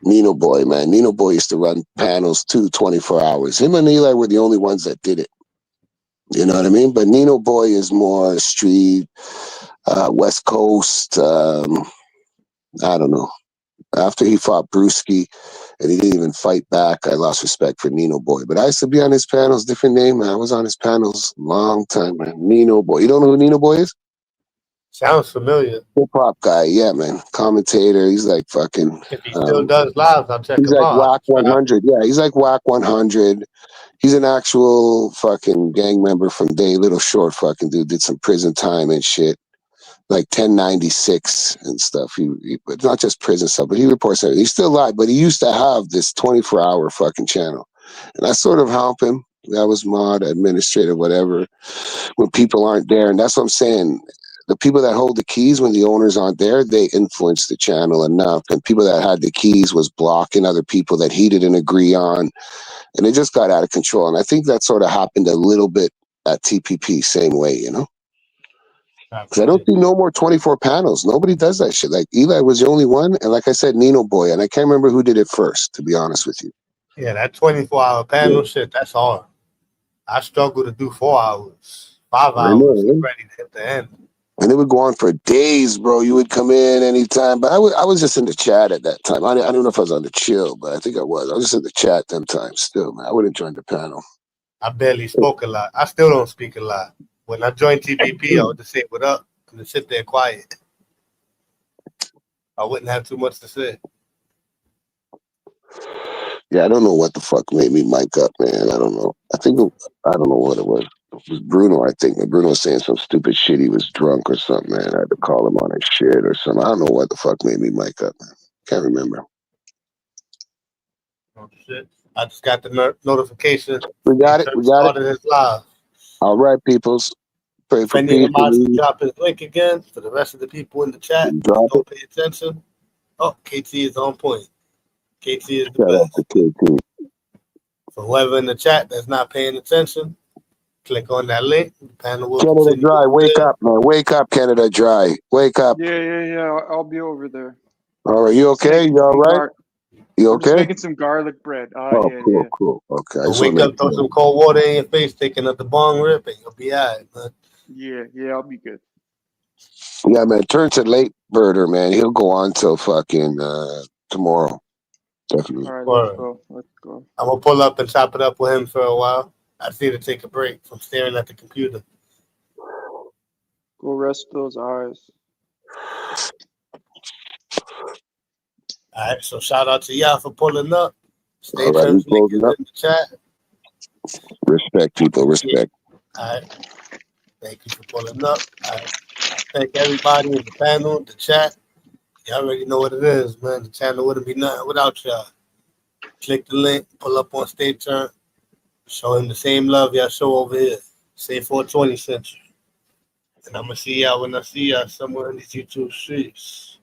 man. Nino Boy used to run panels 24 hours. Him and Eli were the only ones that did it. You know what I mean? But Nino Boy is more street, West Coast. I don't know. After he fought Brewski and he didn't even fight back, I lost respect for Nino Boy. But I used to be on his panels, different name, man. I was on his panels a long time, man. Nino Boy. You don't know who Nino Boy is? Sounds familiar. Hip hop guy, yeah, man. Commentator. He's like fucking. If he still does lives, I'll check him out. He's like Whack 100. Yeah, he's like Whack 100. He's an actual fucking gang member from Day. Little short fucking dude. Did some prison time and shit. Like 1096 and stuff. But not just prison stuff, but he reports everything. He's still alive, but he used to have this 24-hour fucking channel. And I sort of help him. That was mod, administrator, whatever, when people aren't there. And that's what I'm saying. The people that hold the keys when the owners aren't there, they influence the channel enough. And people that had the keys was blocking other people that he didn't agree on. And it just got out of control. And I think that sort of happened a little bit at TPP, same way, you know? Because I don't see no more 24 panels. Nobody does that shit. Like Eli was the only one. And like I said, Nino Boy. And I can't remember who did it first, to be honest with you. Yeah, that 24-hour panel shit, that's hard. I struggle to do 4 hours, 5 hours, ready to hit the end. And it would go on for days, bro. You would come in anytime. But I was just in the chat at that time. I don't know if I was on the chill, but I think I was. I was just in the chat them times still, man. I wouldn't join the panel. I barely spoke a lot. I still don't speak a lot. When I joined TPP, I would just say what up and just sit there quiet. I wouldn't have too much to say. Yeah, I don't know what the fuck made me mic up, man. I don't know. I don't know what it was. It was Bruno, I think. Bruno was saying some stupid shit. He was drunk or something, man. I had to call him on his shit or something. I don't know what the fuck made me mic up, man. Can't remember. Oh, shit. I just got the notification. We got it. His live. All right, peoples. Pray for peace. Drop his link again for the rest of the people in the chat. Don't pay attention. Oh, KT is on point. KT is the best. KT. For whoever in the chat that's not paying attention, click on that link. The panel will Canada Dry, wake up, man. Wake up, Canada Dry. Wake up. Yeah. I'll be over there. All right, you okay? You all right? You okay? I'm just making some garlic bread. Cool. Okay. Wake up, throw some cold water in your face, taking up the bong rip, and you'll be all right, man. Yeah, I'll be good. Yeah, man. Turn to late birder, man. He'll go on till fucking tomorrow. Definitely. All right, let's go. I'm gonna pull up and chop it up with him for a while. I just need to take a break from staring at the computer. Go rest those eyes. All right, so shout out to y'all for pulling up. Stay tuned in the chat. Respect, people. Respect. All right. Thank you for pulling up. All right. Thank everybody in the panel, the chat. Y'all already know what it is, man. The channel wouldn't be nothing without y'all. Click the link, pull up on State Turn, show him the same love y'all show over here. Say 420 Century. And I'm going to see y'all when I see y'all somewhere in these YouTube streets.